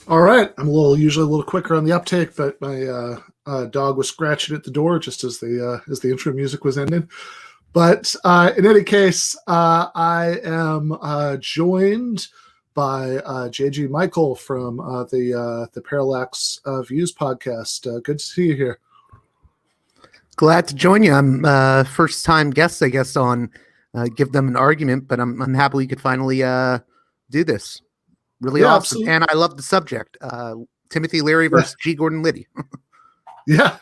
All right, I'm usually a little quicker on the uptake, but my dog was scratching at the door just as the intro music was ending. But in any case, I am joined by JG Michael from the Parallax Views podcast. Good to see you here. Glad to join you. I'm first time guest, I guess, on Give Them an Argument, but I'm happy we could finally do this. Really Yeah, awesome. absolutely. And I love the subject. Timothy Leary versus G. Gordon Liddy. Yeah.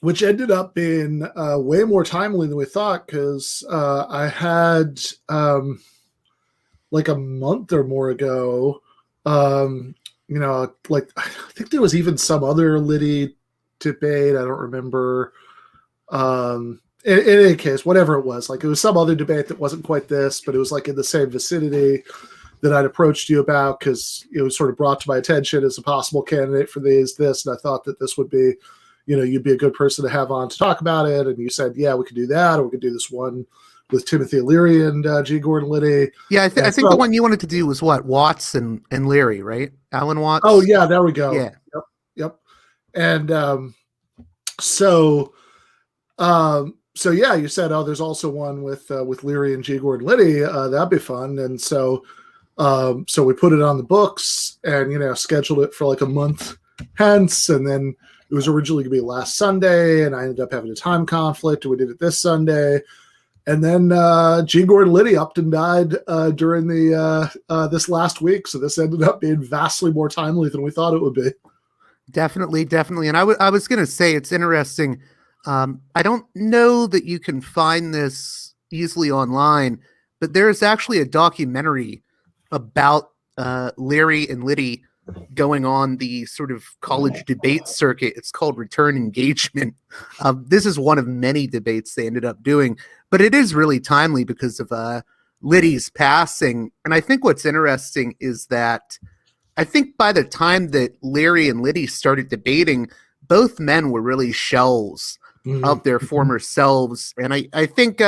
Which ended up being way more timely than we thought, because I had like a month or more ago, like I think there was even some other Liddy debate. I don't remember. In any case, whatever it was, like it was some other debate that wasn't quite this, but it was like in the same vicinity that I'd approached you about, because it was sort of brought to my attention as a possible candidate for this, and I thought that this would be, you'd be a good person to have on to talk about it. And you said, yeah, we could do that, or we could do this one with Timothy Leary and G. Gordon Liddy. Yeah, I think the one you wanted to do was what, Watts and Leary, right? Alan Watts. Oh yeah, there we go. Yeah. Yep. And so yeah, you said, oh, there's also one with Leary and G. Gordon Liddy. That'd be fun. And so we put it on the books and scheduled it for like a month hence, and then it was originally going to be last Sunday, and I ended up having a time conflict, and we did it this Sunday. And then G. Gordon Liddy upped and died during this last week, so this ended up being vastly more timely than we thought it would be. Definitely. And I was going to say, it's interesting. I don't know that you can find this easily online, but there is actually a documentary about Leary and Liddy going on the sort of college debate circuit. It's called Return Engagement. This is one of many debates they ended up doing, but it is really timely because of Liddy's passing. And I think what's interesting is that I think by the time that Leary and Liddy started debating, both men were really shells of their former selves. And I think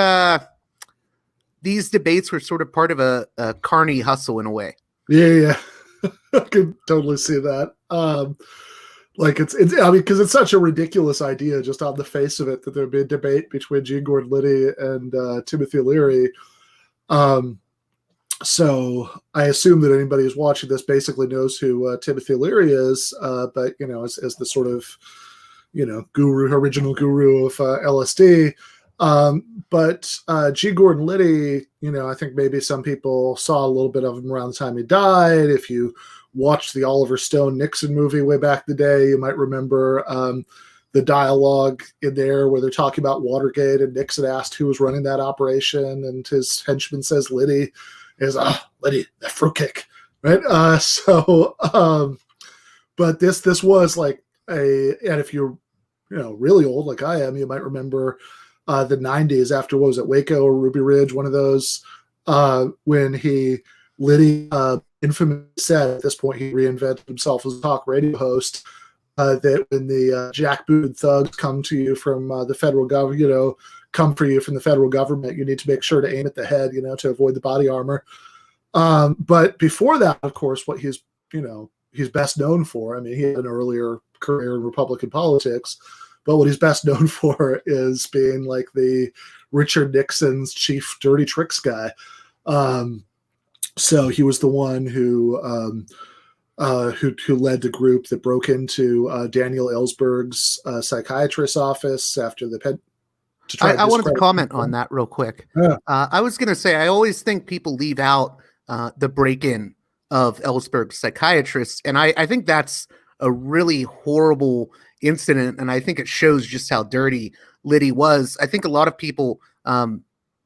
these debates were sort of part of a carny hustle in a way. Yeah. I could totally see that. Like it's I mean, because it's such a ridiculous idea just on the face of it that there'd be a debate between G. Gordon Liddy and Timothy Leary. So I assume that anybody who's watching this basically knows who Timothy Leary is, but as the sort of original guru of LSD. But G. Gordon Liddy, I think maybe some people saw a little bit of him around the time he died. If you watched the Oliver Stone Nixon movie way back in the day, you might remember the dialogue in there where they're talking about Watergate, and Nixon asked who was running that operation, and his henchman says Liddy. Is Liddy, that fruitcake, right? But this was like and if you're really old like I am, you might remember the 90s after, what was it, Waco or Ruby Ridge, one of those, when Liddy infamously said at this point he reinvented himself as a talk radio host, that when the jackbooted thugs come to you from the federal government, come for you from the federal government, you need to make sure to aim at the head, to avoid the body armor. But before that, of course, what he's best known for, I mean, he had an earlier career in Republican politics, but what he's best known for is being like the Richard Nixon's chief dirty tricks guy. So he was the one who led the group that broke into Daniel Ellsberg's psychiatrist's office after the I wanted to comment on that real quick. Yeah. I was going to say, I always think people leave out the break-in of Ellsberg's psychiatrist, and I think that's a really horrible incident, and I think it shows just how dirty Liddy was. I think a lot of people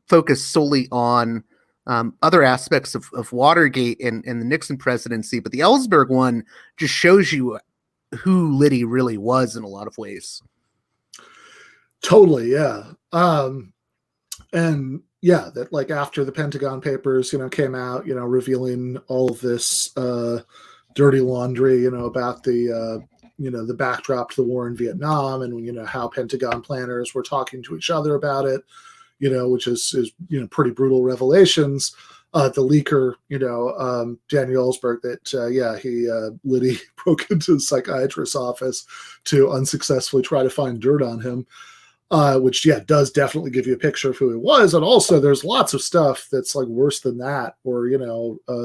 focus solely on other aspects of Watergate and the Nixon presidency, but the Ellsberg one just shows you who Liddy really was in a lot of ways. Totally, yeah. And yeah, that like after the Pentagon Papers, came out, revealing all of this dirty laundry, about the the backdrop to the war in Vietnam, and how Pentagon planners were talking to each other about it, which is pretty brutal revelations. the leaker, Daniel Ellsberg, that Liddy broke into the psychiatrist's office to unsuccessfully try to find dirt on him, which does definitely give you a picture of who he was. And also, there's lots of stuff that's like worse than that, or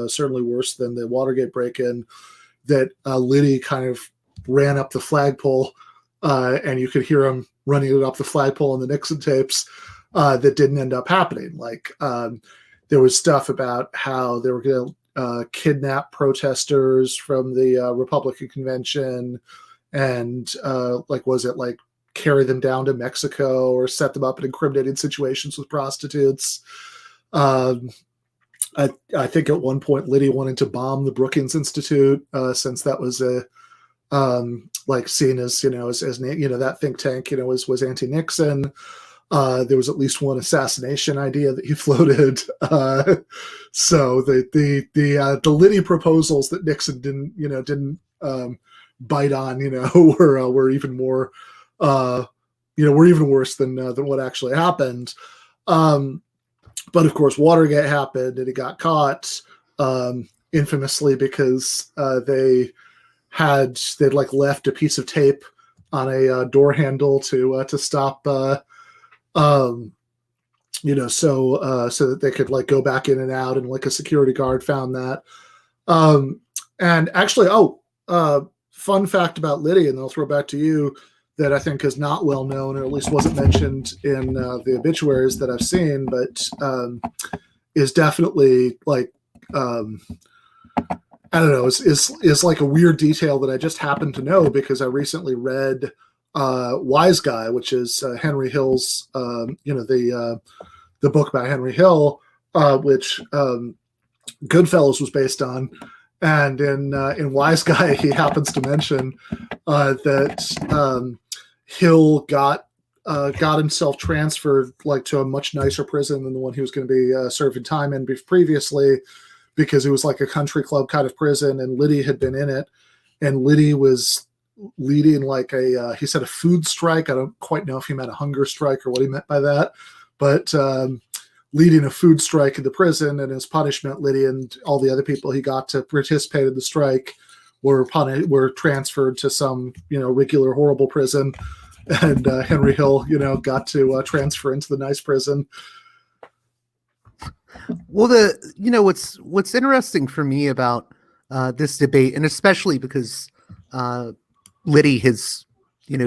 certainly worse than the Watergate break-in, that Liddy kind of ran up the flagpole, and you could hear him running it up the flagpole in the Nixon tapes. That didn't end up happening. Like there was stuff about how they were going to kidnap protesters from the Republican convention, and carry them down to Mexico or set them up in incriminating situations with prostitutes. I think at one point Liddy wanted to bomb the Brookings Institute, since that was seen as that think tank was anti-Nixon. There was at least one assassination idea that he floated. So the Liddy proposals that Nixon didn't bite on, were even more, were even worse than what actually happened. But of course, Watergate happened, and he got caught, infamously because they'd left a piece of tape on a door handle to stop. So that they could go back in and out, and a security guard found that. And actually, fun fact about Liddy, and I'll throw it back to you, that I think is not well known, or at least wasn't mentioned in the obituaries that I've seen, but is definitely I don't know, is like a weird detail that I just happened to know because I recently read Wise Guy, which is Henry Hill's, the book by Henry Hill, which Goodfellas was based on. And in Wise Guy, he happens to mention that Hill got himself transferred to a much nicer prison than the one he was going to be serving time in previously, because it was like a country club kind of prison, and Liddy had been in it, and Liddy was leading he said a food strike. I don't quite know if he meant a hunger strike or what he meant by that, but leading a food strike in the prison, and as punishment, Liddy and all the other people he got to participate in the strike were transferred to some regular horrible prison, and Henry Hill got to transfer into the nice prison. Well, what's interesting for me about this debate, and especially because Liddy has,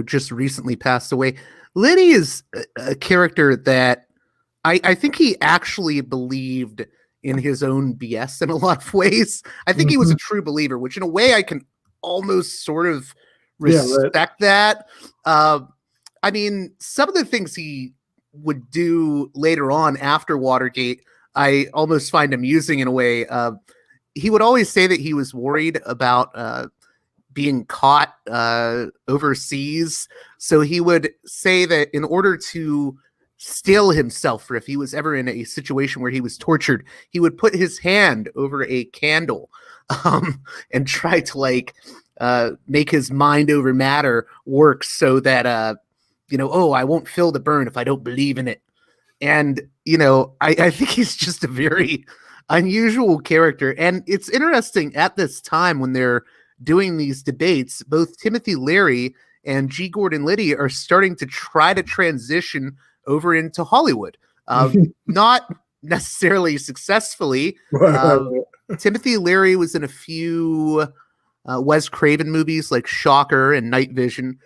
just recently passed away. Liddy is a character that I think he actually believed in his own BS in a lot of ways. I think he was a true believer, which in a way I can almost sort of respect that. I mean, some of the things he would do later on after Watergate, I almost find amusing in a way. He would always say that he was worried about being caught overseas. So he would say that in order to still himself, or if he was ever in a situation where he was tortured, he would put his hand over a candle and try to make his mind over matter work so that, I won't feel the burn if I don't believe in it. And, I think he's just a very unusual character. And it's interesting at this time when they're doing these debates, both Timothy Leary and G. Gordon Liddy are starting to try to transition over into Hollywood. Not necessarily successfly. Timothy Leary was in a few Wes Craven movies like Shocker and Night Vision.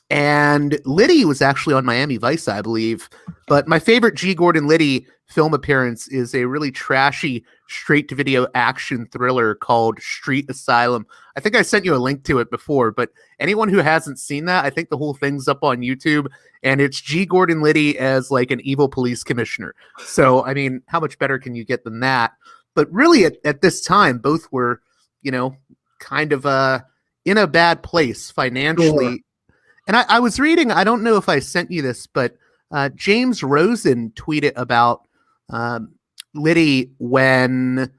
And Liddy was actually on Miami Vice, I believe. But my favorite G. Gordon Liddy film appearance is a really trashy straight-to-video action thriller called Street Asylum. I think I sent you a link to it before, but anyone who hasn't seen that, I think the whole thing's up on YouTube, and it's G. Gordon Liddy as an evil police commissioner. So, I mean, how much better can you get than that? But really, at this time, both were, kind of in a bad place financially. Sure. And I was reading, I don't know if I sent you this, but James Rosen tweeted about Liddy when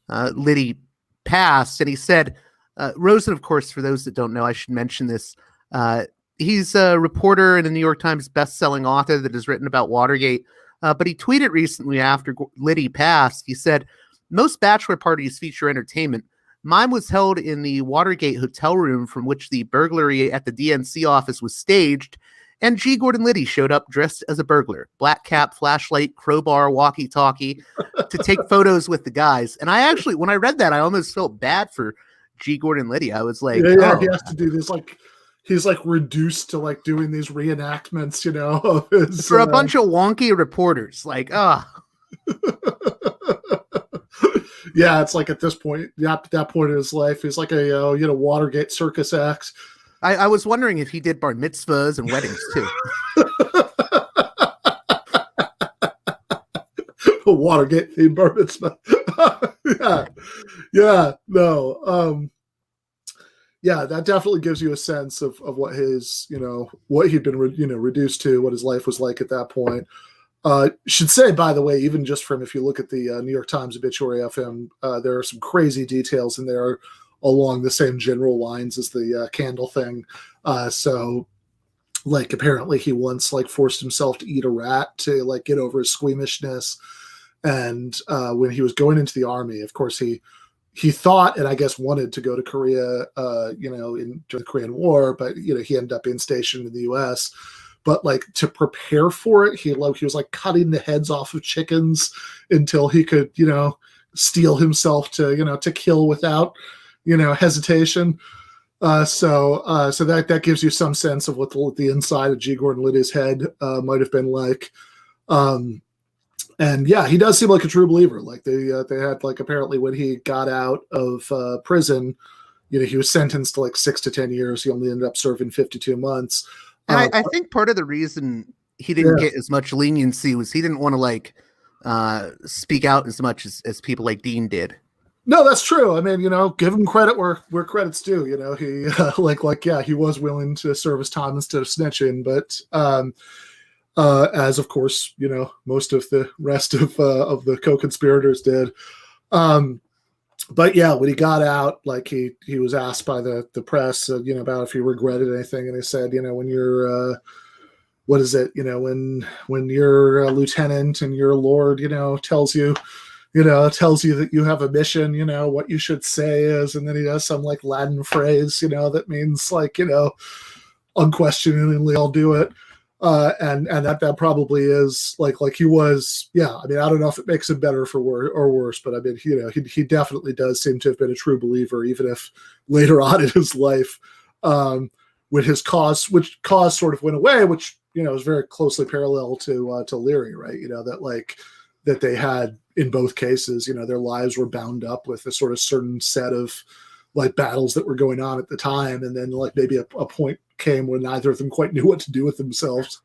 Liddy passed. And he said, Rosen, of course, for those that don't know, I should mention this. He's a reporter and a New York Times best-selling author that has written about Watergate. But he tweeted recently after Liddy passed. He said, "Most bachelor parties feature entertainment. Mine was held in the Watergate hotel room from which the burglary at the DNC office was staged, and G. Gordon Liddy showed up dressed as a burglar, black cap, flashlight, crowbar, walkie-talkie, to take photos with the guys." And I actually, when I read that, I almost felt bad for G. Gordon Liddy. I was like, yeah, he has to do this, like, he's like reduced to like doing these reenactments, you know, of his, for a bunch of wonky reporters. Like, yeah, it's like at this point, at that point in his life, he's like a Watergate circus act. I was wondering if he did bar mitzvahs and weddings too. A Watergate themed bar mitzvah. No. Yeah, that definitely gives you a sense of what his, what he'd been, reduced to, what his life was like at that point. Should say, by the way, even just from, if you look at the New York Times obituary of him, there are some crazy details in there along the same general lines as the candle thing. So, like, apparently he once like forced himself to eat a rat to like get over his squeamishness. And when he was going into the army, of course, he thought, and I guess wanted to go to Korea, during the Korean War, but he ended up being stationed in the U.S. But like to prepare for it, he was like cutting the heads off of chickens until he could, steel himself to kill without, hesitation. So that gives you some sense of what the inside of G. Gordon Liddy's head might have been like. And yeah, he does seem like a true believer. Like they had, like, apparently when he got out of prison, he was sentenced to like 6 to 10 years. He only ended up serving 52 months. And I think part of the reason he didn't get as much leniency was he didn't want to like speak out as much as people like Dean did. No, that's true. I mean, give him credit where credit's due. He he was willing to serve his time instead of snitching, but as of course, most of the rest of the co-conspirators did. But yeah, when he got out, like he was asked by the press, about if he regretted anything, and he said, when you're, what is it, when your lieutenant and your lord, tells you that you have a mission, what you should say is, and then he does some like Latin phrase, that means like, unquestioningly, I'll do it. And that probably is like he was. Yeah, I mean, I don't know if it makes him better for or worse, but I mean, he definitely does seem to have been a true believer, even if later on in his life, when his cause sort of went away, which is very closely parallel to Leary, right? That they had in both cases, their lives were bound up with a sort of certain set of like battles that were going on at the time, and then like maybe a point came when neither of them quite knew what to do with themselves.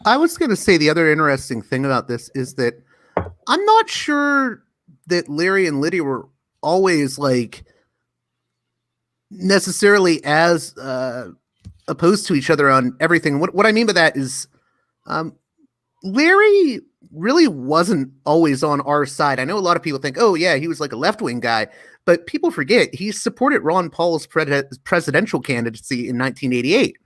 I was going to say the other interesting thing about this is that I'm not sure that Leary and Liddy were always like necessarily as opposed to each other on everything. What I mean by that is Leary really wasn't always on our side. I know a lot of people think, oh yeah, he was like a left-wing guy, but people forget he supported Ron Paul's presidential candidacy in 1988.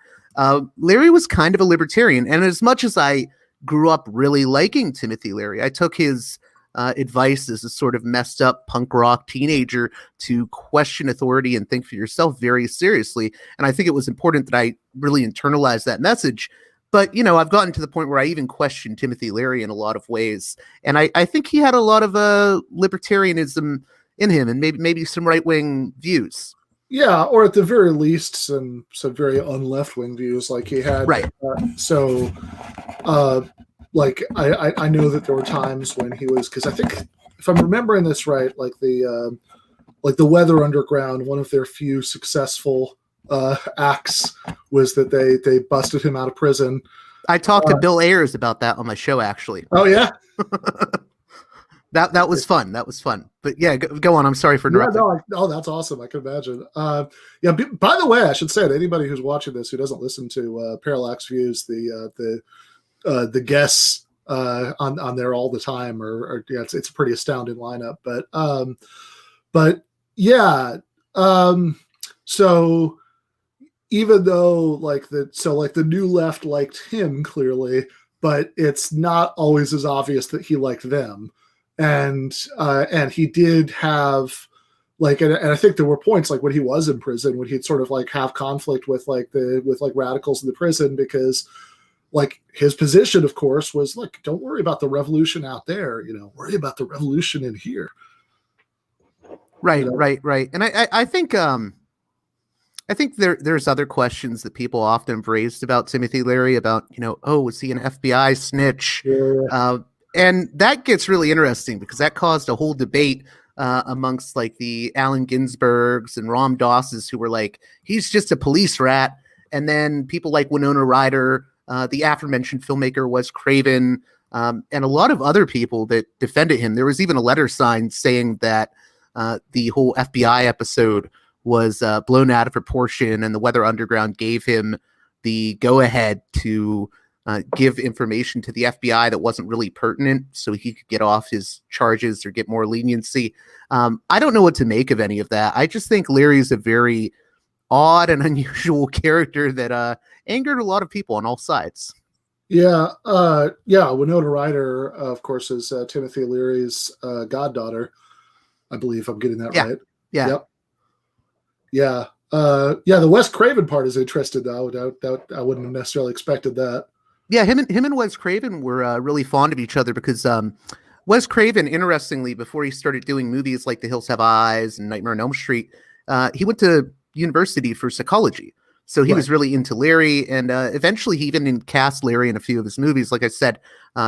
Leary was kind of a libertarian, and as much as I grew up really liking Timothy Leary, I took his advice as a sort of messed up punk rock teenager to question authority and think for yourself very seriously. And I think it was important that I really internalized that message. But, I've gotten to the point where I even question Timothy Leary in a lot of ways. And I think he had a lot of libertarianism in him, and maybe some right-wing views. Yeah, or at the very least, some very un-left-wing views like he had. Right. I know that there were times when he was, because I think, if I'm remembering this right, like the Weather Underground, one of their few successful acts was that they busted him out of prison. I talked to Bill Ayers about that on my show, actually. Oh yeah. That was fun. That was fun. But yeah, go on. I'm sorry for interrupting. Yeah, no, that's awesome. I can imagine. Yeah. By the way, I should say to anybody who's watching this who doesn't listen to Parallax Views, the guests on there all the time, or yeah, it's a pretty astounding lineup. But yeah. So even though the new left liked him clearly, but it's not always as obvious that he liked them. And he did have like, and I think there were points like when he was in prison when he'd sort of like have conflict with like radicals in the prison, because like his position, of course, was like, don't worry about the revolution out there, worry about the revolution in here. Right, right. And I think there's other questions that people often have raised about Timothy Leary about, was he an FBI snitch? Yeah. And that gets really interesting because that caused a whole debate amongst like the Allen Ginsbergs and Ram Dasses, who were like, he's just a police rat. And then people like Winona Ryder, the aforementioned filmmaker Wes Craven, and a lot of other people that defended him. There was even a letter signed saying that the whole FBI episode was blown out of proportion, and the Weather Underground gave him the go-ahead to give information to the FBI that wasn't really pertinent so he could get off his charges or get more leniency. I don't know what to make of any of that. I just think Leary's a very odd and unusual character that angered a lot of people on all sides. Yeah. Winona Ryder, of course, is Timothy Leary's goddaughter. I believe I'm getting that right. Yeah. Yep. Yeah. The Wes Craven part is interesting, though. I wouldn't have necessarily expected that. Yeah, him and Wes Craven were really fond of each other because Wes Craven, interestingly, before he started doing movies like The Hills Have Eyes and Nightmare on Elm Street, he went to university for psychology. So he was really into Leary, and eventually he even cast Leary in a few of his movies. Like I said,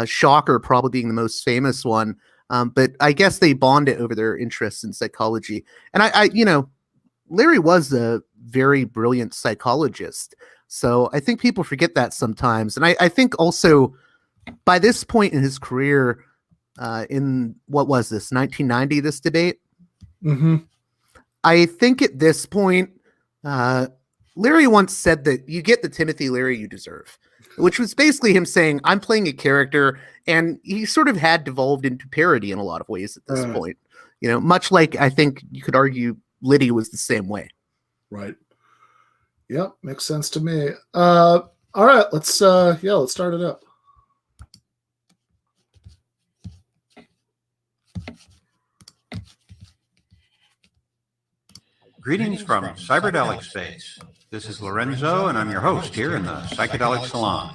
Shocker probably being the most famous one. But I guess they bonded over their interests in psychology. And I Leary was a very brilliant psychologist. So I think people forget that sometimes. And I think also by this point in his career, in what was this, 1990, this debate? Mm-hmm. I think at this point, Leary once said that you get the Timothy Leary you deserve, which was basically him saying, I'm playing a character, and he sort of had devolved into parody in a lot of ways at this point. Much like I think you could argue Liddy was the same way. Right. Yep, makes sense to me. All right, let's start it up. Greetings from Cyberdelic Space. This is Lorenzo, and I'm your host here in the Psychedelic Salon.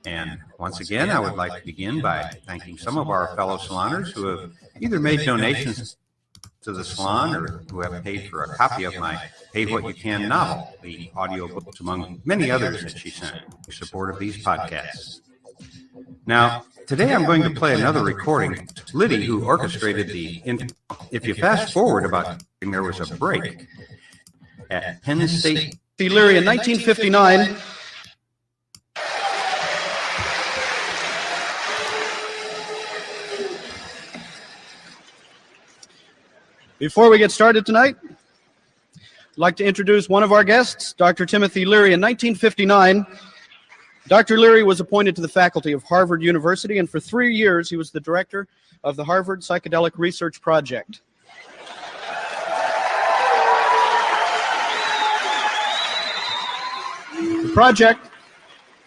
And once again, I would like to begin by thanking some of our fellow saloners who have either made donations to the salon or who have paid for a copy of my Pay What You Can novel, the audiobooks, among many others that she sent in support of these podcasts. Now, today I'm going to play another recording. Liddy, who orchestrated the if you fast forward about, there was a break at Penn State. Leary in 1959. Before we get started tonight, I'd like to introduce one of our guests, Dr. Timothy Leary. In 1959, Dr. Leary was appointed to the faculty of Harvard University, and for 3 years he was the director of the Harvard Psychedelic Research Project.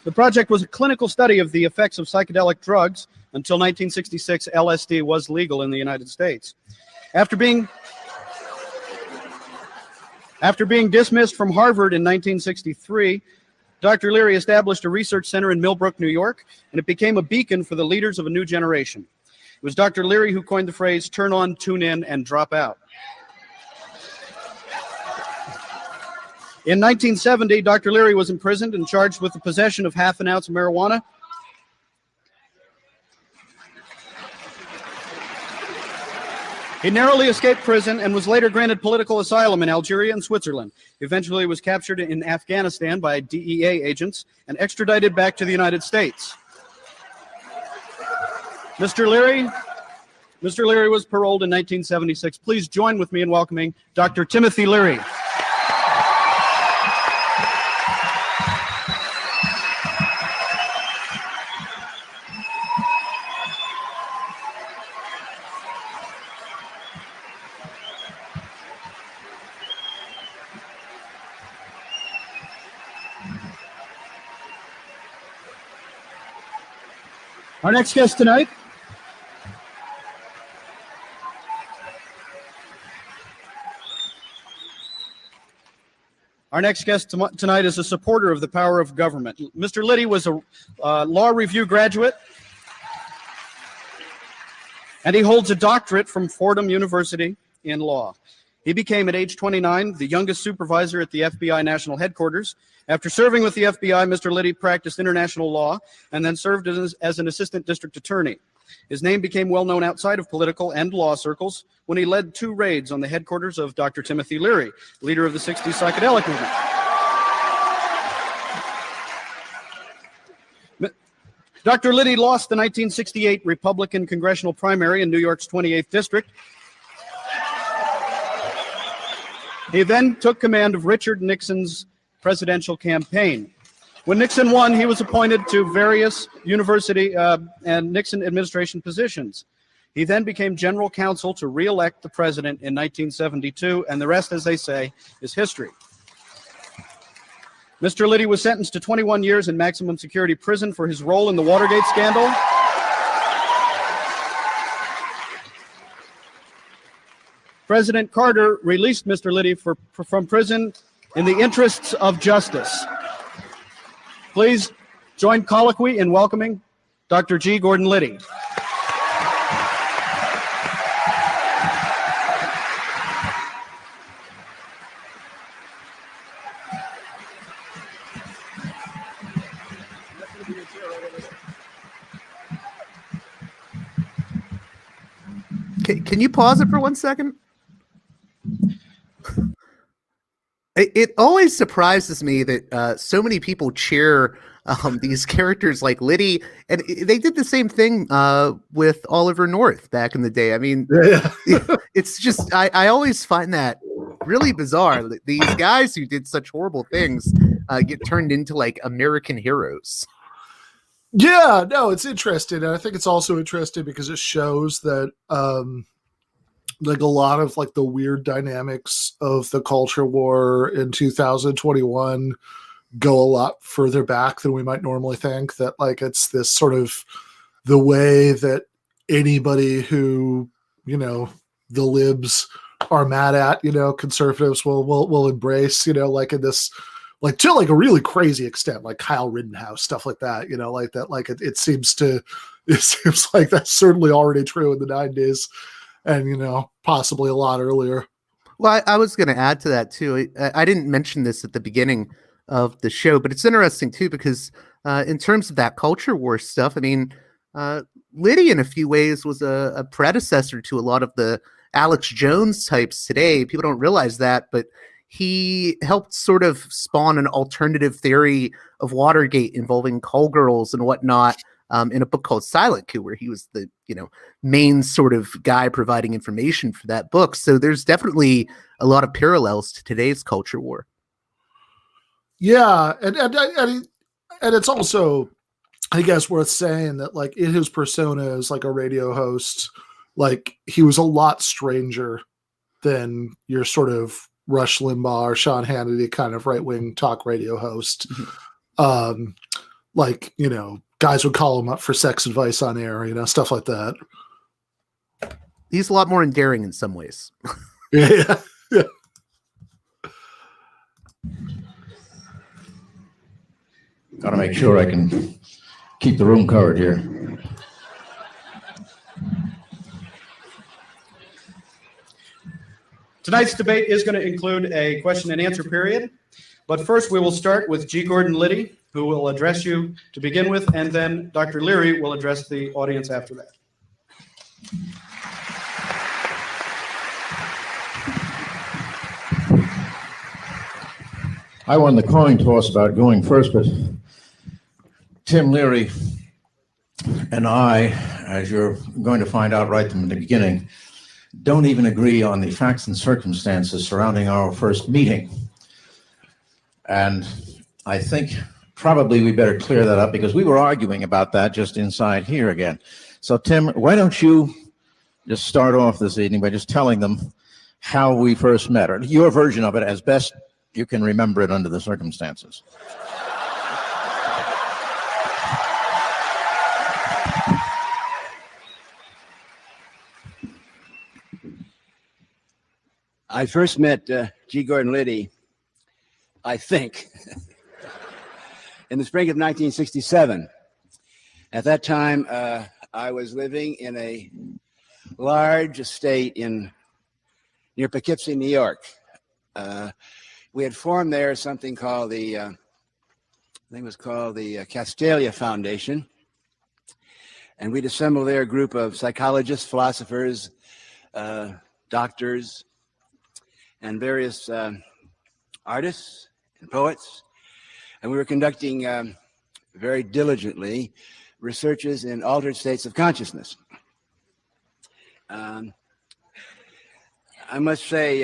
The project was a clinical study of the effects of psychedelic drugs. Until 1966, LSD was legal in the United States. After being dismissed from Harvard in 1963, Dr. Leary established a research center in Millbrook, New York, and it became a beacon for the leaders of a new generation. It was Dr. Leary who coined the phrase, turn on, tune in, and drop out. In 1970, Dr. Leary was imprisoned and charged with the possession of half an ounce of marijuana. He narrowly escaped prison and was later granted political asylum in Algeria and Switzerland. Eventually was captured in Afghanistan by DEA agents and extradited back to the United States. Mr. Leary was paroled in 1976. Please join with me in welcoming Dr. Timothy Leary. Our next guest tonight is a supporter of the power of government. Mr. Liddy was a law review graduate, and he holds a doctorate from Fordham University in law. He became, at age 29, the youngest supervisor at the FBI National Headquarters. After serving with the FBI, Mr. Liddy practiced international law and then served as an assistant district attorney. His name became well known outside of political and law circles when he led 2 raids on the headquarters of Dr. Timothy Leary, leader of the 60s psychedelic movement. Dr. Liddy lost the 1968 Republican congressional primary in New York's 28th district. He then took command of Richard Nixon's presidential campaign. When Nixon won, he was appointed to various university and Nixon administration positions. He then became general counsel to re-elect the president in 1972, and the rest, as they say, is history. Mr. Liddy was sentenced to 21 years in maximum security prison for his role in the Watergate scandal. President Carter released Mr. Liddy from prison in the interests of justice. Please join colloquy in welcoming Dr. G. Gordon Liddy. Can you pause it for 1 second? It always surprises me that so many people cheer these characters like Liddy, and they did the same thing with Oliver North back in the day. I mean, it's just I always find that really bizarre that these guys who did such horrible things get turned into like American heroes. Yeah, no, it's interesting, and I think it's also interesting because it shows that like a lot of like the weird dynamics of the culture war in 2021 go a lot further back than we might normally think. That like it's this sort of the way that anybody who, you know, the libs are mad at, you know, conservatives will embrace, you know, like in this, like to like a really crazy extent, like Kyle Rittenhouse, stuff like that, you know, like that, like it seems like that's certainly already true in the 90s and, you know, possibly a lot earlier. Well, I was going to add to that too. I didn't mention this at the beginning of the show, but it's interesting too, because in terms of that culture war stuff, I mean, Liddy in a few ways was a predecessor to a lot of the Alex Jones types today. People don't realize that, but he helped sort of spawn an alternative theory of Watergate involving call girls and whatnot in a book called Silent Coup, where he was the, you know, main sort of guy providing information for that book. So there's definitely a lot of parallels to today's culture war. Yeah, and it's also, I guess, worth saying that like in his persona as like a radio host, like he was a lot stranger than your sort of Rush Limbaugh or Sean Hannity kind of right-wing talk radio host. Mm-hmm. Like, you know, guys would call him up for sex advice on air, you know, stuff like that. He's a lot more endearing in some ways. Yeah. Got to make sure I can keep the room covered here. Tonight's debate is going to include a question and answer period, but first we will start with G. Gordon Liddy, who will address you to begin with, and then Dr. Leary will address the audience after that. I won the coin toss about going first, but Tim Leary and I, as you're going to find out right from the beginning, don't even agree on the facts and circumstances surrounding our first meeting. And I think probably we better clear that up because we were arguing about that just inside here again. So Tim, why don't you just start off this evening by just telling them how we first met, or your version of it as best you can remember it under the circumstances. I first met G. Gordon Liddy, I think, in the spring of 1967. At that time, I was living in a large estate near Poughkeepsie, New York. We had formed there something called the, I think it was called the Castalia Foundation. And we'd assembled there a group of psychologists, philosophers, doctors, and various artists and poets. And we were conducting very diligently researches in altered states of consciousness. I must say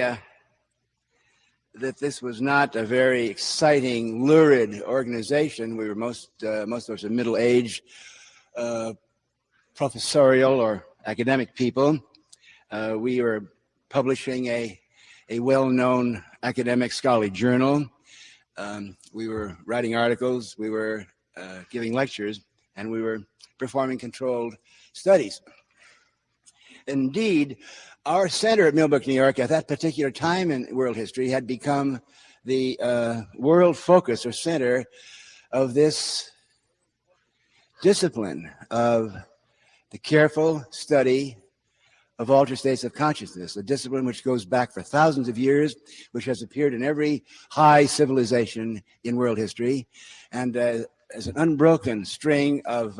that this was not a very exciting, lurid organization. We were most of us are middle-aged, professorial or academic people. We were publishing a well-known academic scholarly journal. We were writing articles. We were giving lectures, and we were performing controlled studies. Indeed, our center at Millbrook, New York, at that particular time in world history, had become the world focus or center of this discipline of the careful study of altered states of consciousness, a discipline which goes back for thousands of years, which has appeared in every high civilization in world history, and as an unbroken string of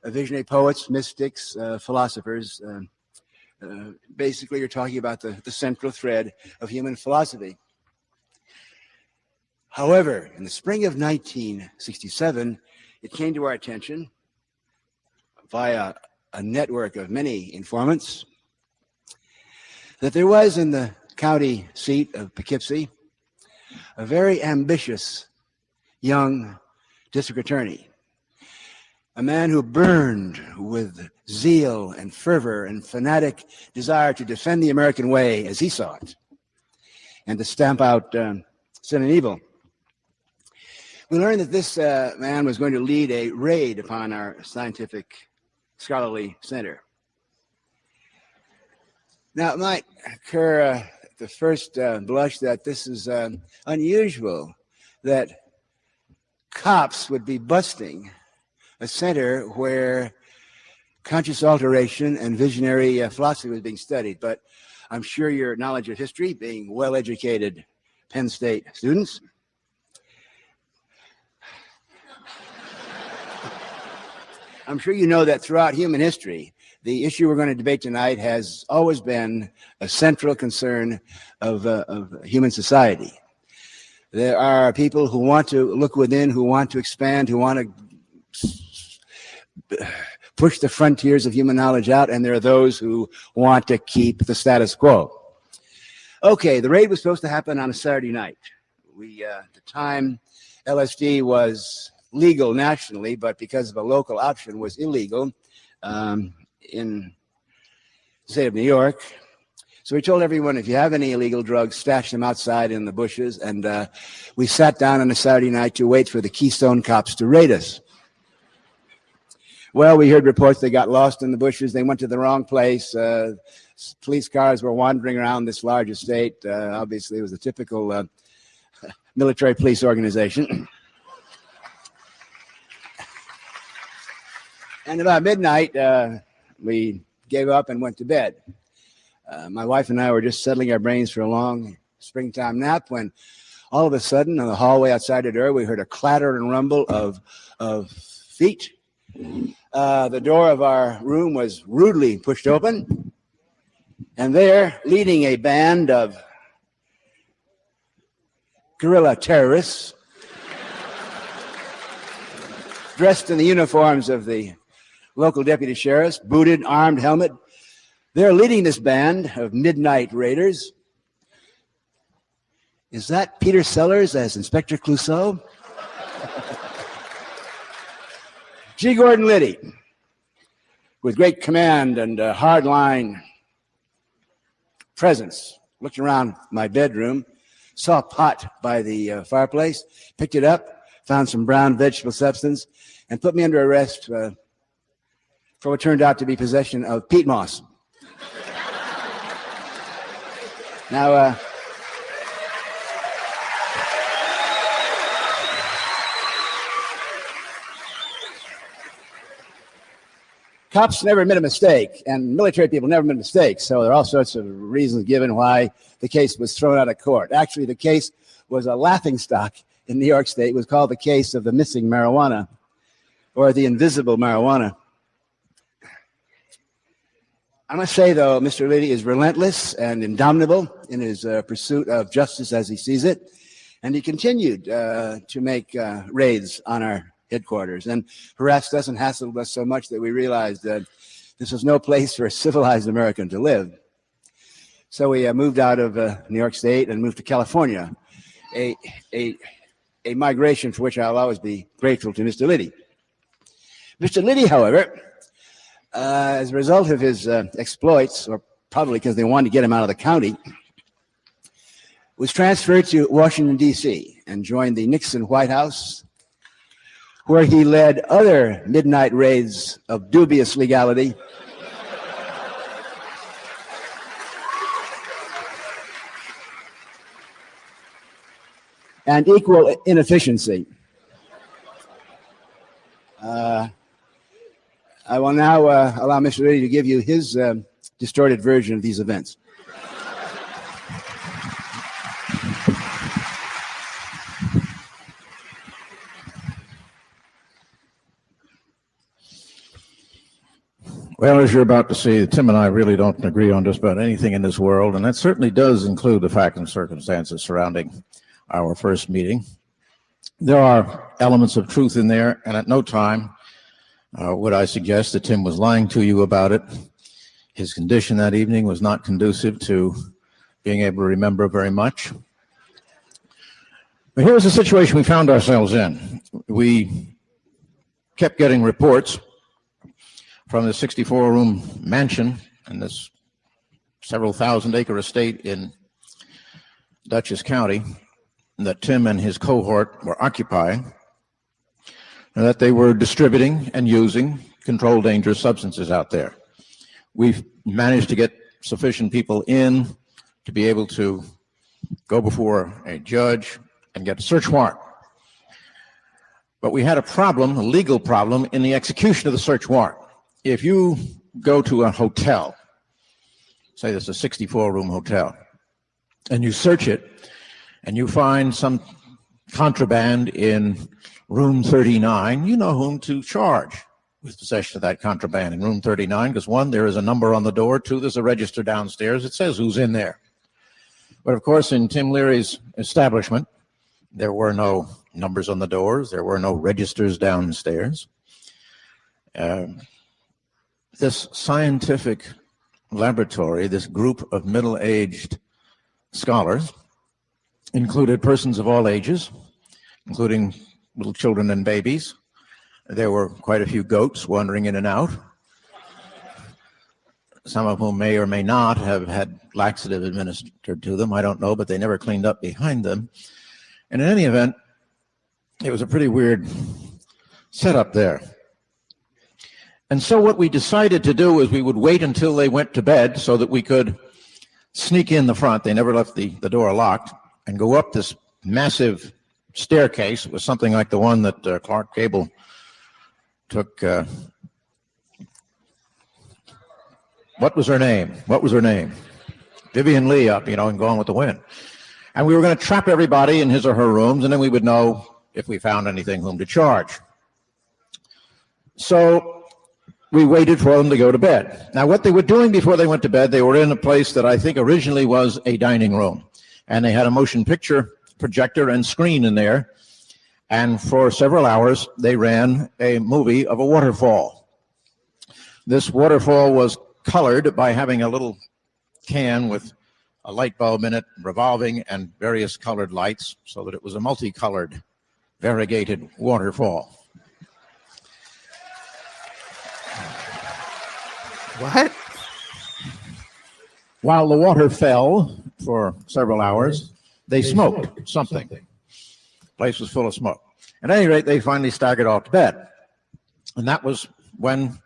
visionary poets, mystics, philosophers. Basically, you're talking about the central thread of human philosophy. However, in the spring of 1967, it came to our attention via a network of many informants that there was in the county seat of Poughkeepsie a very ambitious young district attorney, a man who burned with zeal and fervor and fanatic desire to defend the American way as he saw it and to stamp out sin and evil. We learned that this man was going to lead a raid upon our scientific scholarly center. Now, it might occur at the first blush that this is unusual that cops would be busting a center where conscious alteration and visionary philosophy was being studied. But I'm sure your knowledge of history, being well-educated Penn State students, I'm sure you know that throughout human history, the issue we're going to debate tonight has always been a central concern of human society. There are people who want to look within, who want to expand, who want to push the frontiers of human knowledge out, and there are those who want to keep the status quo. Okay, the raid was supposed to happen on a Saturday night. At the time, LSD was legal nationally, but because of a local option was illegal in the state of New York. So we told everyone, if you have any illegal drugs, stash them outside in the bushes. And we sat down on a Saturday night to wait for the Keystone cops to raid us. Well, we heard reports they got lost in the bushes. They went to the wrong place. Police cars were wandering around this large estate. Obviously, it was a typical military police organization. And about midnight, we gave up and went to bed. My wife and I were just settling our brains for a long springtime nap when all of a sudden, on the hallway outside the door, we heard a clatter and rumble of feet. The door of our room was rudely pushed open, and there, leading a band of guerrilla terrorists, dressed in the uniforms of the local deputy sheriffs, booted, armed, helmet. They're leading this band of midnight raiders. Is that Peter Sellers as Inspector Clouseau? G. Gordon Liddy, with great command and hardline presence, looked around my bedroom, saw a pot by the fireplace, picked it up, found some brown vegetable substance, and put me under arrest for what turned out to be possession of peat moss. Now, cops never made a mistake, and military people never made mistakes, so there are all sorts of reasons given why the case was thrown out of court. Actually, the case was a laughingstock in New York State. It was called the case of the missing marijuana, or the invisible marijuana. I must say, though, Mr. Liddy is relentless and indomitable in his pursuit of justice as he sees it, and he continued to make raids on our headquarters and harassed us and hassled us so much that we realized that this was no place for a civilized American to live. So we moved out of New York State and moved to California, a migration for which I'll always be grateful to Mr. Liddy. Mr. Liddy, however, as a result of his exploits, or probably because they wanted to get him out of the county, was transferred to Washington, D.C. and joined the Nixon White House, where he led other midnight raids of dubious legality and equal inefficiency. I will now allow Mr. Liddy to give you his distorted version of these events. Well, as you're about to see, Tim and I really don't agree on just about anything in this world, and that certainly does include the facts and circumstances surrounding our first meeting. There are elements of truth in there, and at no time would I suggest that Tim was lying to you about it. His condition that evening was not conducive to being able to remember very much. But here's the situation we found ourselves in. We kept getting reports from the 64-room mansion in this several thousand-acre estate in Dutchess County that Tim and his cohort were occupying, and that they were distributing and using controlled dangerous substances out there. We've managed to get sufficient people in to be able to go before a judge and get a search warrant. But we had a problem, a legal problem, in the execution of the search warrant. If you go to a hotel, say there's a 64-room hotel, and you search it, and you find some contraband in room 39, you know whom to charge with possession of that contraband in room 39, because one, there is a number on the door, two, there's a register downstairs, it says who's in there. But of course, in Tim Leary's establishment, there were no numbers on the doors, there were no registers downstairs. This scientific laboratory, this group of middle-aged scholars, included persons of all ages, including little children and babies. There were quite a few goats wandering in and out, some of whom may or may not have had laxative administered to them. I don't know, but they never cleaned up behind them. And in any event, it was a pretty weird setup there. And so what we decided to do is we would wait until they went to bed so that we could sneak in the front. They never left the door locked, and go up this massive staircase. It was something like the one that Clark Gable took. What was her name? Vivian Lee up, and Gone with the Wind. And we were going to trap everybody in his or her rooms, and then we would know if we found anything whom to charge. So we waited for them to go to bed. Now, what they were doing before they went to bed, they were in a place that I think originally was a dining room. And they had a motion picture projector and screen in there. And for several hours, they ran a movie of a waterfall. This waterfall was colored by having a little can with a light bulb in it, revolving, and various colored lights, so that it was a multicolored, variegated waterfall. What? While the water fell for several hours, they smoked something. The place was full of smoke. At any rate, they finally staggered off to bed. And that was when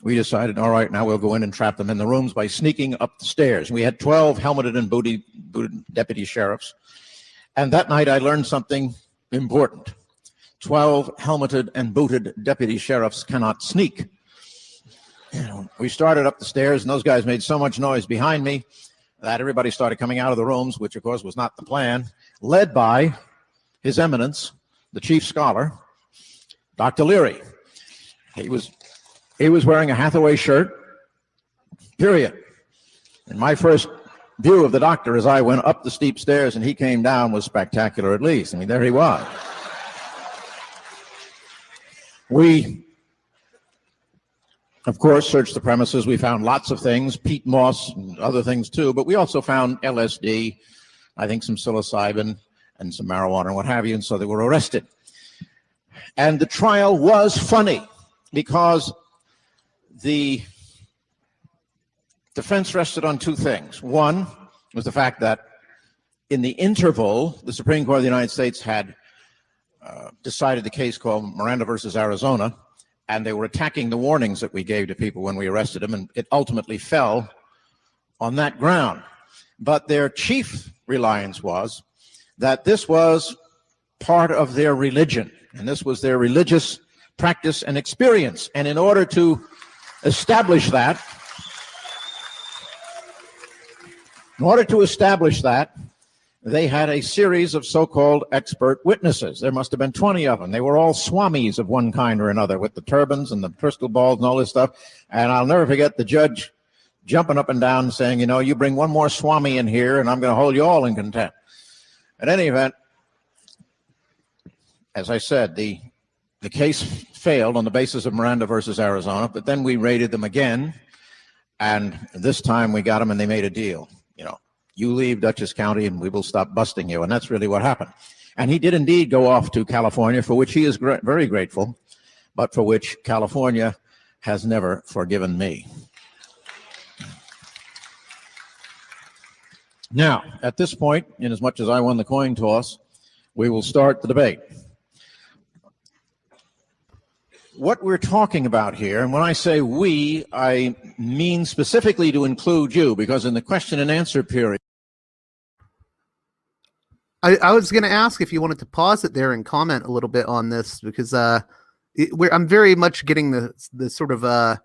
we decided, all right, now we'll go in and trap them in the rooms by sneaking up the stairs. We had 12 helmeted and booted deputy sheriffs. And that night I learned something important. 12 helmeted and booted deputy sheriffs cannot sneak. We started up the stairs, and those guys made so much noise behind me that everybody started coming out of the rooms, which, of course, was not the plan, led by His Eminence, the chief scholar, Dr. Leary. He was wearing a Hathaway shirt, period. And my first view of the doctor as I went up the steep stairs and he came down was spectacular, at least. I mean, there he was. We, of course, searched the premises. We found lots of things, peat moss and other things too, but we also found LSD, I think some psilocybin and some marijuana and what have you, and so they were arrested. And the trial was funny because the defense rested on two things. One was the fact that in the interval, the Supreme Court of the United States had decided the case called Miranda versus Arizona, and they were attacking the warnings that we gave to people when we arrested them, and it ultimately fell on that ground. But their chief reliance was that this was part of their religion, and this was their religious practice and experience. And in order to establish that, they had a series of so-called expert witnesses. There must have been 20 of them. They were all swamis of one kind or another with the turbans and the crystal balls and all this stuff. And I'll never forget the judge jumping up and down saying, you know, you bring one more swami in here and I'm going to hold you all in contempt. In any event, as I said, the case failed on the basis of Miranda versus Arizona, but then we raided them again, and this time we got them and they made a deal. You know, you leave Dutchess County and we will stop busting you, and that's really what happened. And he did indeed go off to California, for which he is very grateful, but for which California has never forgiven me. Now, at this point, inasmuch as I won the coin toss, we will start the debate. What we're talking about here, and when I say we, I mean specifically to include you, because in the question and answer period, I was going to ask if you wanted to pause it there and comment a little bit on this, because I'm very much getting the sort of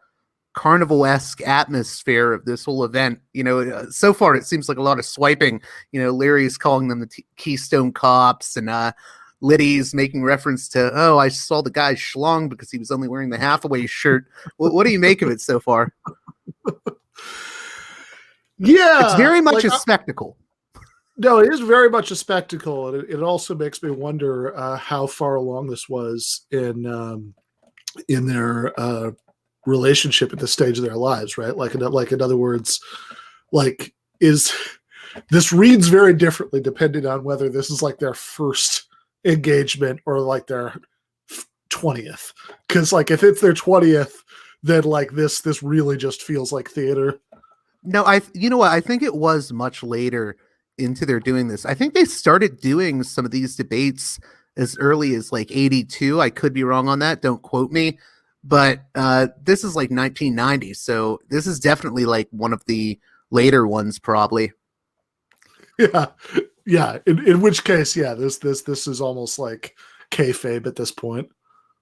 carnival-esque atmosphere of this whole event. You know, so far it seems like a lot of swiping. You know, Larry's calling them the Keystone Cops, and Liddy's making reference to, oh, I saw the guy schlong because he was only wearing the Hathaway shirt. What do you make of it so far? Yeah, it's very much a spectacle. No, it is very much a spectacle, and it also makes me wonder how far along this was in their relationship at this stage of their lives, right? Like in other words, like this reads very differently depending on whether this is like their first engagement or like their 20th. Because like if it's their 20th, then like this really just feels like theater. No, you know what? I think it was much later into their doing this. I think they started doing some of these debates as early as like 82. I could be wrong on that. Don't quote me. But this is like 1990. So this is definitely like one of the later ones, probably. Yeah. Yeah. In which case, yeah, this is almost like kayfabe at this point.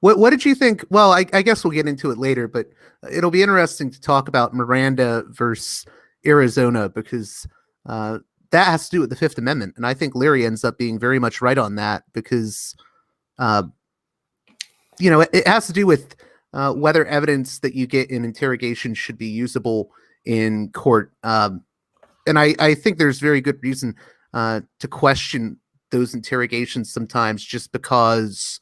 What did you think? Well, I guess we'll get into it later, but it'll be interesting to talk about Miranda versus Arizona, because that has to do with the Fifth Amendment. And I think Leary ends up being very much right on that, because, you know, it has to do with whether evidence that you get in interrogation should be usable in court. And I think there's very good reason to question those interrogations sometimes, just because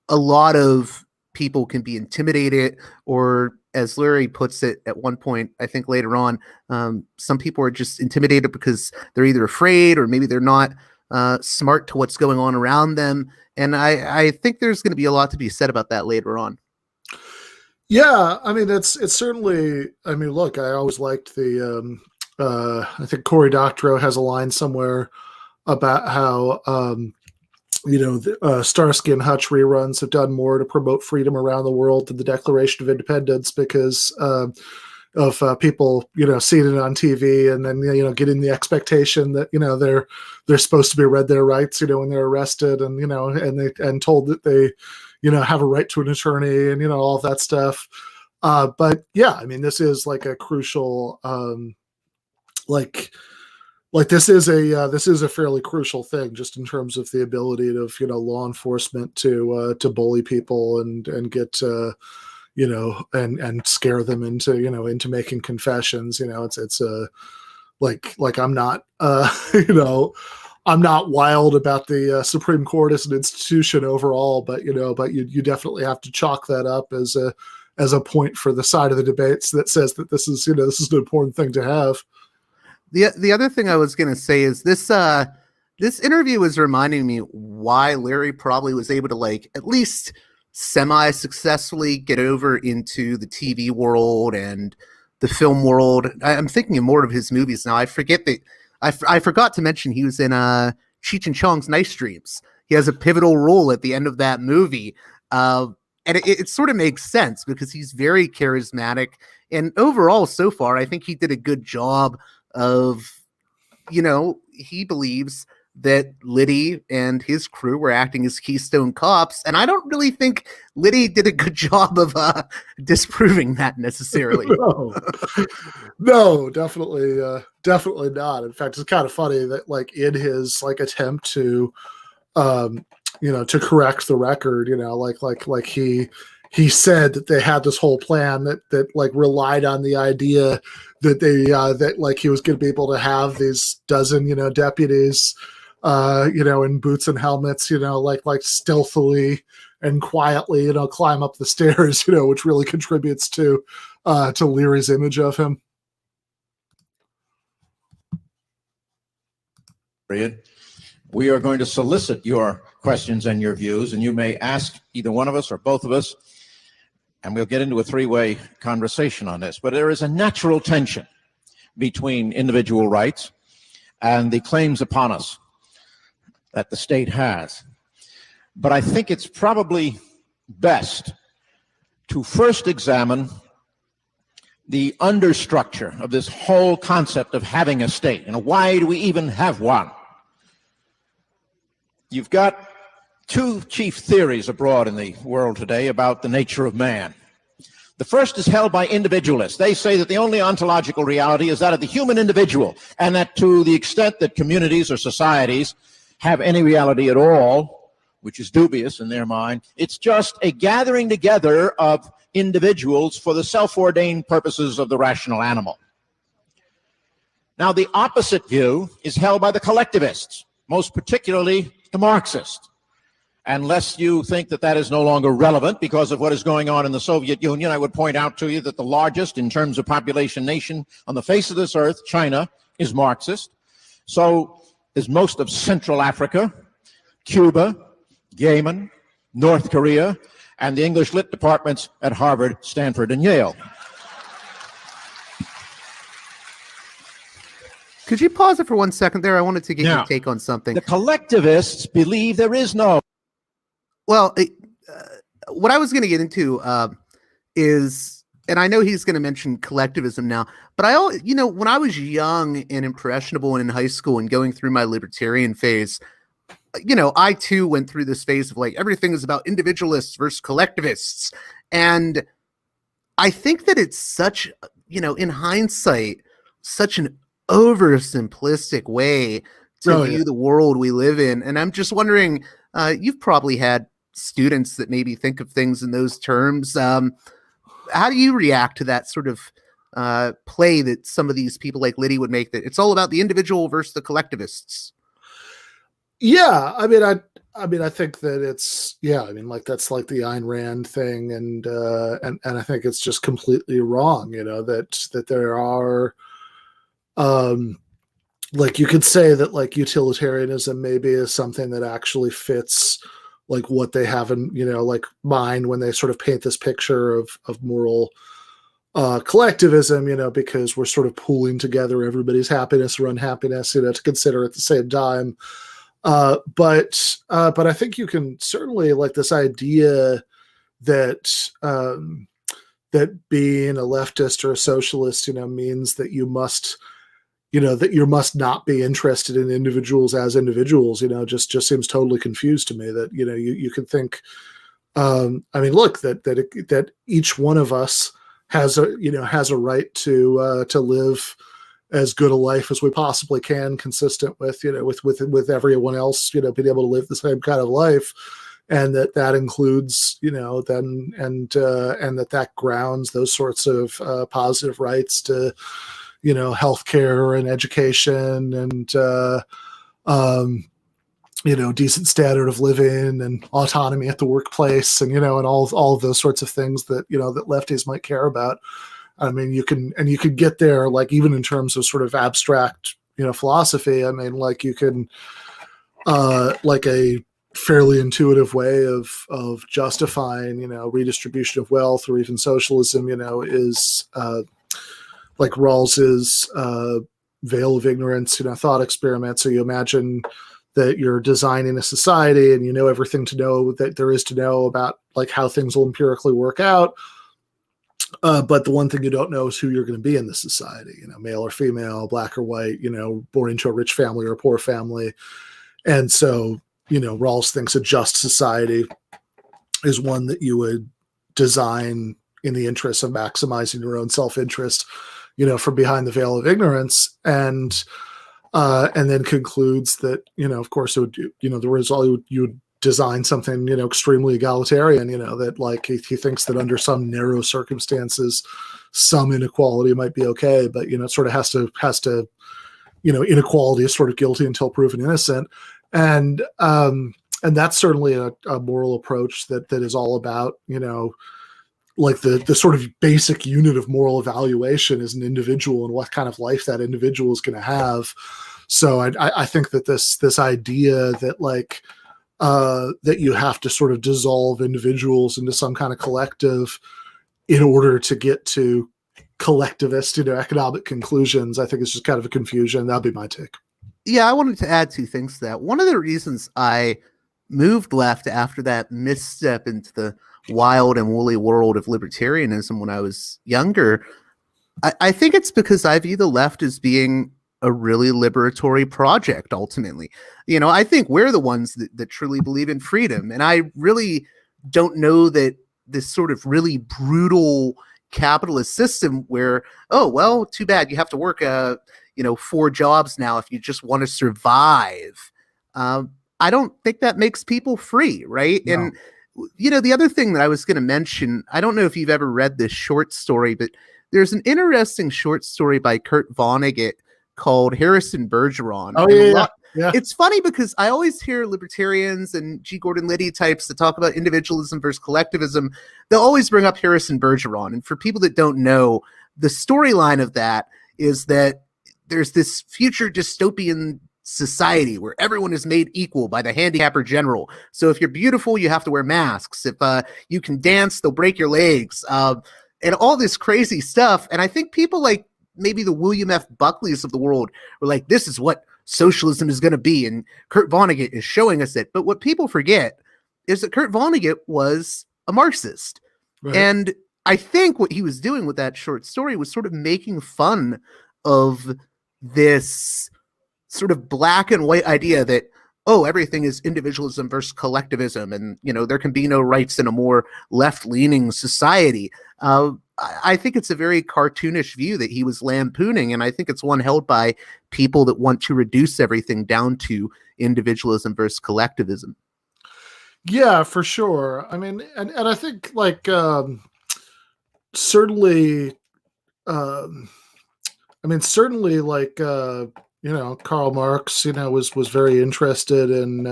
a lot of people can be intimidated, or as Larry puts it at one point, I think later on, some people are just intimidated because they're either afraid or maybe they're not smart to what's going on around them. And I think there's going to be a lot to be said about that later on. Yeah, I mean, it's certainly, I mean, look, I always liked the, I think Cory Doctorow has a line somewhere about how Starsky and Hutch reruns have done more to promote freedom around the world than the Declaration of Independence because of people, seeing it on TV and then, getting the expectation that, they're supposed to be read their rights, when they're arrested and, and told that they, have a right to an attorney and, all of that stuff. But yeah, I mean, this is like a crucial, this is a fairly crucial thing just in terms of the ability of, law enforcement to bully people and get, and scare them into making confessions. It's I'm not, I'm not wild about the Supreme Court as an institution overall, but you definitely have to chalk that up as a point for the side of the debates that says that this is an important thing to have. The other thing I was going to say is this interview was reminding me why Leary probably was able to at least semi-successfully get over into the TV world and the film world. I'm thinking of more of his movies now. I forget that I forgot to mention he was in Cheech and Chong's Nice Dreams. He has a pivotal role at the end of that movie. And it sort of makes sense because he's very charismatic. And overall, so far, I think he did a good job of, he believes that Liddy and his crew were acting as Keystone Cops. And I don't really think Liddy did a good job of disproving that necessarily. No, definitely not. In fact, it's kind of funny that in his attempt to, to correct the record, he said that they had this whole plan that relied on the idea that they that he was going to be able to have these dozen deputies in boots and helmets stealthily and quietly climb up the stairs which really contributes to Leary's image of him. We are going to solicit your questions and your views, and you may ask either one of us or both of us, and we'll get into a three-way conversation on this. But there is a natural tension between individual rights and the claims upon us that the state has. But I think it's probably best to first examine the understructure of this whole concept of having a state. Why do we even have one? You've got two chief theories abroad in the world today about the nature of man. The first is held by individualists. They say that the only ontological reality is that of the human individual, and that to the extent that communities or societies have any reality at all, which is dubious in their mind, it's just a gathering together of individuals for the self-ordained purposes of the rational animal. Now, the opposite view is held by the collectivists, most particularly the Marxists. Unless you think that that is no longer relevant because of what is going on in the Soviet Union, I would point out to you that the largest in terms of population nation on the face of this earth, China, is Marxist. So is most of Central Africa, Cuba, Yemen, North Korea, and the English Lit departments at Harvard, Stanford, and Yale. Could you pause it for 1 second there? I wanted to get your take on something. The collectivists believe there is no... Well, what I was going to get into is, and I know he's going to mention collectivism now, but when I was young and impressionable and in high school and going through my libertarian phase, I too went through this phase of everything is about individualists versus collectivists. And I think that it's such, in hindsight, such an oversimplistic way to view the world we live in. And I'm just wondering, you've probably had students that maybe think of things in those terms. How do you react to that sort of play that some of these people like Liddy would make, that it's all about the individual versus the collectivists? Yeah, I mean, I think that it's, that's like the Ayn Rand thing, and I think it's just completely wrong. That there are, you could say that utilitarianism maybe is something that actually fits what they have in mind when they sort of paint this picture of moral collectivism, because we're sort of pooling together everybody's happiness or unhappiness, to consider at the same time. But I think you can certainly like this idea that that being a leftist or a socialist, means that you must not be interested in individuals as individuals. Just seems totally confused to me. That you could think. Look, that each one of us has a right to live as good a life as we possibly can, consistent with with everyone else, being able to live the same kind of life, and that includes then and that grounds those sorts of positive rights to healthcare and education and decent standard of living and autonomy at the workplace and and all of those sorts of things that that lefties might care about. I mean, you can get there, like, even in terms of sort of abstract, philosophy. I mean, like, you can, like, a fairly intuitive way of justifying, redistribution of wealth or even socialism, is like Rawls's veil of ignorance, thought experiment. So you imagine that you're designing a society and everything to know that there is to know about like how things will empirically work out. But the one thing you don't know is who you're going to be in the society, male or female, black or white, born into a rich family or a poor family. And so, Rawls thinks a just society is one that you would design in the interest of maximizing your own self-interest, from behind the veil of ignorance. And then concludes that, of course, it would, the result you would design something, extremely egalitarian, that like he thinks that under some narrow circumstances, some inequality might be okay, but, it sort of has to, inequality is sort of guilty until proven innocent. And that's certainly a moral approach that is all about, like the sort of basic unit of moral evaluation is an individual and what kind of life that individual is going to have. So I think that this idea that like, that you have to sort of dissolve individuals into some kind of collective in order to get to collectivist, economic conclusions, I think it's just kind of a confusion. That'd be my take. Yeah, I wanted to add two things to that. One of the reasons I moved left after that misstep into the wild and woolly world of libertarianism when I was younger, I think it's because I view the left as being a really liberatory project, ultimately. I think we're the ones that truly believe in freedom. And I really don't know that this sort of really brutal capitalist system where, oh, well, too bad you have to work, 4 jobs now if you just want to survive. I don't think that makes people free, right? No. And, the other thing that I was going to mention, I don't know if you've ever read this short story, but there's an interesting short story by Kurt Vonnegut called Harrison Bergeron. Oh, yeah. It's funny because I always hear libertarians and G. Gordon Liddy types that talk about individualism versus collectivism. They'll always bring up Harrison Bergeron. And for people that don't know, the storyline of that is that there's this future dystopian society where everyone is made equal by the handicapper general. So if you're beautiful, you have to wear masks. If you can dance, they'll break your legs. And all this crazy stuff. And I think people like maybe the William F. Buckleys of the world were like, this is what socialism is going to be. And Kurt Vonnegut is showing us it. But what people forget is that Kurt Vonnegut was a Marxist. Right. And I think what he was doing with that short story was sort of making fun of this sort of black and white idea that, oh, everything is individualism versus collectivism. And, there can be no rights in a more left-leaning society. I think it's a very cartoonish view that he was lampooning, and I think it's one held by people that want to reduce everything down to individualism versus collectivism. Yeah, for sure. I mean, and I think like certainly like Karl Marx, was very interested in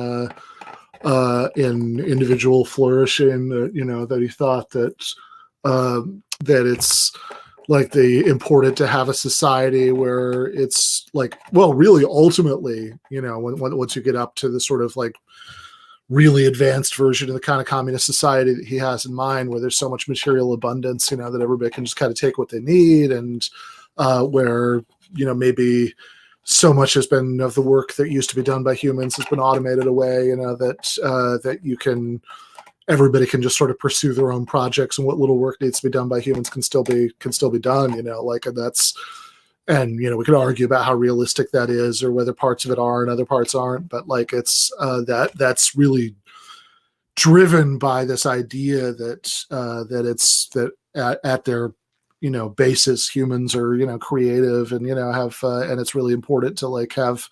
individual flourishing. That he thought that it's like important to have a society where it's like, well, really ultimately, once you get up to the sort of like really advanced version of the kind of communist society that he has in mind, where there's so much material abundance, that everybody can just kind of take what they need, and where, maybe so much has been of the work that used to be done by humans has been automated away, that you can, everybody can just sort of pursue their own projects, and what little work needs to be done by humans can still be done, and we could argue about how realistic that is, or whether parts of it are and other parts aren't, but like it's that's really driven by this idea that at their basis, humans are creative, and have and it's really important to like have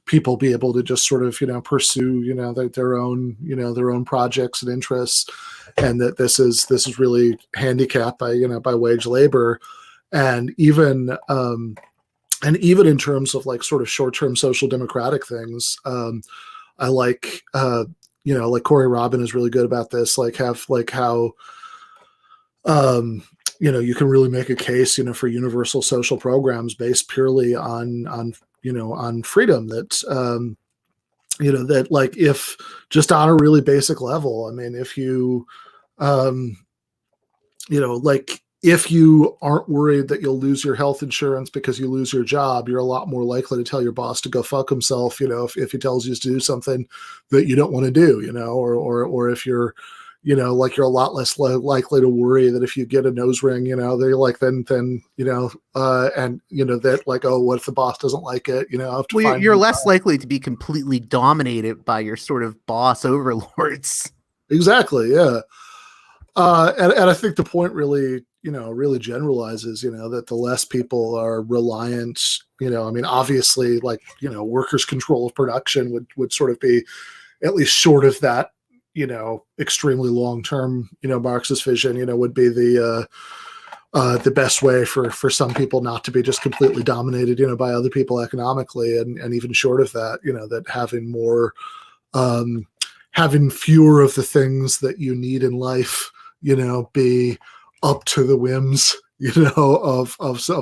people be able to just sort of pursue their own projects and interests, and that this is really handicapped by wage labor. And even in terms of like sort of short-term social democratic things, I like like Corey Robin is really good about this, like how you can really make a case for universal social programs based purely on freedom, that that like, if just on a really basic level, I mean, if you like, if you aren't worried that you'll lose your health insurance because you lose your job, you're a lot more likely to tell your boss to go fuck himself, if he tells you to do something that you don't want to do, or if you're, like, you're a lot less likely to worry that if you get a nose ring, they're like, then and that like, oh, what if the boss doesn't like it? You're less likely to be completely dominated by your sort of boss overlords. Exactly. Yeah. And I think the point really generalizes, that the less people are reliant, I mean, obviously, like, workers' control of production would sort of be at least short of that, extremely long-term, Marxist vision, would be the best way for some people not to be just completely dominated, by other people economically. And even short of that, that having more, having fewer of the things that you need in life, be up to the whims, of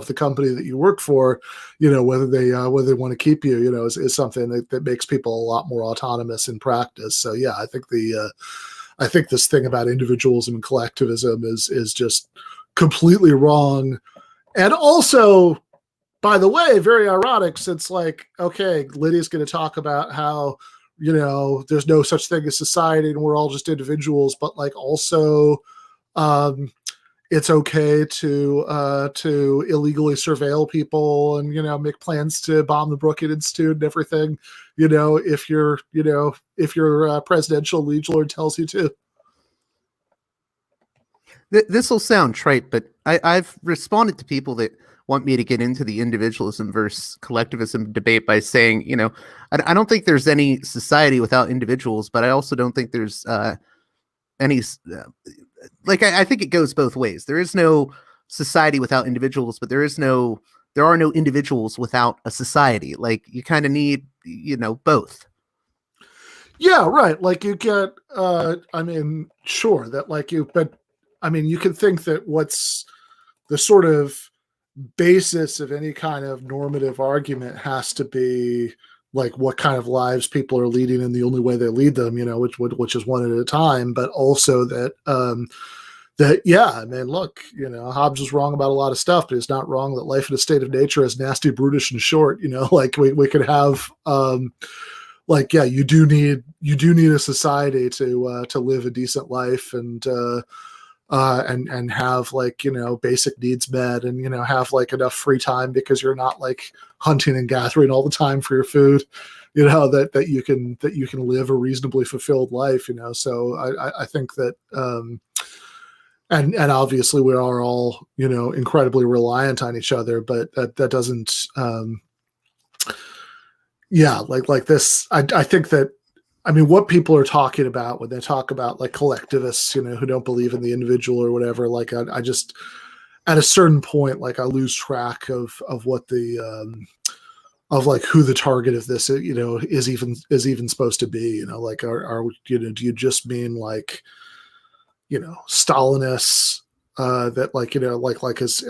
the company that you work for, whether they want to keep you, is something that makes people a lot more autonomous in practice. So yeah, I think this thing about individualism and collectivism is just completely wrong. And also, by the way, very ironic, since like, okay, Liddy's going to talk about how, there's no such thing as society and we're all just individuals, but like also, it's okay to illegally surveil people and make plans to bomb the Brookings Institute and everything, if your presidential liege lord tells you to. This will sound trite, but I've responded to people that want me to get into the individualism versus collectivism debate by saying, I don't think there's any society without individuals, but I also don't think there's any like, I think it goes both ways. There is no society without individuals, but there are no individuals without a society. Like, you kind of need, both. Yeah, right. Like, you get, I mean, sure that like but I mean, you can think that what's the sort of basis of any kind of normative argument has to be like what kind of lives people are leading and the only way they lead them, which is one at a time, but also that, yeah, I mean, look, Hobbes is wrong about a lot of stuff, but it's not wrong that life in a state of nature is nasty, brutish, and short. Like we could have, like, yeah, you do need a society to live a decent life and have like, basic needs met and, have like enough free time because you're not like hunting and gathering all the time for your food, that you can live a reasonably fulfilled life, So I think that, and obviously we are all, incredibly reliant on each other, but that doesn't, yeah, like this, I think that, I mean, what people are talking about when they talk about like collectivists, who don't believe in the individual or whatever, like I just, at a certain point, like I lose track of what the, of like who the target of this, is even supposed to be, like, are do you just mean like, Stalinists, that like,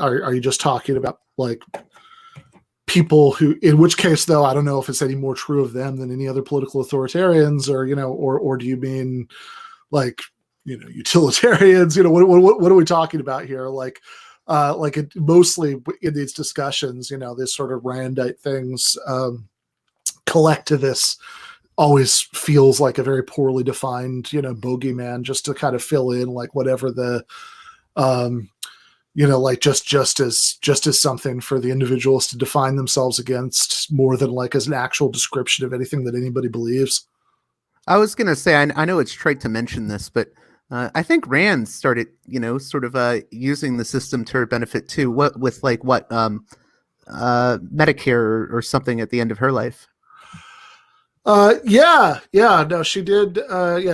are you just talking about like people who, in which case though, I don't know if it's any more true of them than any other political authoritarians, or, or do you mean like, utilitarians, what are we talking about here? Like, like mostly in these discussions, these sort of Randite things, collectivists always feels like a very poorly defined, bogeyman, just to kind of fill in like whatever the, like just as something for the individuals to define themselves against, more than like as an actual description of anything that anybody believes. I was going to say, I know it's trite to mention this, but I think Rand started, sort of using the system to her benefit too. Medicare or something at the end of her life. No, she did.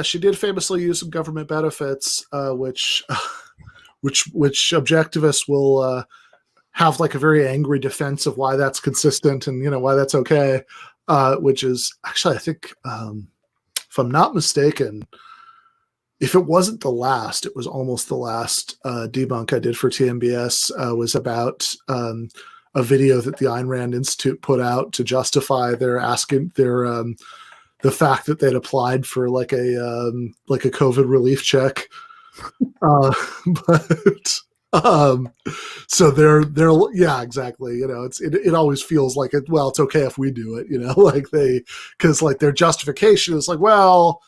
She did famously use some government benefits, which objectivists will have like a very angry defense of why that's consistent and why that's okay. Which is actually, I think, if I'm not mistaken, if it wasn't the last, it was almost the last debunk I did for TMBS, was about a video that the Ayn Rand Institute put out to justify their the fact that they'd applied for like a COVID relief check. So they're yeah, exactly. It always feels like it's okay if we do it, because like their justification is like, well,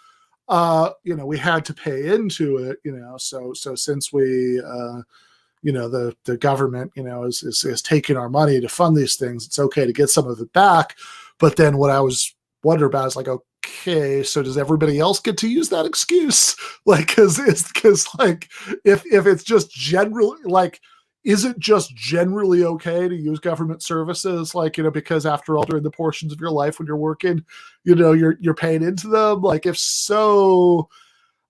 we had to pay into it, so since we, the government, is taking our money to fund these things, it's okay to get some of it back. But then what I was wondering about is like, okay, so does everybody else get to use that excuse? Like, because like, if it's just generally like, is it just generally okay to use government services? Like, because after all, during the portions of your life when you're working, you're paying into them. Like, if so,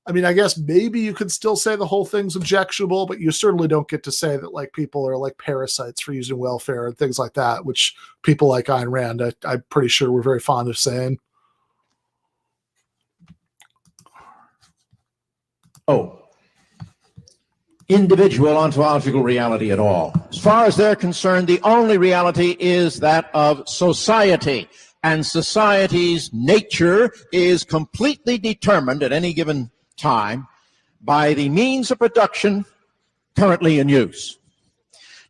I mean, I guess maybe you could still say the whole thing's objectionable, but you certainly don't get to say that like people are like parasites for using welfare and things like that, which people like Ayn Rand, I'm pretty sure we're very fond of saying. Individual ontological reality at all. As far as they're concerned, the only reality is that of society, and society's nature is completely determined at any given time by the means of production currently in use.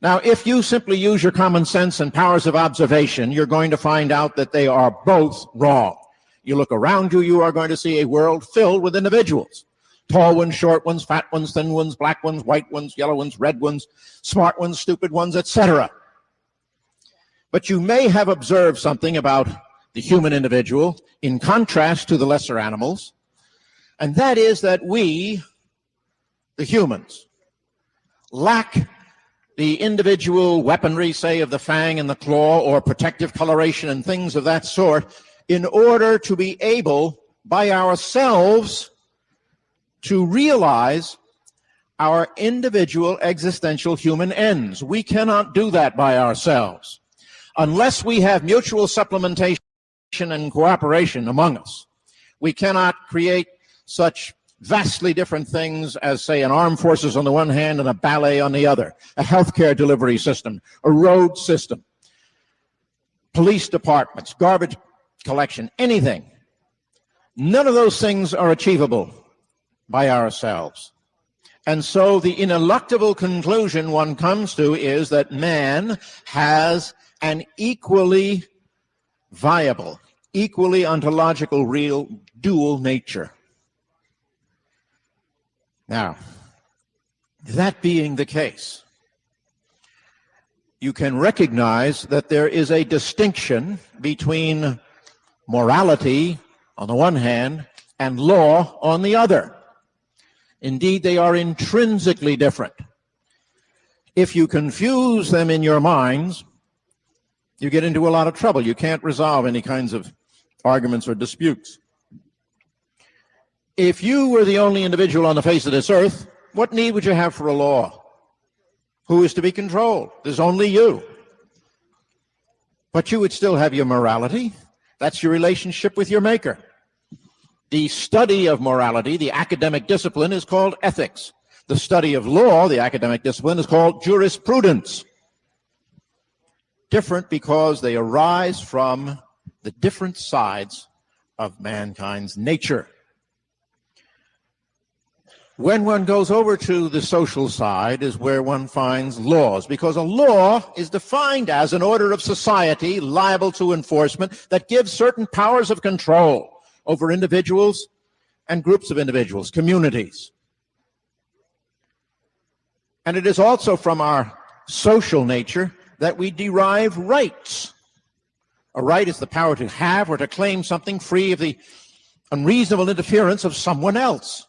Now, if you simply use your common sense and powers of observation, you're going to find out that they are both wrong. You look around you, you are going to see a world filled with individuals. Tall ones, short ones, fat ones, thin ones, black ones, white ones, yellow ones, red ones, smart ones, stupid ones, etc. But you may have observed something about the human individual in contrast to the lesser animals, and that is that we, the humans, lack the individual weaponry, say, of the fang and the claw, or protective coloration and things of that sort, in order to be able, by ourselves, to realize our individual existential human ends. We cannot do that by ourselves. Unless we have mutual supplementation and cooperation among us, we cannot create such vastly different things as, say, an armed forces on the one hand and a ballet on the other, a healthcare delivery system, a road system, police departments, garbage collection, anything. None of those things are achievable by ourselves. And so the ineluctable conclusion one comes to is that man has an equally viable, equally ontological, real, dual nature. Now, that being the case, you can recognize that there is a distinction between morality on the one hand and law on the other. Indeed, they are intrinsically different. If you confuse them in your minds, you get into a lot of trouble. You can't resolve any kinds of arguments or disputes. If you were the only individual on the face of this earth, what need would you have for a law? Who is to be controlled? There's only you. But you would still have your morality. That's your relationship with your maker. The study of morality, the academic discipline, is called ethics. The study of law, the academic discipline, is called jurisprudence. Different because they arise from the different sides of mankind's nature. When one goes over to the social side is where one finds laws, because a law is defined as an order of society liable to enforcement that gives certain powers of control over individuals and groups of individuals, communities. And it is also from our social nature that we derive rights. A right is the power to have or to claim something free of the unreasonable interference of someone else.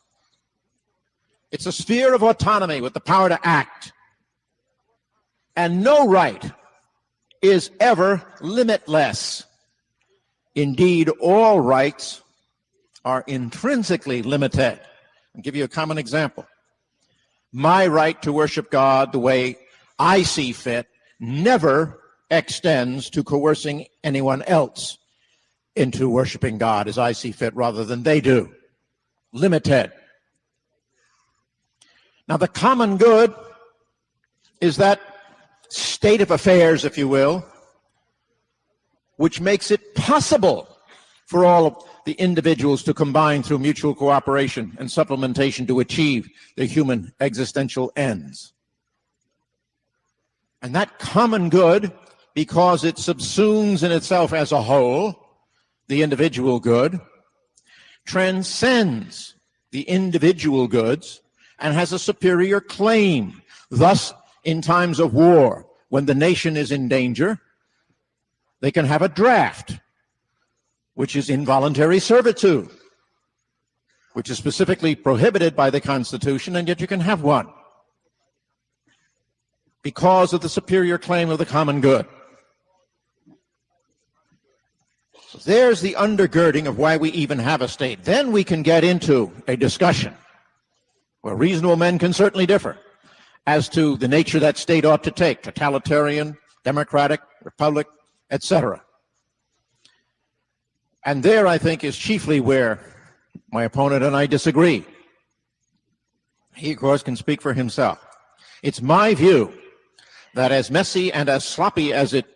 It's a sphere of autonomy with the power to act. And no right is ever limitless. Indeed, all rights are intrinsically limited. I'll give you a common example. My right to worship God the way I see fit never extends to coercing anyone else into worshiping God as I see fit rather than they do. Limited. Now, the common good is that state of affairs, if you will, which makes it possible for all of the individuals to combine through mutual cooperation and supplementation to achieve their human existential ends. And that common good, because it subsumes in itself as a whole the individual good, transcends the individual goods and has a superior claim. Thus, in times of war, when the nation is in danger, they can have a draft, which is involuntary servitude, which is specifically prohibited by the Constitution, and yet you can have one because of the superior claim of the common good. So there's the undergirding of why we even have a state. Then we can get into a discussion where reasonable men can certainly differ as to the nature that state ought to take, totalitarian, democratic, republic, etc. And there, I think, is chiefly where my opponent and I disagree. He, of course, can speak for himself. It's my view that as messy and as sloppy as it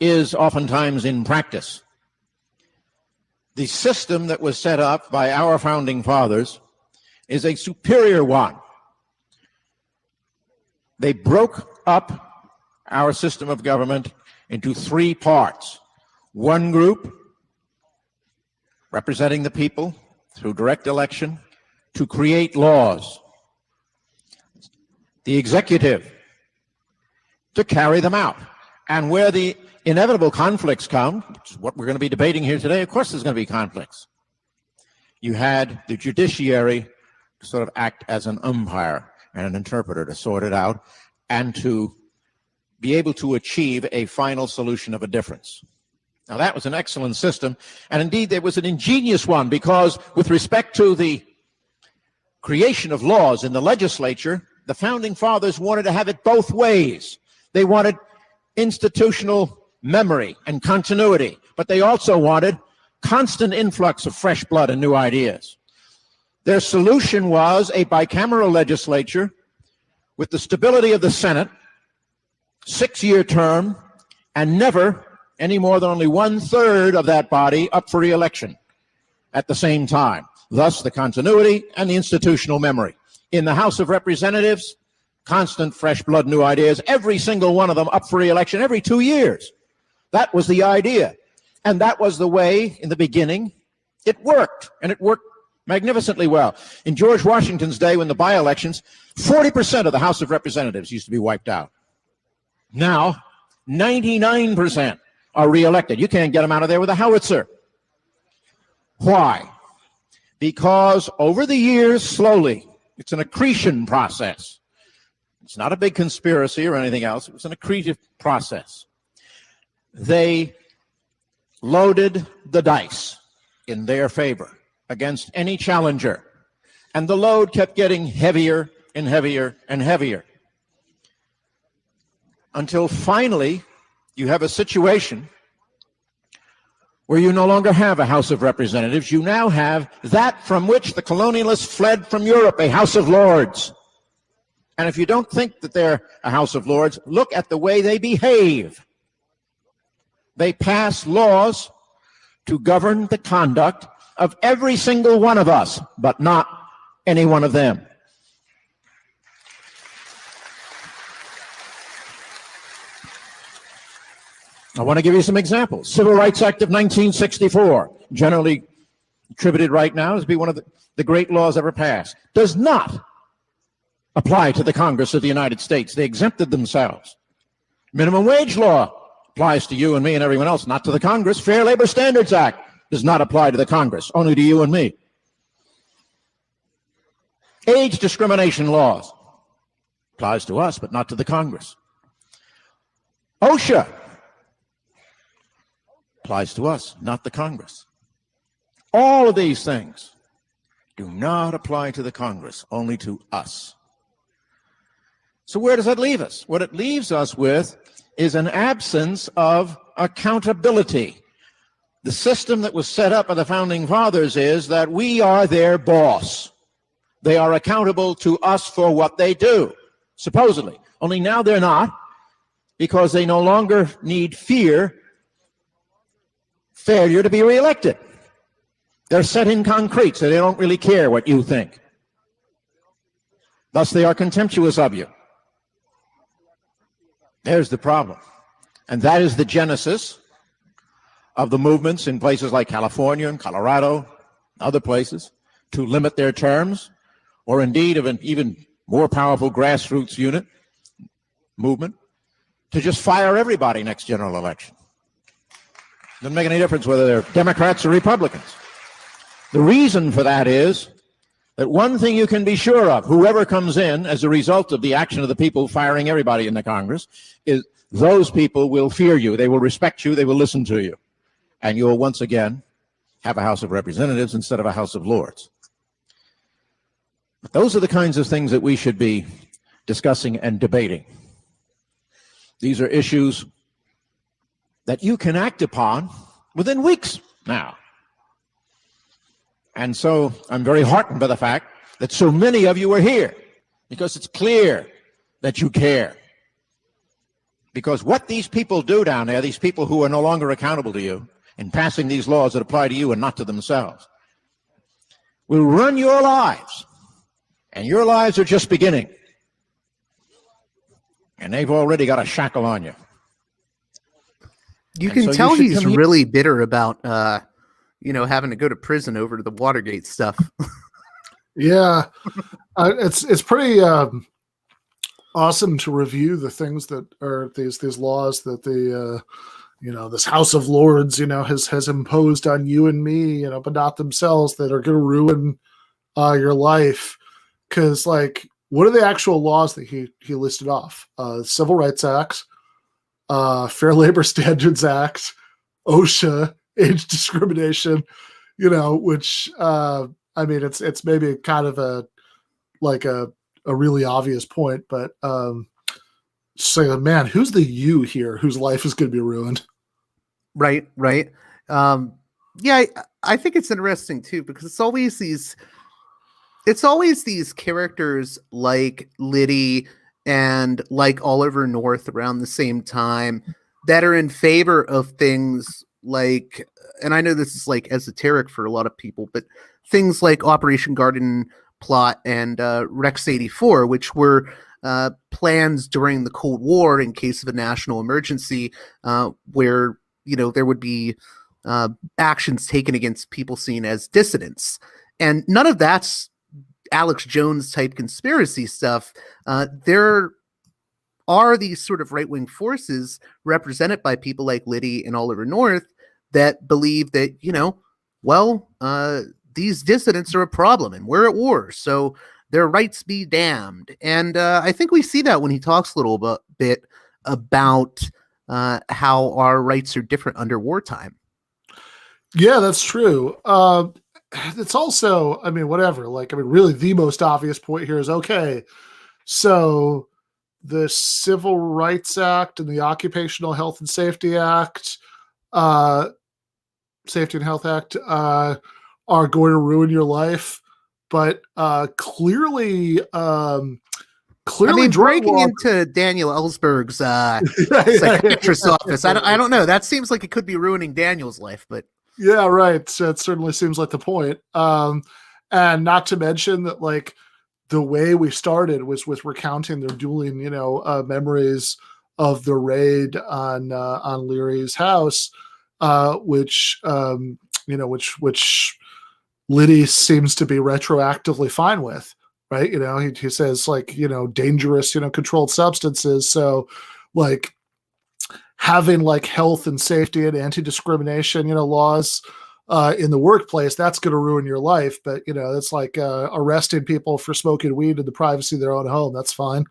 is oftentimes in practice, the system that was set up by our founding fathers is a superior one. They broke up our system of government into three parts. One group representing the people through direct election to create laws. The executive to carry them out. And where the inevitable conflicts come, which is what we're going to be debating here today, of course there's going to be conflicts. You had the judiciary to sort of act as an umpire and an interpreter to sort it out and to be able to achieve a final solution of a difference. Now, that was an excellent system, and indeed there was an ingenious one, because with respect to the creation of laws in the legislature, the founding fathers wanted to have it both ways. They wanted institutional memory and continuity, but they also wanted constant influx of fresh blood and new ideas. Their solution was a bicameral legislature with the stability of the Senate, 6-year term, and never any more than only 1/3 of that body up for re-election at the same time. Thus, the continuity and the institutional memory. In the House of Representatives, constant fresh blood, new ideas, every single one of them up for re-election every 2 years. That was the idea. And that was the way, in the beginning, it worked. And it worked magnificently well. In George Washington's day, when the by-elections, 40% of the House of Representatives used to be wiped out. Now, 99% are re-elected. You can't get them out of there with a howitzer. Why? Because over the years, slowly, it's an accretion process. It's not a big conspiracy or anything else. It was an accretive process. They loaded the dice in their favor against any challenger. And the load kept getting heavier and heavier and heavier. Until finally, you have a situation where you no longer have a House of Representatives. You now have that from which the colonialists fled from Europe, a House of Lords. And if you don't think that they're a House of Lords, look at the way they behave. They pass laws to govern the conduct of every single one of us, but not any one of them. I want to give you some examples. Civil Rights Act of 1964, generally attributed right now as being one of the great laws ever passed, does not apply to the Congress of the United States. They exempted themselves. Minimum wage law applies to you and me and everyone else, not to the Congress. Fair Labor Standards Act does not apply to the Congress, only to you and me. Age discrimination laws applies to us, but not to the Congress. OSHA applies to us, not the Congress. All of these things do not apply to the Congress, only to us. So where does that leave us? What it leaves us with is an absence of accountability. The system that was set up by the Founding Fathers is that we are their boss. They are accountable to us for what they do, supposedly. Only now they're not, because they no longer need fear failure to be reelected. They're set in concrete, so they don't really care what you think. Thus, they are contemptuous of you. There's the problem. And that is the genesis of the movements in places like California and Colorado, other places, to limit their terms, or indeed of an even more powerful grassroots movement, to just fire everybody next general election. Doesn't make any difference whether they're Democrats or Republicans. The reason for that is that one thing you can be sure of, whoever comes in as a result of the action of the people firing everybody in the Congress, is those people will fear you. They will respect you. They will listen to you. And you will once again have a House of Representatives instead of a House of Lords. But those are the kinds of things that we should be discussing and debating. These are issues that you can act upon within weeks now. And so I'm very heartened by the fact that so many of you are here, because it's clear that you care. Because what these people do down there, these people who are no longer accountable to you in passing these laws that apply to you and not to themselves, will run your lives. And your lives are just beginning. And they've already got a shackle on you. You can tell he's really bitter about, having to go to prison over the Watergate stuff. Yeah, it's pretty awesome to review the things that are these laws that the this House of Lords has imposed on you and me, but not themselves, that are going to ruin your life. Because what are the actual laws that he listed off? Civil Rights Act, Fair Labor Standards Act, OSHA, age discrimination, which it's maybe kind of a really obvious point, but man, who's the you here whose life is going to be ruined? Right. Yeah, I think it's interesting too, because it's always these characters like Liddy and like Oliver North around the same time that are in favor of things like, and I know this is esoteric for a lot of people, but things like Operation Garden Plot and Rex 84, which were plans during the Cold War in case of a national emergency, where there would be actions taken against people seen as dissidents. And none of that's Alex Jones type conspiracy stuff. There are these sort of right-wing forces represented by people like Liddy and Oliver North that believe that, these dissidents are a problem and we're at war, so their rights be damned. And I think we see that when he talks a little bit about how our rights are different under wartime. Yeah, that's true. It's also, really the most obvious point here is, okay, so the Civil Rights Act and the Occupational Health and Safety Act, Safety and Health Act, are going to ruin your life, but clearly breaking into Daniel Ellsberg's psychiatrist's office, I don't know. That seems like it could be ruining Daniel's life, but yeah, right. So it certainly seems like the point. And not to mention that the way we started was with recounting their dueling, memories of the raid on Leary's house, which which Liddy seems to be retroactively fine with, right? He says like, dangerous, controlled substances. So like having like health and safety and anti-discrimination, laws in the workplace, that's going to ruin your life. But, it's like arresting people for smoking weed in the privacy of their own home. That's fine.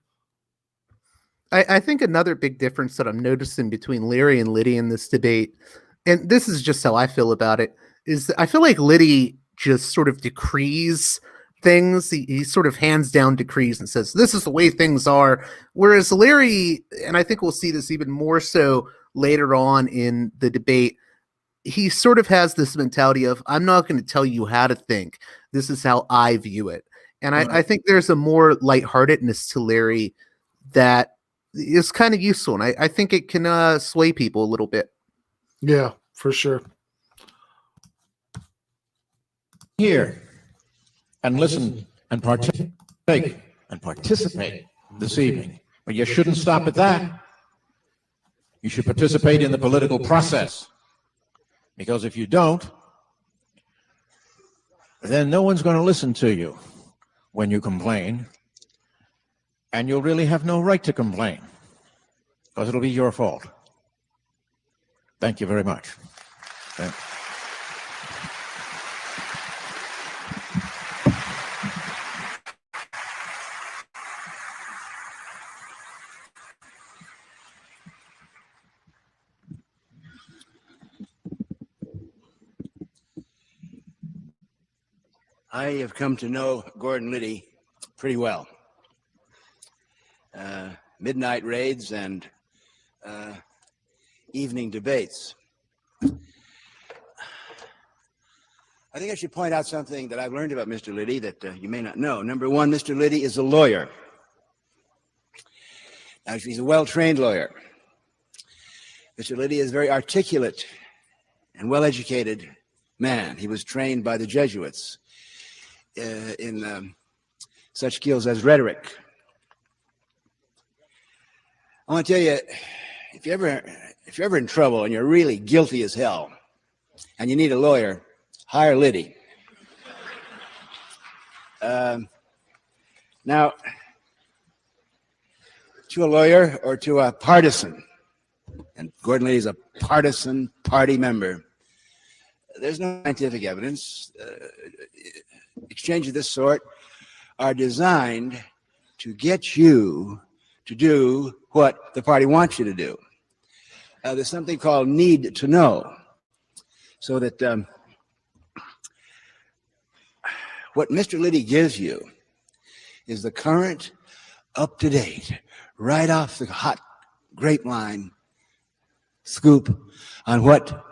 I think another big difference that I'm noticing between Leary and Liddy in this debate, and this is just how I feel about it, is I feel like Liddy just sort of decrees things. He sort of hands down decrees and says, this is the way things are. Whereas Leary, and I think we'll see this even more so later on in the debate, he sort of has this mentality of, I'm not going to tell you how to think. This is how I view it. And I think there's a more lightheartedness to Leary that is kind of useful. And I think it can sway people a little bit. Yeah, for sure. Here and listen and participate this evening. But you shouldn't stop at that. You should participate in the political process. Because if you don't, then no one's going to listen to you when you complain. And you'll really have no right to complain. Because it'll be your fault. Thank you very much. I have come to know Gordon Liddy pretty well. Midnight raids and evening debates. I think I should point out something that I've learned about Mr. Liddy that you may not know. Number one, Mr. Liddy is a lawyer. Actually, he's a well-trained lawyer. Mr. Liddy is a very articulate and well-educated man. He was trained by the Jesuits in such skills as rhetoric. I want to tell you, if you're ever in trouble and you're really guilty as hell, and you need a lawyer, hire Liddy. Now, to a lawyer or to a partisan, and Gordon Liddy is a partisan party member, there's no scientific evidence. Exchanges of this sort are designed to get you to do what the party wants you to do. There's something called need to know, so that what Mr. Liddy gives you is the current, up-to-date, right off the hot grapevine scoop on what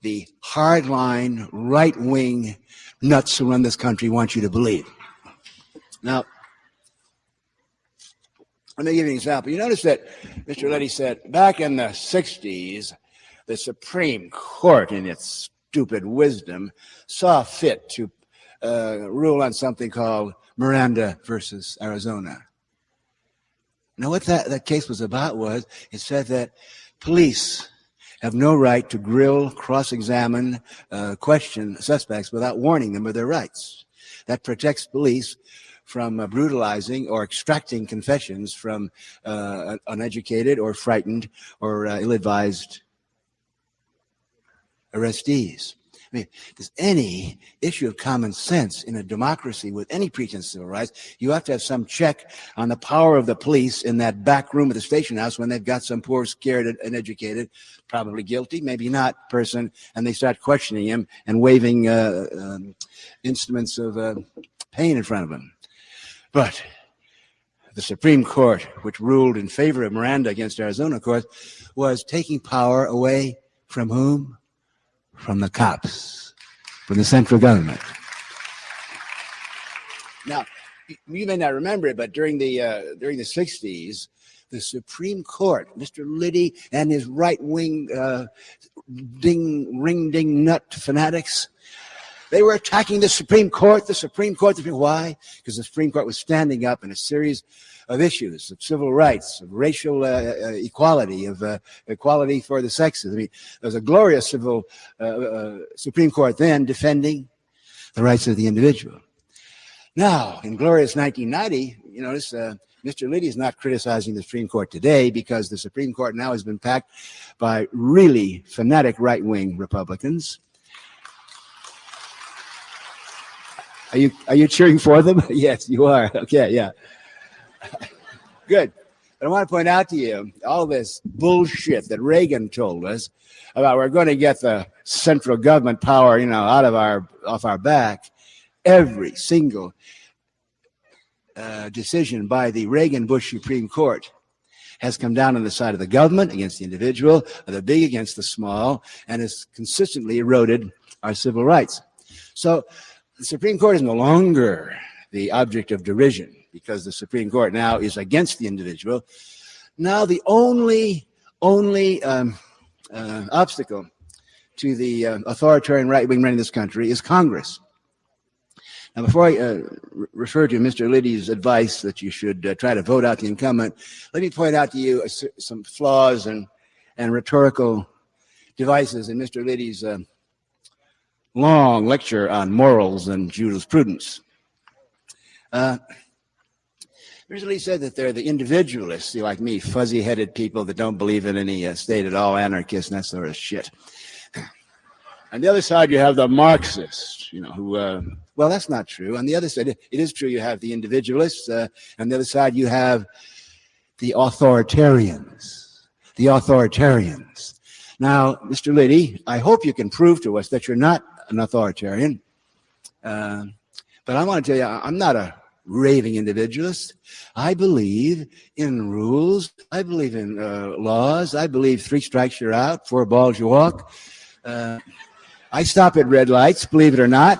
the hardline, right-wing nuts who run this country want you to believe. Now, let me give you an example. You notice that Mr. Liddy said back in the 60s, the Supreme Court, in its stupid wisdom, saw fit to rule on something called Miranda versus Arizona. Now, what that case was about was, it said that police have no right to grill, cross-examine, question suspects without warning them of their rights. That protects police from brutalizing or extracting confessions from uneducated or frightened or ill-advised arrestees. I mean, if there's any issue of common sense in a democracy with any pretense of civil rights, you have to have some check on the power of the police in that back room of the station house when they've got some poor, scared, uneducated, probably guilty, maybe not person, and they start questioning him and waving instruments of pain in front of him. But the Supreme Court, which ruled in favor of Miranda against Arizona, of course, was taking power away from whom? From the cops, from the central government. Now, you may not remember it, but during the 60s, the Supreme Court, Mr. Liddy and his right-wing ring-ding nut fanatics, They were attacking the Supreme Court, Why? Because the Supreme Court was standing up in a series of issues of civil rights, of racial equality, of equality for the sexes. I mean, there was a glorious Supreme Court then defending the rights of the individual. Now, in glorious 1990, you notice Mr. Liddy is not criticizing the Supreme Court today because the Supreme Court now has been packed by really fanatic right-wing Republicans. Are you cheering for them? Yes, you are. Okay, yeah. Good. But I want to point out to you all this bullshit that Reagan told us about we're going to get the central government power, off our back. Every single decision by the Reagan-Bush Supreme Court has come down on the side of the government against the individual, of the big against the small, and has consistently eroded our civil rights. So the Supreme Court is no longer the object of derision because the Supreme Court now is against the individual. Now the only obstacle to the authoritarian right-wing men in this country is Congress. Now, before I refer to Mr. Liddy's advice that you should try to vote out the incumbent, let me point out to you some flaws and rhetorical devices in Mr. Liddy's long lecture on morals and jurisprudence. Mr. Liddy said that they're the individualists, like me, fuzzy-headed people that don't believe in any state at all, anarchists and that sort of shit. On the other side, you have the Marxists, who, well, that's not true. On the other side, it is true you have the individualists. On the other side, you have the authoritarians. Now, Mr. Liddy, I hope you can prove to us that you're not an authoritarian. But I want to tell you, I'm not a raving individualist. I believe in rules. I believe in laws. I believe 3 strikes you're out, 4 balls you walk. I stop at red lights, believe it or not.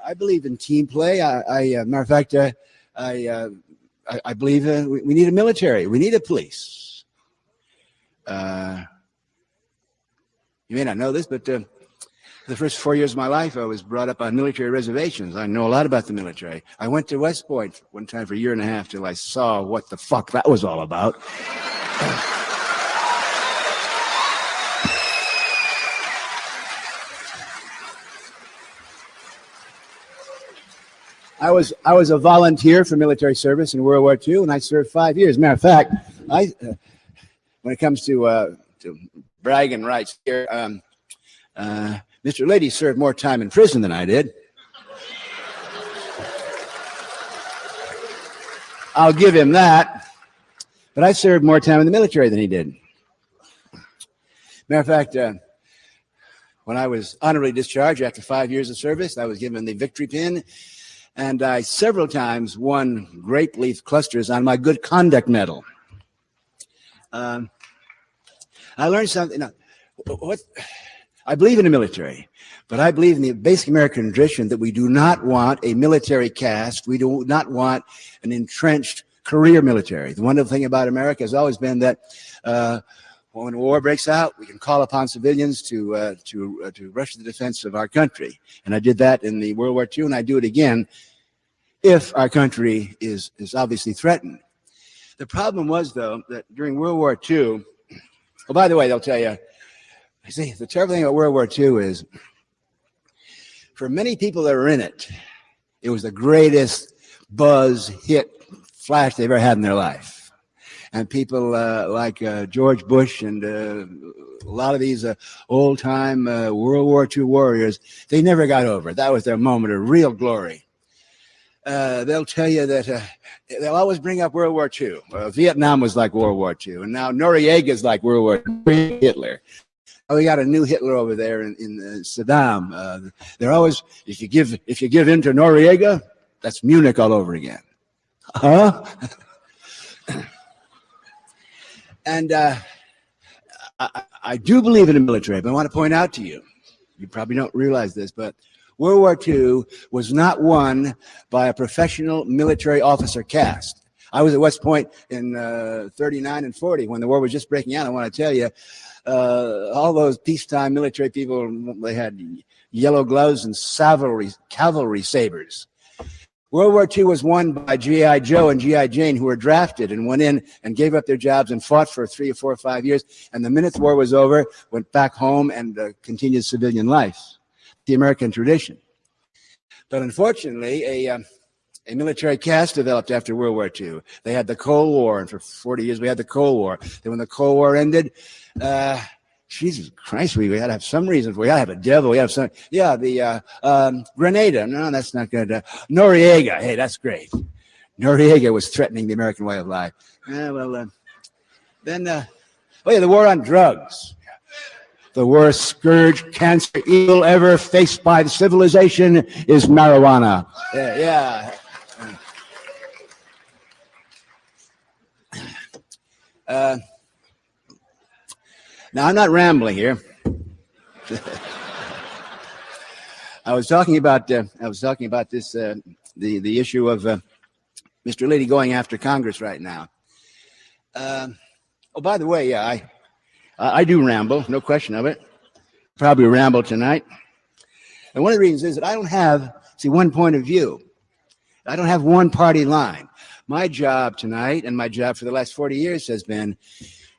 I believe in team play. Matter of fact, I believe we need a military. We need a police. You may not know this, but the first 4 years of my life, I was brought up on military reservations. I know a lot about the military. I went to West Point one time for a year and a half till I saw what the fuck that was all about. I was a volunteer for military service in World War II, and I served 5 years. Matter of fact, when it comes to bragging rights here, Mr. Liddy served more time in prison than I did. I'll give him that, but I served more time in the military than he did. Matter of fact, when I was honorably discharged after 5 years of service, I was given the victory pin. And I several times won grape leaf clusters on my good conduct medal. I learned something. I believe in the military, but I believe in the basic American tradition that we do not want a military caste. We do not want an entrenched career military. The wonderful thing about America has always been that when a war breaks out, we can call upon civilians to rush to the defense of our country. And I did that in the World War II, and I do it again if our country is obviously threatened. The problem was, though, that during World War II, oh, by the way, they'll tell you, see, the terrible thing about World War II is, for many people that were in it, it was the greatest buzz, hit, flash they've ever had in their life. And people like George Bush and a lot of these old-time World War II warriors, they never got over it. That was their moment of real glory. They'll tell you that they'll always bring up World War II. Vietnam was like World War II, and now Noriega is like World War II. Hitler. Oh, we got a new Hitler over there in Saddam. They're always, if you give in to Noriega, that's Munich all over again. Huh? And I do believe in the military, but I want to point out to you, you probably don't realize this, but World War II was not won by a professional military officer caste. I was at West Point in 39 and 40 when the war was just breaking out. I want to tell you, all those peacetime military people, they had yellow gloves and cavalry sabers. World War II was won by G.I. Joe and G.I. Jane, who were drafted and went in and gave up their jobs and fought for 3 or 4 or 5 years. And the minute the war was over, went back home and continued civilian life, the American tradition. But unfortunately, a military caste developed after World War II. They had the Cold War, and for 40 years we had the Cold War. Then when the Cold War ended, Jesus Christ, we had to have some reasons. We had to have a devil. We have some, Grenada. No, that's not good. Noriega. Hey, that's great. Noriega was threatening the American way of life. The war on drugs. The worst scourge, cancer, evil ever faced by the civilization is marijuana. Now, I'm not rambling here. I was talking about this, the issue of Mr. Liddy going after Congress right now. By the way, I do ramble, no question of it. Probably ramble tonight. And one of the reasons is that I don't have, one point of view. I don't have one party line. My job tonight and my job for the last 40 years has been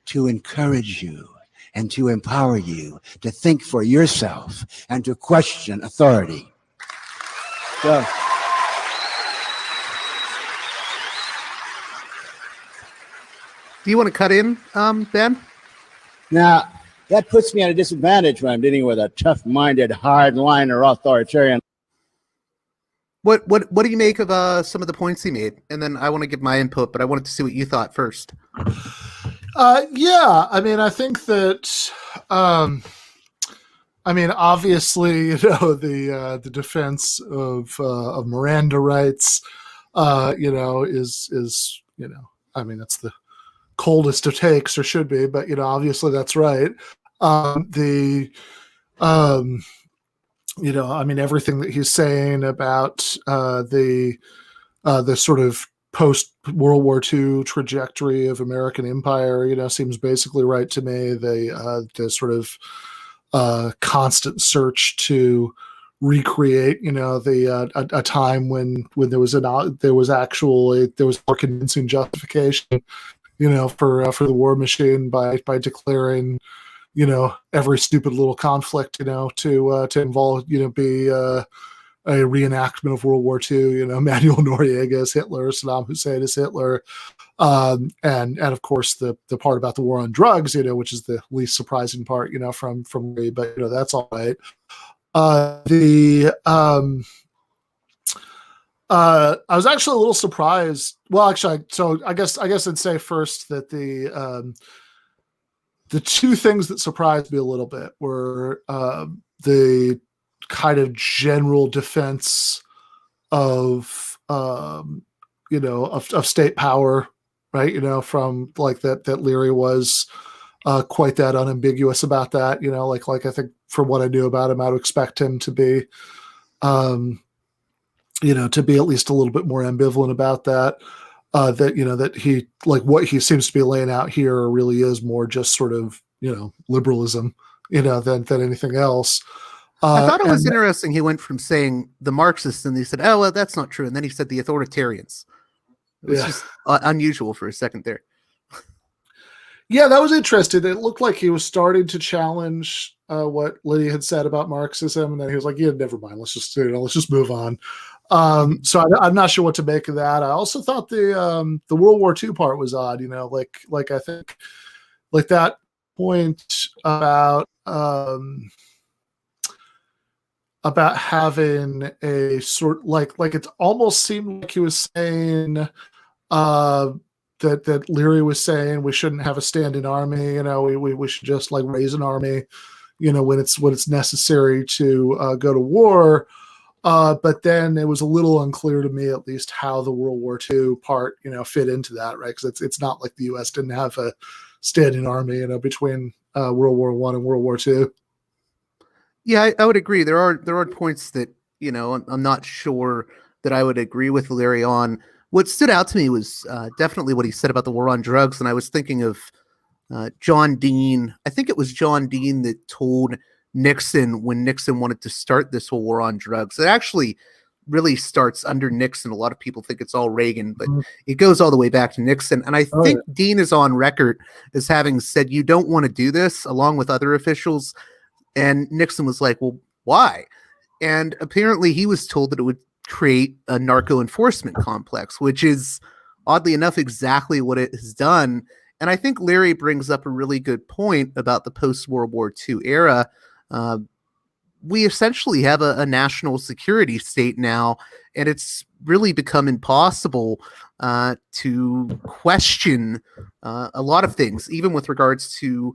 to encourage you and to empower you to think for yourself and to question authority. So, do you want to cut in, Ben? Now, that puts me at a disadvantage when I'm dealing with a tough-minded, hardliner authoritarian. What do you make of some of the points he made? And then I want to give my input, but I wanted to see what you thought first. I mean, I think that, obviously, the defense of Miranda rights, is that's the coldest of takes, or should be, but obviously that's right. Everything that he's saying about the sort of post World War II trajectory of American empire, seems basically right to me. The sort of constant search to recreate, a time when there was more convincing justification, for the war machine by declaring, every stupid little conflict, to involve, be a reenactment of World War II, Manuel Noriega as Hitler, Saddam Hussein as Hitler. And of course the part about the war on drugs, which is the least surprising part, from me, but that's all right. I was actually a little surprised. Well, actually, so I guess I'd say first that the two things that surprised me a little bit were the kind of general defense of state power, right? From like that Leary was quite that unambiguous about that. Like I think from what I knew about him, I would expect him to be, to be at least a little bit more ambivalent about that. That he, like, what he seems to be laying out here really is more just sort of, liberalism, than anything else. I thought it was interesting. He went from saying the Marxists and he said, oh, well, that's not true. And then he said the authoritarians. It was just unusual for a second there. Yeah, that was interesting. It looked like he was starting to challenge what Liddy had said about Marxism. And then he was like, yeah, never mind. Let's just move on. So I'm not sure what to make of that. I also thought the World War II part was odd, like I think like that point about having a sort like it almost seemed like he was saying that Leary was saying we shouldn't have a standing army, we should just like raise an army, when it's necessary to go to war. But then it was a little unclear to me, at least, how the World War II part, fit into that, right? Because it's not like the U.S. didn't have a standing army, between World War I and World War II. Yeah, I would agree. There are points that, I'm not sure that I would agree with Leary on. What stood out to me was definitely what he said about the war on drugs. And I was thinking of John Dean. I think it was John Dean that told Nixon when Nixon wanted to start this whole war on drugs. It actually really starts under Nixon. A lot of people think it's all Reagan, but it goes all the way back to Nixon. And I think Dean is on record as having said, you don't want to do this, along with other officials. And Nixon was like, well, why? And apparently he was told that it would create a narco enforcement complex, which is oddly enough exactly what it has done. And I think Leary brings up a really good point about the post-World War II era. We essentially have a national security state now, and it's really become impossible to question a lot of things, even with regards to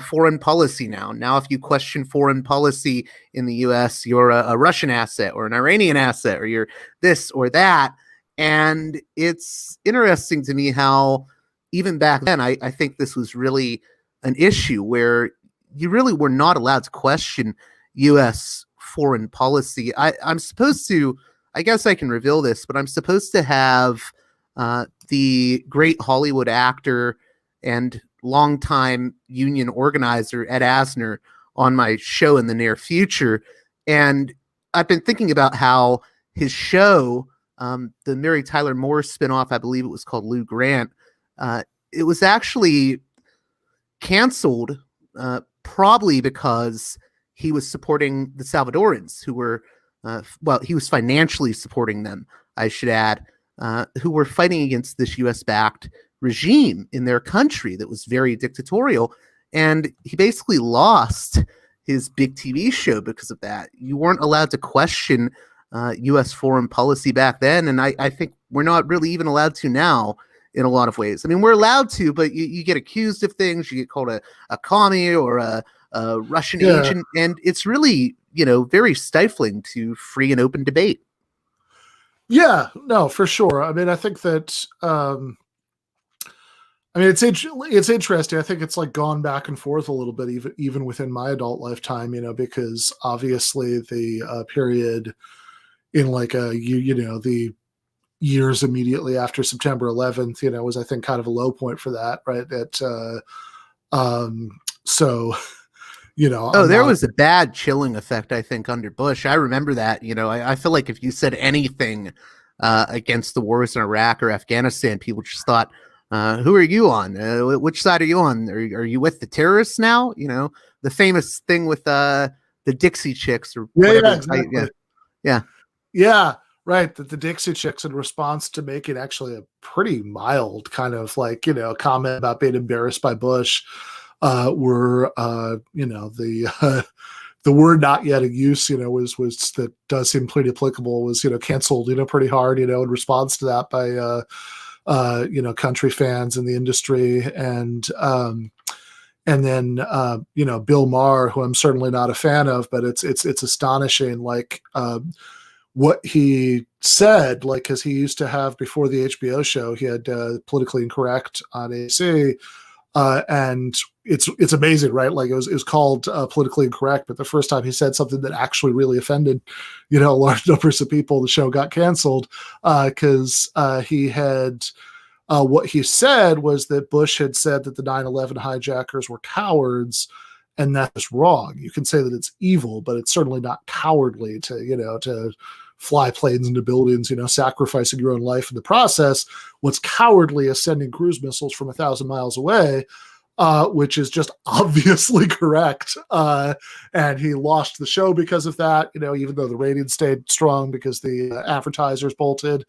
foreign policy now. Now, if you question foreign policy in the U.S., you're a Russian asset or an Iranian asset, or you're this or that. And it's interesting to me how even back then, I think this was really an issue where you really were not allowed to question U.S. foreign policy. I'm supposed to, I guess I can reveal this, but I'm supposed to have the great Hollywood actor and longtime union organizer Ed Asner on my show in the near future. And I've been thinking about how his show, the Mary Tyler Moore spinoff, I believe it was called Lou Grant, it was actually canceled probably because he was supporting the Salvadorans who were, he was financially supporting them, I should add, who were fighting against this US-backed regime in their country that was very dictatorial. And he basically lost his big TV show because of that. You weren't allowed to question US foreign policy back then. And I think we're not really even allowed to now in a lot of ways. I mean, we're allowed to, but you get accused of things. You get called a commie or a Russian agent. And it's really, very stifling to free and open debate. Yeah, no, for sure. I mean, I think that, it's interesting. I think it's like gone back and forth a little bit, even within my adult lifetime, because obviously the period in like the years immediately after September 11th, was, I think, kind of a low point for that, right? There was a bad chilling effect, I think, under Bush. I remember that. I feel like if you said anything against the wars in Iraq or Afghanistan, people just thought, who are you on? Which side are you on? Are you with the terrorists now? The famous thing with the Dixie Chicks or whatever. Yeah, exactly. Yeah, right. That the Dixie Chicks, in response to making actually a pretty mild kind of comment about being embarrassed by Bush, were the word not yet in use, was that does seem pretty applicable, was canceled pretty hard in response to that by country fans in the industry. And then Bill Maher, who I'm certainly not a fan of, but it's astonishing what he said, because he used to have, before the HBO show, he had Politically Incorrect on AC. And it's amazing, right? Like it was called Politically Incorrect, but the first time he said something that actually really offended, large numbers of people, the show got canceled because he had what he said was that Bush had said that the 9/11 hijackers were cowards, and that's wrong. You can say that it's evil, but it's certainly not cowardly to fly planes into buildings, sacrificing your own life in the process. What's cowardly is sending cruise missiles from 1,000 miles away, which is just obviously correct. And he lost the show because of that, even though the ratings stayed strong because the advertisers bolted.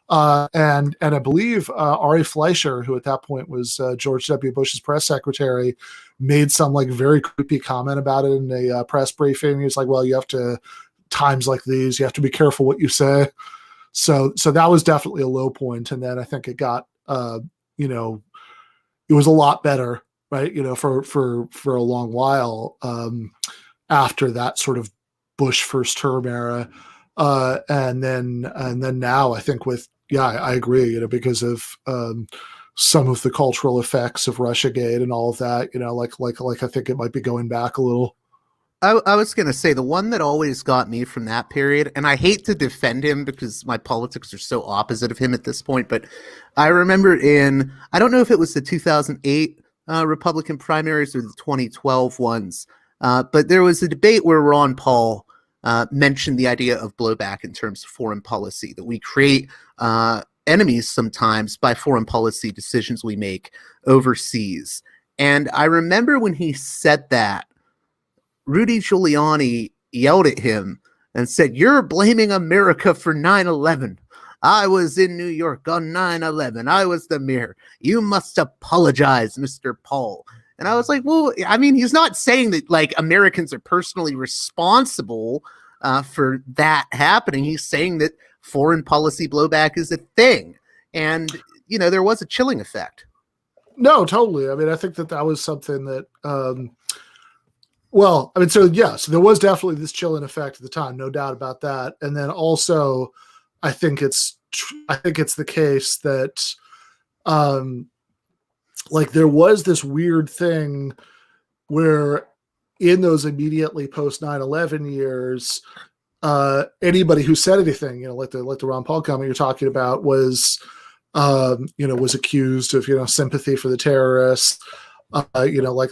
And I believe Ari Fleischer, who at that point was George W. Bush's press secretary, made some very creepy comment about it in a press briefing. He's like, well, you have to, times like these, you have to be careful what you say. So that was definitely a low point. And then I think it got, it was a lot better, right? For a long while after that sort of Bush first term era. And then now I think I agree, because of some of the cultural effects of Russiagate and all of that, like I think it might be going back a little. I was going to say the one that always got me from that period, and I hate to defend him because my politics are so opposite of him at this point, but I remember I don't know if it was the 2008 Republican primaries or the 2012 ones, But there was a debate where Ron Paul mentioned the idea of blowback in terms of foreign policy, that we create enemies sometimes by foreign policy decisions we make overseas. And I remember when he said that, Rudy Giuliani yelled at him and said, "You're blaming America for 9/11. I was in New York on 9/11. I was the mayor. You must apologize, Mr. Paul." And I was like, well, I mean, he's not saying that like Americans are personally responsible for that happening. He's saying that foreign policy blowback is a thing. And, you know, there was a chilling effect. No, totally. I mean, I think that was something that, well, I mean, so yeah, so there was definitely this chilling effect at the time, no doubt about that. And then also, I think it's the case that, like there was this weird thing where in those immediately post 9/11 years, anybody who said anything, you know, like the Ron Paul comment you're talking about was, you know, was accused of, you know, sympathy for the terrorists. You know, like,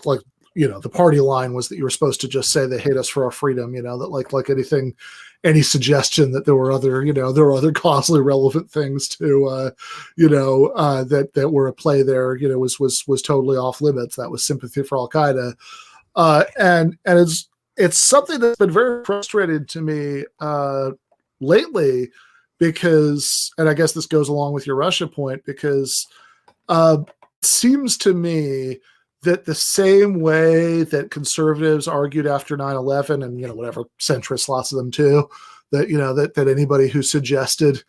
you know, the party line was that you were supposed to just say they hate us for our freedom, you know, that like anything, any suggestion that there were other, you know, there were other causally relevant things to, you know, that were at play there, you know, was totally off limits. That was sympathy for Al Qaeda. And it's something that's been very frustrating to me lately because, and I guess this goes along with your Russia point, because it seems to me that the same way that conservatives argued after 9/11 and, you know, whatever, centrists, lots of them too, that, you know, that anybody who suggested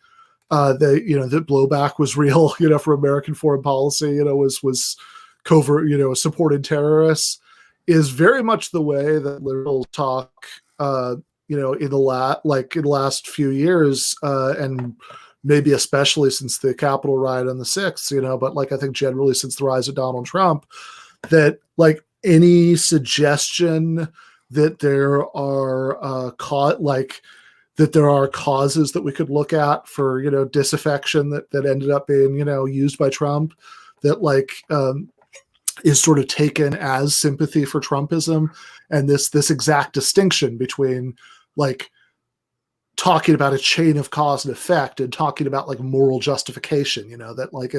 that, you know, that blowback was real, you know, for American foreign policy, you know, was covert, you know, supported terrorists, is very much the way that liberals talk, you know, in the last few years, and maybe especially since the Capitol riot on the 6th, you know, but like I think generally since the rise of Donald Trump, that like any suggestion that there are that there are causes that we could look at for, you know, disaffection that ended up being, you know, used by Trump, that like is sort of taken as sympathy for Trumpism, and this exact distinction between like talking about a chain of cause and effect and talking about like moral justification, you know, that like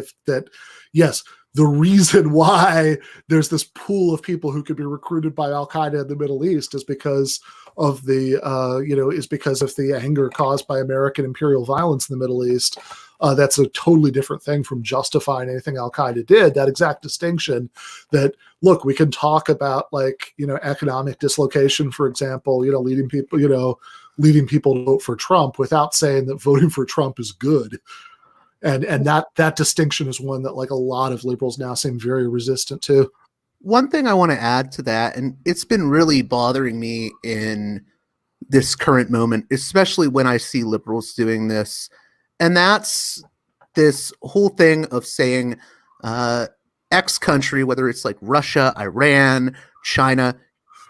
yes, the reason why there's this pool of people who could be recruited by Al Qaeda in the Middle East is because of the, you know, is because of the anger caused by American imperial violence in the Middle East. That's a totally different thing from justifying anything Al Qaeda did. That exact distinction that, look, we can talk about like, you know, economic dislocation, for example, you know, leading people to vote for Trump without saying that voting for Trump is good. And that distinction is one that like a lot of liberals now seem very resistant to. One thing I want to add to that, and it's been really bothering me in this current moment, especially when I see liberals doing this, and that's this whole thing of saying X country, whether it's like Russia, Iran, China,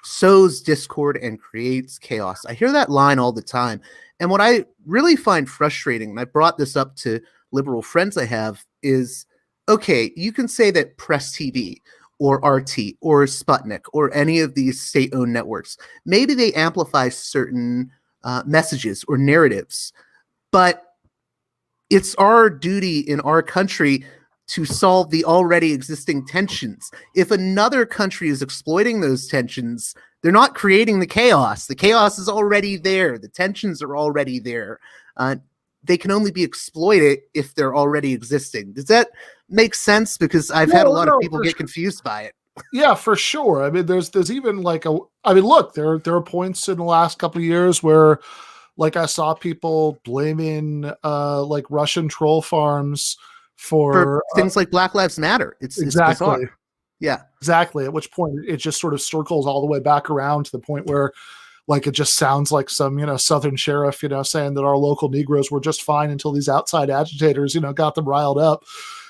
sows discord and creates chaos. I hear that line all the time. And what I really find frustrating, and I brought this up to liberal friends I have, is, okay, you can say that Press TV or RT or Sputnik or any of these state-owned networks, maybe they amplify certain messages or narratives, but it's our duty in our country to solve the already existing tensions. If another country is exploiting those tensions, they're not creating the chaos. The chaos is already there. The tensions are already there. They can only be exploited if they're already existing. Does that make sense? Because I've had a lot of people get confused by it. Yeah, for sure. I mean, there's even like look, there are points in the last couple of years where like I saw people blaming like Russian troll farms for things like Black Lives Matter. It's exactly. It's bizarre. Yeah, exactly. At which point it just sort of circles all the way back around to the point where like it just sounds like some, you know, Southern sheriff, you know, saying that our local Negroes were just fine until these outside agitators, you know, got them riled up,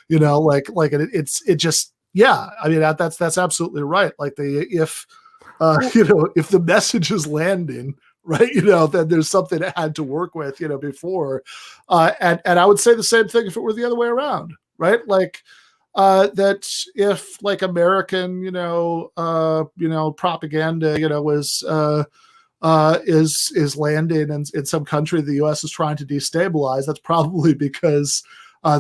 you know, it just, yeah. I mean, that's absolutely right. Like if the message is landing, right, you know, then there's something it had to work with, you know, before. And I would say the same thing if it were the other way around, right? Like, that if like American, propaganda, is landing in some country the U.S. is trying to destabilize, that's probably because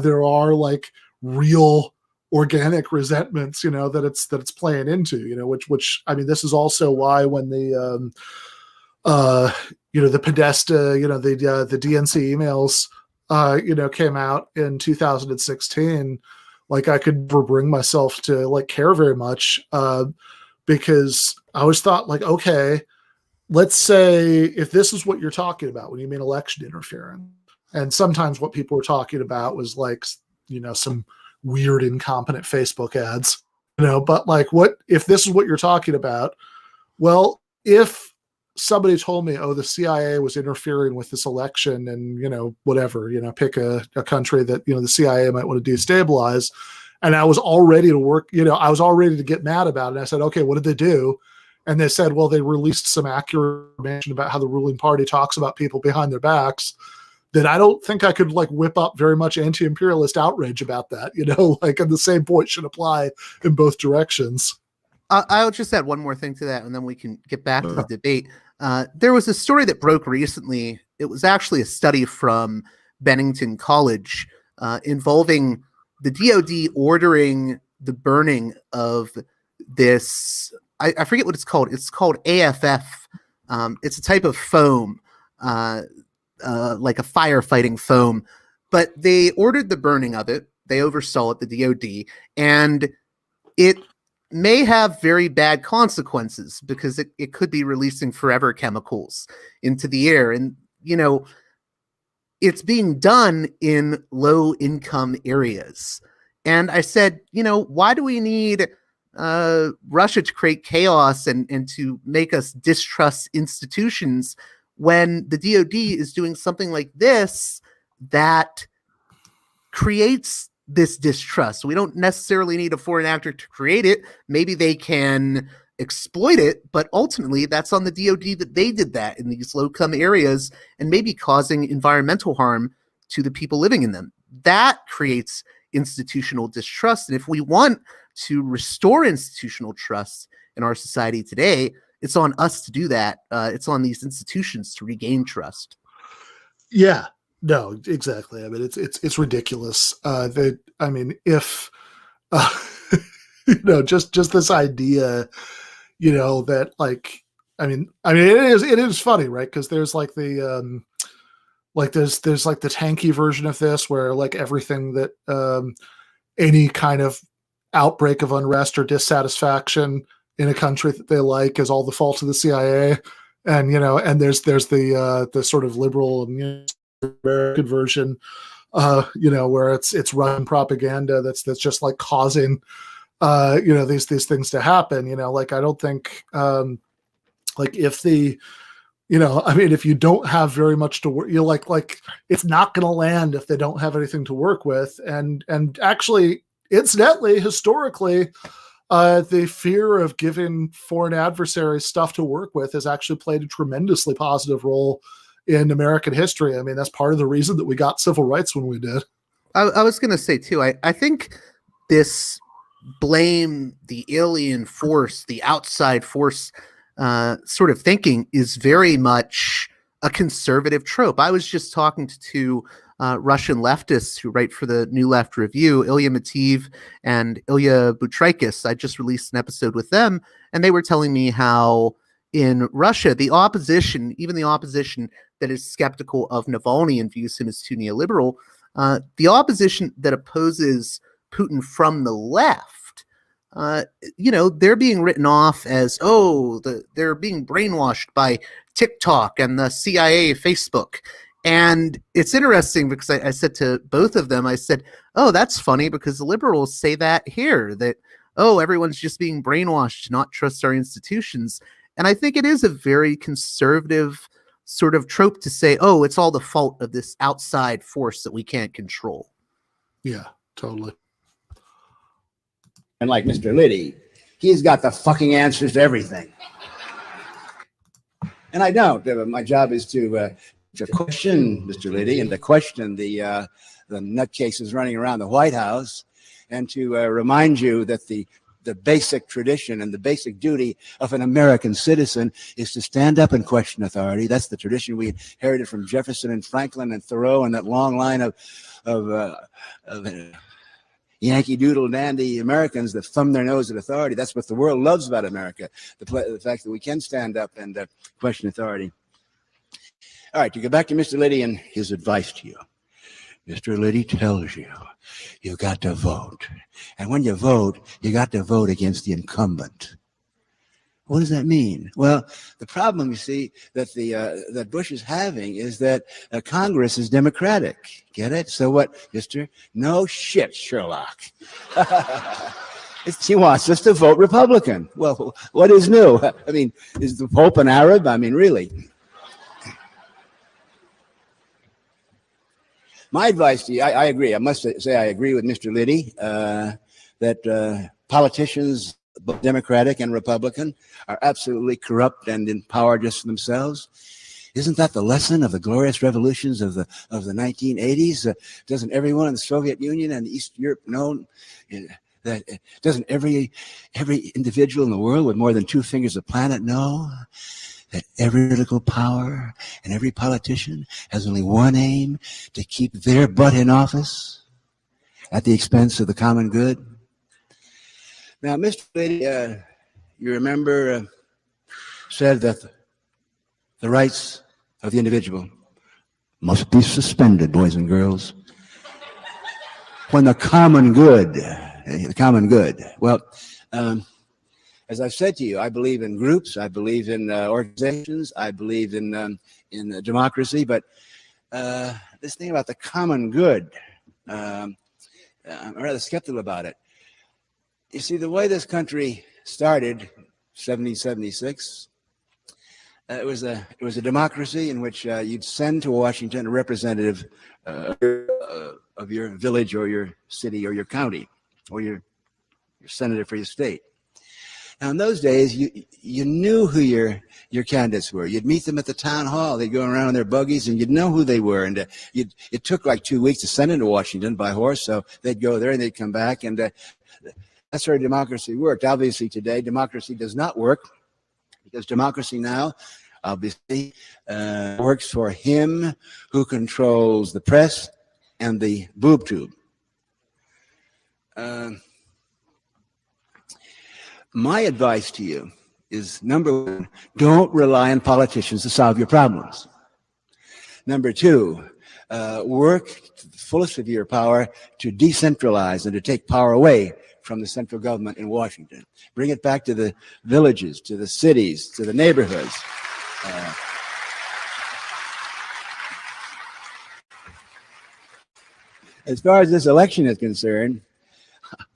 there are like real organic resentments, that it's playing into, which I mean, this is also why when the the Podesta, the DNC emails, came out in 2016, like I could never bring myself to like care very much, because I always thought like, okay, let's say if this is what you're talking about when you mean election interference, and sometimes what people were talking about was like, some weird incompetent Facebook ads, but like, what if this is what you're talking about? Well, if somebody told me, oh, the CIA was interfering with this election and, whatever, pick a country that, the CIA might want to destabilize. And I was all ready to work, I was all ready to get mad about it. And I said, okay, what did they do? And they said, well, they released some accurate information about how the ruling party talks about people behind their backs. That I don't think I could like whip up very much anti-imperialist outrage about that, like, and the same point should apply in both directions. I'll just add one more thing to that, and then we can get back to the debate. There was a story that broke recently. It was actually a study from Bennington College involving the DoD ordering the burning of this. I forget what it's called. It's called AFF. It's a type of foam, like a firefighting foam. But they ordered the burning of it. They oversaw it, the DoD, and it may have very bad consequences because it could be releasing forever chemicals into the air. And, it's being done in low income areas. And I said, why do we need Russia to create chaos and to make us distrust institutions when the DoD is doing something like this that creates this distrust? We don't necessarily need a foreign actor to create it. Maybe they can exploit it, but ultimately that's on the DoD that they did that in these low-income areas and maybe causing environmental harm to the people living in them. That creates institutional distrust. And if we want to restore institutional trust in our society today, it's on us to do that. It's on these institutions to regain trust. Yeah, no, exactly. I mean, it's ridiculous. If just this idea, that like, it is funny, right? Because there's like the there's like the tanky version of this where like everything that any kind of outbreak of unrest or dissatisfaction in a country that they like is all the fault of the CIA, and and there's the sort of liberal and American version, where it's Russian propaganda that's just like causing these things to happen. Like I don't think like if the if you don't have very much to work, like it's not going to land if they don't have anything to work with, and actually, incidentally, historically, the fear of giving foreign adversaries stuff to work with has actually played a tremendously positive role in American history. I mean, that's part of the reason that we got civil rights when we did. I was going to say, too, I think this blame the alien force, the outside force sort of thinking is very much a conservative trope. I was just talking to two Russian leftists who write for the New Left Review, Ilya Mativ and Ilya Butrykis. I just released an episode with them, and they were telling me how in Russia, the opposition, even the opposition that is skeptical of Navalny and views him as too neoliberal, the opposition that opposes Putin from the left, they're being written off as, they're being brainwashed by TikTok and the CIA, Facebook. And it's interesting because I said to both of them, I said, oh, that's funny because the liberals say that here, that, everyone's just being brainwashed to not trust our institutions. And I think it is a very conservative sort of trope to say, it's all the fault of this outside force that we can't control. Yeah, totally. And like Mr. Liddy, he's got the fucking answers to everything. And I don't. My job is to question Mr. Liddy and to question the nutcases running around the White House and to remind you that the basic tradition and the basic duty of an American citizen is to stand up and question authority. That's the tradition we inherited from Jefferson and Franklin and Thoreau and that long line of Yankee Doodle dandy Americans that thumb their nose at authority. That's what the world loves about America, the fact that we can stand up and question authority. All right, to go back to Mr. Liddy and his advice to you. Mr. Liddy tells you got to vote. And when you vote, you got to vote against the incumbent. What does that mean? Well, the problem, you see, that that Bush is having is that Congress is Democratic. Get it? So what, Mr.? No shit, Sherlock. He wants us to vote Republican. Well, what is new? I mean, is the Pope an Arab? I mean, really. My advice to you, I agree. I must say I agree with Mr. Liddy that politicians, both Democratic and Republican, are absolutely corrupt and in power just for themselves. Isn't that the lesson of the glorious revolutions of the 1980s? Doesn't everyone in the Soviet Union and East Europe know that? Doesn't every individual in the world with more than 2 fingers of planet know that every political power and every politician has only one aim: to keep their butt in office at the expense of the common good? Now, Mr. Liddy, you remember, said that the rights of the individual must be suspended, boys and girls, when the common good, well, as I've said to you, I believe in groups, I believe in organizations, I believe in democracy, but this thing about the common good, I'm rather skeptical about it. You see, the way this country started, 1776, it was a democracy in which you'd send to Washington a representative of your village or your city or your county or your senator for your state. Now, in those days, you knew who your candidates were. You'd meet them at the town hall. They'd go around in their buggies, and you'd know who they were. And it took like 2 weeks to send them to Washington by horse, so they'd go there and they'd come back. And that's where democracy worked. Obviously, today, democracy does not work, because democracy now, obviously, works for him who controls the press and the boob tube. My advice to you is, number one, don't rely on politicians to solve your problems. Number two, work to the fullest of your power to decentralize and to take power away from the central government in Washington. Bring it back to the villages, to the cities, to the neighborhoods. As far as this election is concerned,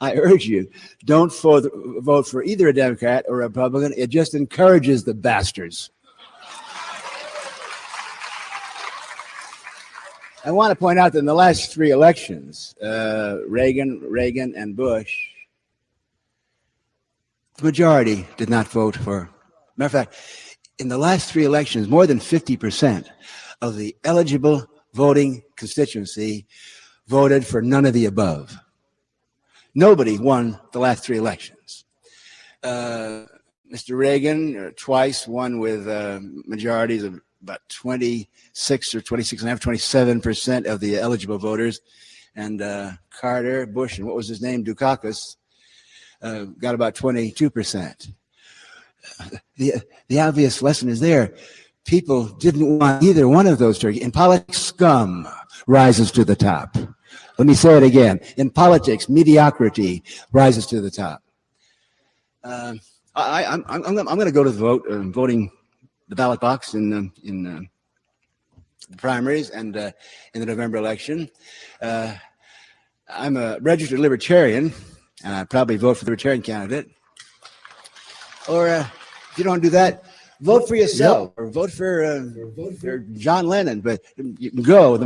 I urge you, don't vote for either a Democrat or a Republican. It just encourages the bastards. I want to point out that in the last 3 elections, Reagan, and Bush, the majority did not vote for. Matter of fact, in the last 3 elections, more than 50% of the eligible voting constituency voted for none of the above. Nobody won the last 3 elections. Mr. Reagan twice won with majorities of about 26 or 27% of the eligible voters. And Carter, Bush, and what was his name, Dukakis, got about 22%. The obvious lesson is there. People didn't want either one of those turkeys. In politics, scum rises to the top. Let me say it again. In politics, mediocrity rises to the top. I'm going to go to the voting the ballot box in the primaries and in the November election. I'm a registered libertarian, and I probably vote for the libertarian candidate. Or if you don't do that, vote for yourself, or vote for John Lennon. But you can go.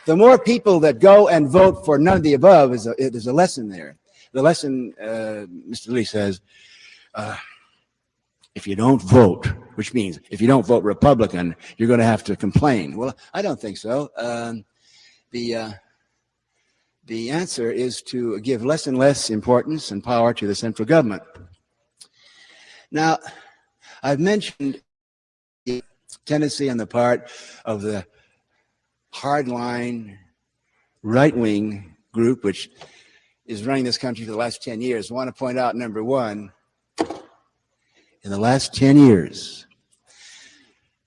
The more people that go and vote for none of the above, there's a lesson there. The lesson, Mr. Lee says, if you don't vote, which means if you don't vote Republican, you're going to have to complain. Well, I don't think so. The the answer is to give less and less importance and power to the central government. Now, I've mentioned the tendency on the part of the hardline right-wing group, which is running this country for the last 10 years. I want to point out, number one, in the last 10 years,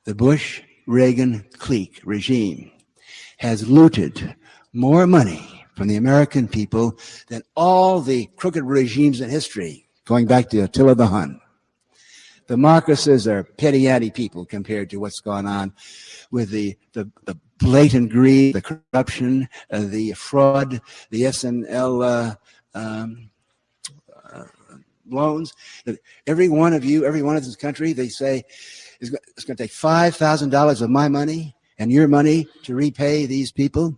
the Bush-Reagan clique regime has looted more money from the American people than all the crooked regimes in history, going back to Attila the Hun. The Marcoses are petty-ante people compared to what's gone on with the blatant greed, the corruption, the fraud, the SNL loans. Every one of you, every one of this country, they say, it's going to take $5,000 of my money and your money to repay these people.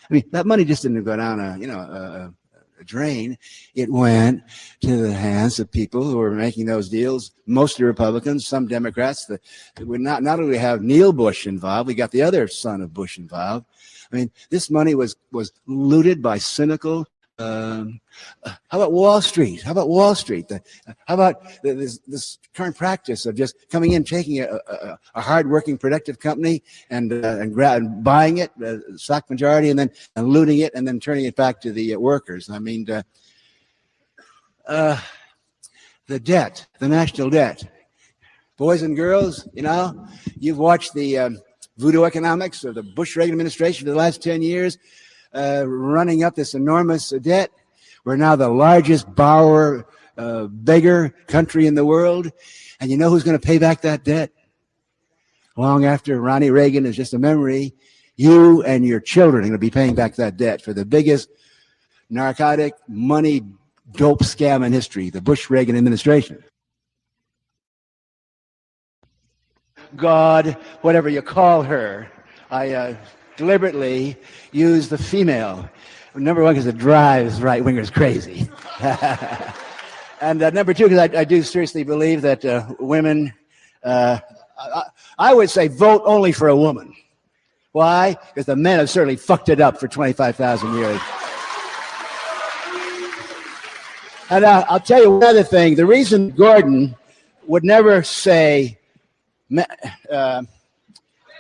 I mean, that money just didn't go down a drain. It went to the hands of people who were making those deals, mostly Republicans, some Democrats. Not only we have Neil Bush involved, we got the other son of Bush involved. I mean, this money was looted by cynical. How about Wall Street? How about Wall Street? How about this current practice of just coming in, taking a hard-working, productive company and buying it, stock majority, and then looting it, and then turning it back to the workers? I mean, the debt, the national debt. Boys and girls, you know, you've watched the voodoo economics of the Bush-Reagan administration for the last 10 years. Running up this enormous debt. We're now the largest borrower, beggar country in the world. And you know who's going to pay back that debt? Long after Ronnie Reagan is just a memory, you and your children are going to be paying back that debt for the biggest narcotic money dope scam in history, the Bush-Reagan administration. God, whatever you call her, I deliberately use the female. Number one, because it drives right-wingers crazy. And number two, because I do seriously believe that women, I would say vote only for a woman. Why? Because the men have certainly fucked it up for 25,000 years. And I'll tell you one other thing. The reason Gordon would never say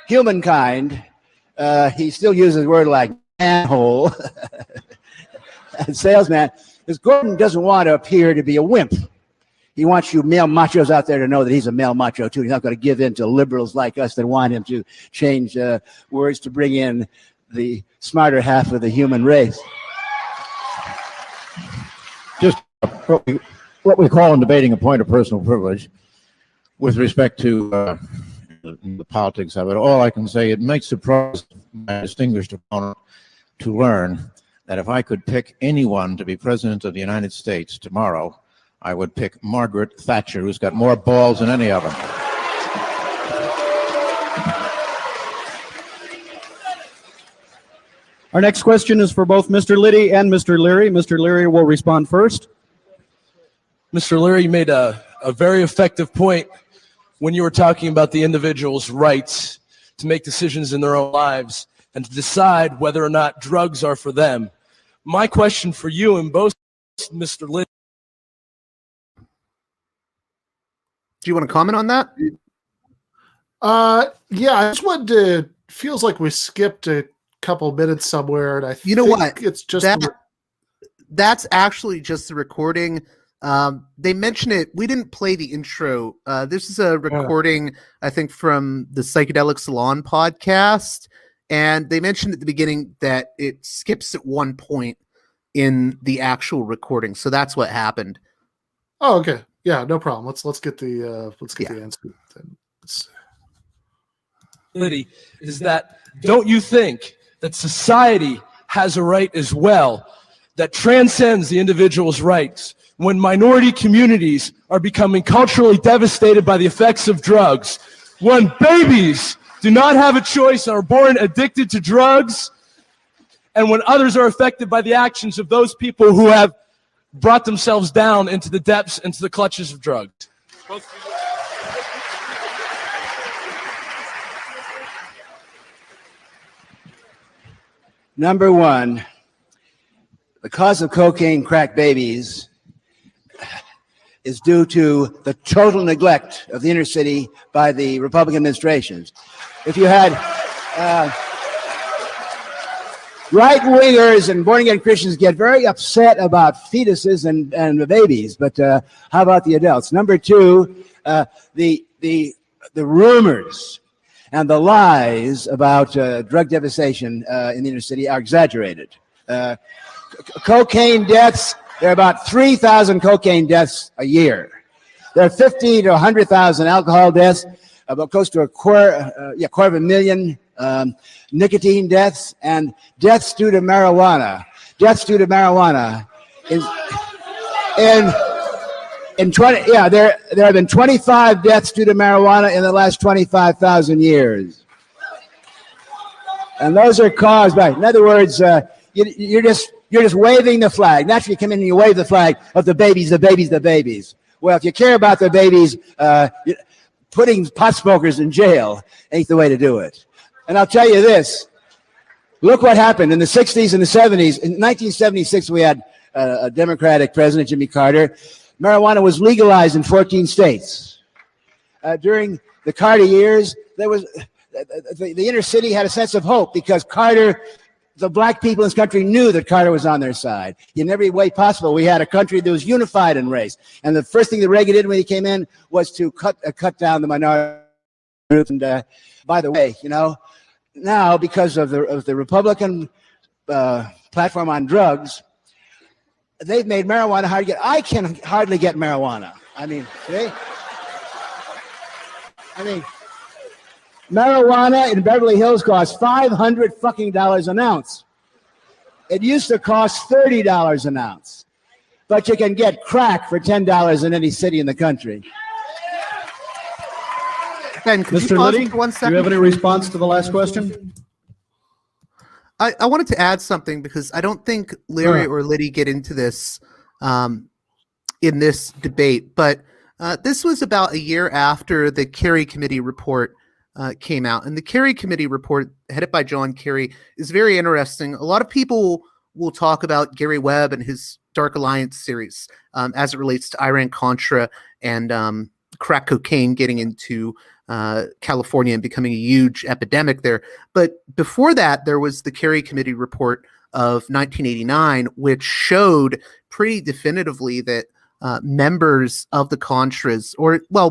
humankind, he still uses words like manhole and salesman, because Gordon doesn't want to appear to be a wimp. He wants you male machos out there to know that he's a male macho too. He's not going to give in to liberals like us that want him to change words to bring in the smarter half of the human race. Just what we call in debating a point of personal privilege with respect to the politics of it. All I can say, it might surprise my distinguished opponent to learn that if I could pick anyone to be president of the United States tomorrow, I would pick Margaret Thatcher, who's got more balls than any of them. Our next question is for both Mr. Liddy and Mr. Leary. Mr. Leary will respond first. Mr. Leary, you made a very effective point when you were talking about the individual's rights to make decisions in their own lives and to decide whether or not drugs are for them. My question for you and both, Mr. Liddy. Do you want to comment on that? Yeah, I just wanted to, feels like we skipped a couple minutes somewhere, and I You know think what? it's just That's actually just the recording. They mentioned it. We didn't play the intro. This is a recording, I think, from the Psychedelic Salon podcast. And they mentioned at the beginning that it skips at one point in the actual recording. So that's what happened. Oh, okay. Yeah, no problem. Let's get the the answer. Liddy, is that don't you think that society has a right as well that transcends the individual's rights when minority communities are becoming culturally devastated by the effects of drugs, when babies do not have a choice and are born addicted to drugs, and when others are affected by the actions of those people who have brought themselves down into the depths, into the clutches of drugs? Number one, the cause of cocaine crack babies is due to the total neglect of the inner city by the Republican administrations. If you had right-wingers and born-again Christians get very upset about fetuses and the babies, but how about the adults? Number two, the rumors and the lies about drug devastation in the inner city are exaggerated. Cocaine deaths, there are about 3,000 cocaine deaths a year. There are 50 to 100,000 alcohol deaths, about close to a quarter of a million nicotine deaths, and deaths due to marijuana. Deaths due to marijuana there have been 25 deaths due to marijuana in the last 25,000 years. And those are caused by, in other words, you're just waving the flag. Naturally, you come in and you wave the flag of the babies, the babies, the babies. Well, if you care about the babies, putting pot smokers in jail ain't the way to do it. And I'll tell you this. Look what happened in the 60s and the 70s. In 1976, we had a Democratic president, Jimmy Carter. Marijuana was legalized in 14 states. During the Carter years, there was the inner city had a sense of hope because Carter, the black people in this country knew that Carter was on their side. In every way possible, we had a country that was unified in race. And the first thing that Reagan did when he came in was to cut down the minority group. And by the way, now because of the Republican platform on drugs, they've made marijuana hard to get. I can hardly get marijuana. Marijuana in Beverly Hills costs $500 an ounce. It used to cost $30 an ounce. But you can get crack for $10 in any city in the country. Ben, Mr. Liddy, do you have any response to the last question? I wanted to add something because I don't think Leary or Liddy get into this in this debate, but this was about a year after the Kerry Committee report came out. And the Kerry Committee report, headed by John Kerry, is very interesting. A lot of people will talk about Gary Webb and his Dark Alliance series as it relates to Iran-Contra and crack cocaine getting into California and becoming a huge epidemic there. But before that, there was the Kerry Committee report of 1989, which showed pretty definitively that members of the Contras,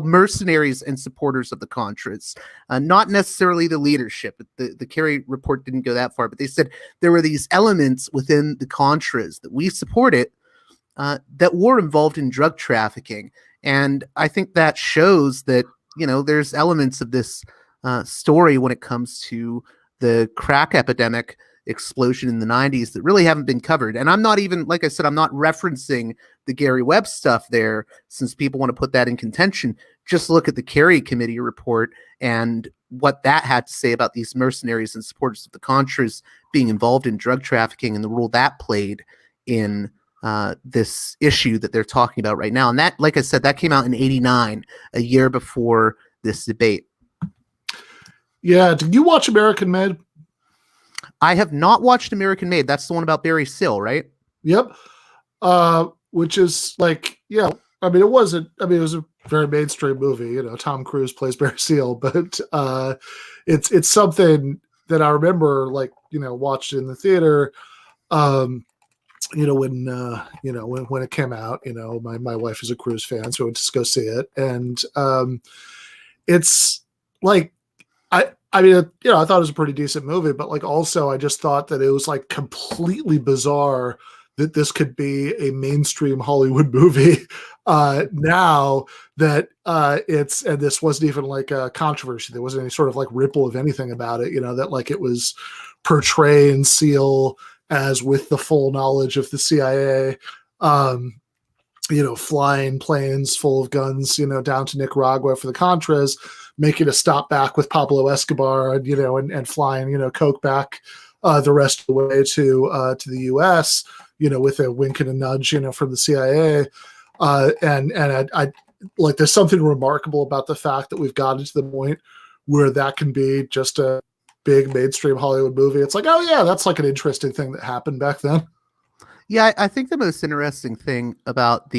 mercenaries and supporters of the Contras, not necessarily the leadership. The Kerry report didn't go that far, but they said there were these elements within the Contras that we supported that were involved in drug trafficking. And I think that shows that there's elements of this story when it comes to the crack epidemic explosion in the 90s that really haven't been covered. And I'm not even, like I said, I'm not referencing the Gary Webb stuff there, since people want to put that in contention. Just look at the Kerry Committee report and what that had to say about these mercenaries and supporters of the Contras being involved in drug trafficking and the role that played in this issue that they're talking about right now. And that, like I said, that came out in 89, a year before this debate. Yeah. Did you watch American Made? I have not watched American Made. That's the one about Barry Seal, right? Yep. Which is like, it was a very mainstream movie. Tom Cruise plays Barry Seal, but it's something that I remember, watched in the theater. When it came out, my wife is a Cruise fan, so I went to go see it. And it's like, I thought it was a pretty decent movie, but also I just thought that it was completely bizarre that this could be a mainstream Hollywood movie now that and this wasn't even a controversy. There wasn't any sort of ripple of anything about it, that it was portraying Seal as with the full knowledge of the CIA, flying planes full of guns, down to Nicaragua for the Contras, making a stop back with Pablo Escobar, and flying, coke back the rest of the way to the U.S., with a wink and a nudge, from the CIA. And I there's something remarkable about the fact that we've gotten to the point where that can be just a big mainstream Hollywood movie. It's oh yeah, that's an interesting thing that happened back then. Yeah, I think the most interesting thing about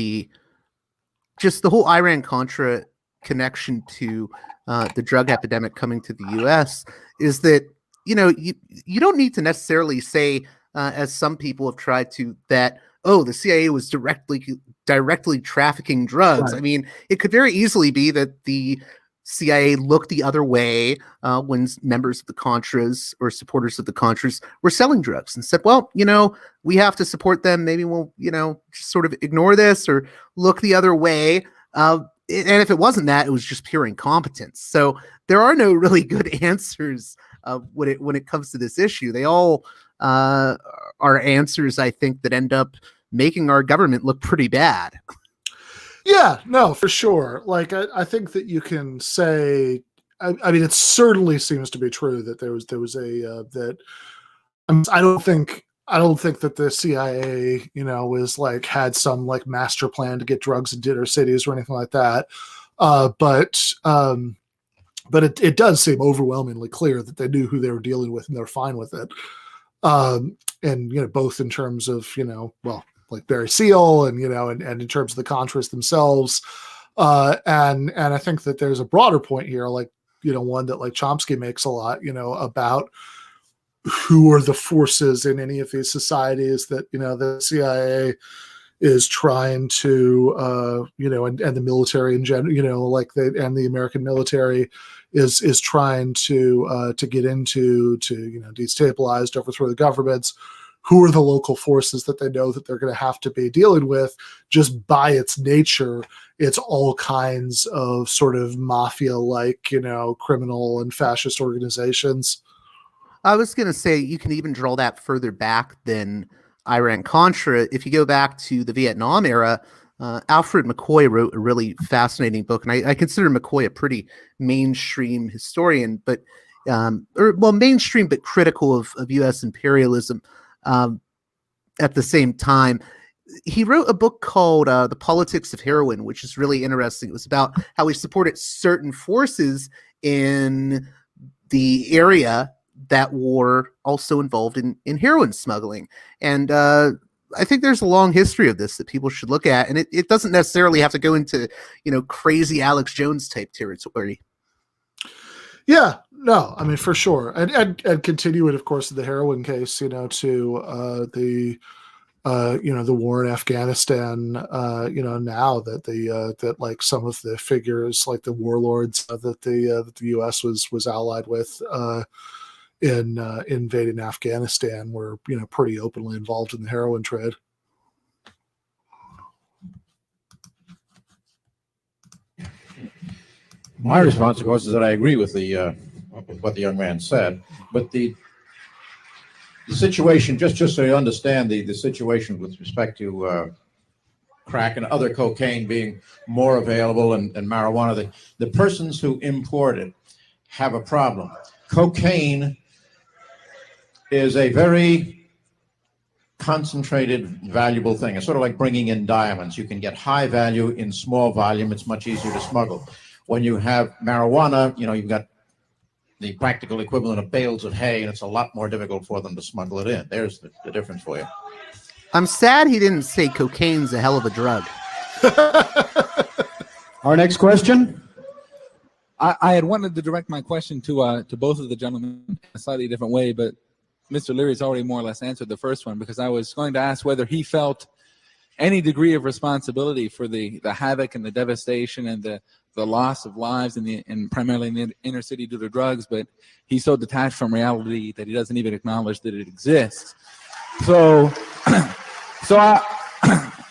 just the whole Iran-Contra connection to the drug epidemic coming to the U.S. is that, you don't need to necessarily say, as some people have tried to, that, oh, the CIA was directly trafficking drugs. Right. I mean, it could very easily be that the CIA looked the other way when members of the Contras or supporters of the Contras were selling drugs and said, well, we have to support them. Maybe we'll, just sort of ignore this or look the other way. And if it wasn't that, it was just pure incompetence. So there are no really good answers when it comes to this issue. They all are answers, I think, that end up making our government look pretty bad. Yeah, no, for sure. Like, I think that you can say, I mean, it certainly seems to be true that there was that. I don't think that the CIA, was like had some like master plan to get drugs into inner cities or anything like that. But it does seem overwhelmingly clear that they knew who they were dealing with and they're fine with it. And both in terms of like Barry Seal and and in terms of the Contras themselves, and I think that there's a broader point here, like one that like Chomsky makes a lot, about who are the forces in any of these societies that the CIA is trying to and the military in general, and the American military is trying to get into to destabilize, overthrow the governments. Who are the local forces that they know that they're going to have to be dealing with? Just by its nature, it's all kinds of sort of mafia-like, criminal and fascist organizations. I was going to say you can even draw that further back than Iran-Contra. If you go back to the Vietnam era, Alfred McCoy wrote a really fascinating book, and I consider McCoy a pretty mainstream historian, but mainstream but critical of U.S. imperialism. At the same time, he wrote a book called The Politics of Heroin, which is really interesting. It was about how he supported certain forces in the area that were also involved in heroin smuggling. And I think there's a long history of this that people should look at. And it doesn't necessarily have to go into, crazy Alex Jones type territory. Yeah, no, I mean, for sure. And continue it, of course, in the heroin case, to the war in Afghanistan, now that that like some of the figures, like the warlords that the U.S. was allied with in invading Afghanistan were, pretty openly involved in the heroin trade. My response, of course, is that I agree with with what the young man said, but the situation, just so you understand the situation with respect to crack and other cocaine being more available and marijuana, the persons who import it have a problem. Cocaine is a very concentrated, valuable thing. It's sort of like bringing in diamonds. You can get high value in small volume. It's much easier to smuggle. When you have marijuana, you've got the practical equivalent of bales of hay, and it's a lot more difficult for them to smuggle it in. There's the difference for you. I'm sad he didn't say cocaine's a hell of a drug. Our next question. I had wanted to direct my question to both of the gentlemen in a slightly different way, but Mr. Leary's already more or less answered the first one, because I was going to ask whether he felt any degree of responsibility for the havoc and the devastation and the loss of lives and primarily in the inner city due to drugs, but he's so detached from reality that he doesn't even acknowledge that it exists. So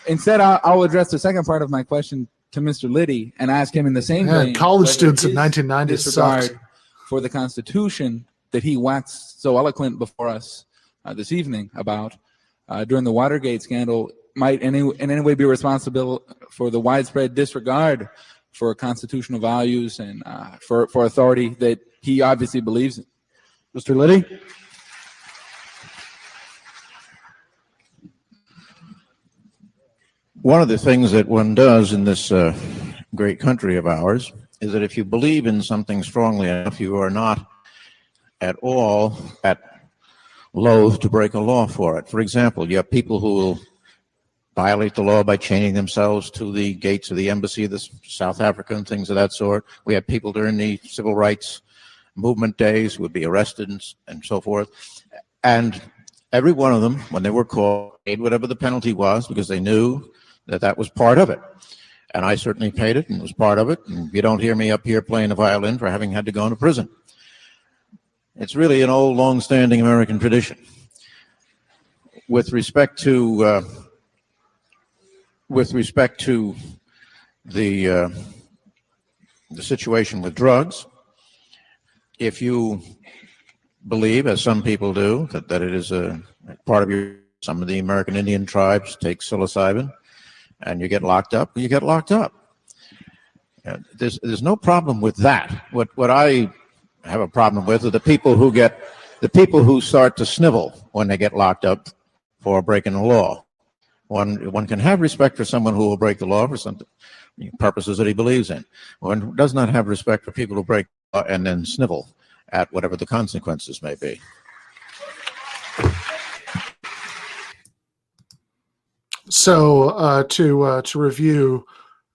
instead I'll address the second part of my question to Mr. Liddy and ask him in the same vein. College students in 1990 sucked. For the Constitution that he waxed so eloquent before us this evening about during the Watergate scandal might in any way be responsible for the widespread disregard for constitutional values and for authority that he obviously believes in. Mr. Liddy? One of the things that one does in this great country of ours is that if you believe in something strongly enough, you are not at all at loath to break a law for it. For example, you have people who will violate the law by chaining themselves to the gates of the embassy of South Africa and things of that sort. We had people during the civil rights movement days who would be arrested and so forth. And every one of them, when they were caught, paid whatever the penalty was because they knew that that was part of it. And I certainly paid it and was part of it. And you don't hear me up here playing the violin for having had to go into prison. It's really an old, long-standing American tradition. With respect to the situation with drugs, if you believe, as some people do, that it is a part of some of the American Indian tribes take psilocybin, and you get locked up, you get locked up. There's no problem with that. What I have a problem with are the people who start to snivel when they get locked up for breaking the law. One can have respect for someone who will break the law for some purposes that he believes in. One does not have respect for people who break the law and then snivel at whatever the consequences may be. So to review,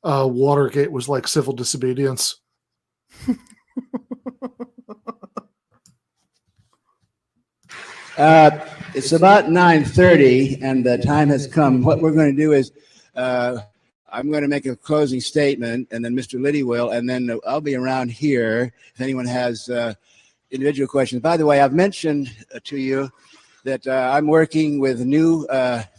Watergate was like civil disobedience. It's about 9:30, and the time has come. What we're going to do is I'm going to make a closing statement, and then Mr. Liddy will, and then I'll be around here if anyone has individual questions. By the way, I've mentioned to you that I'm working with new,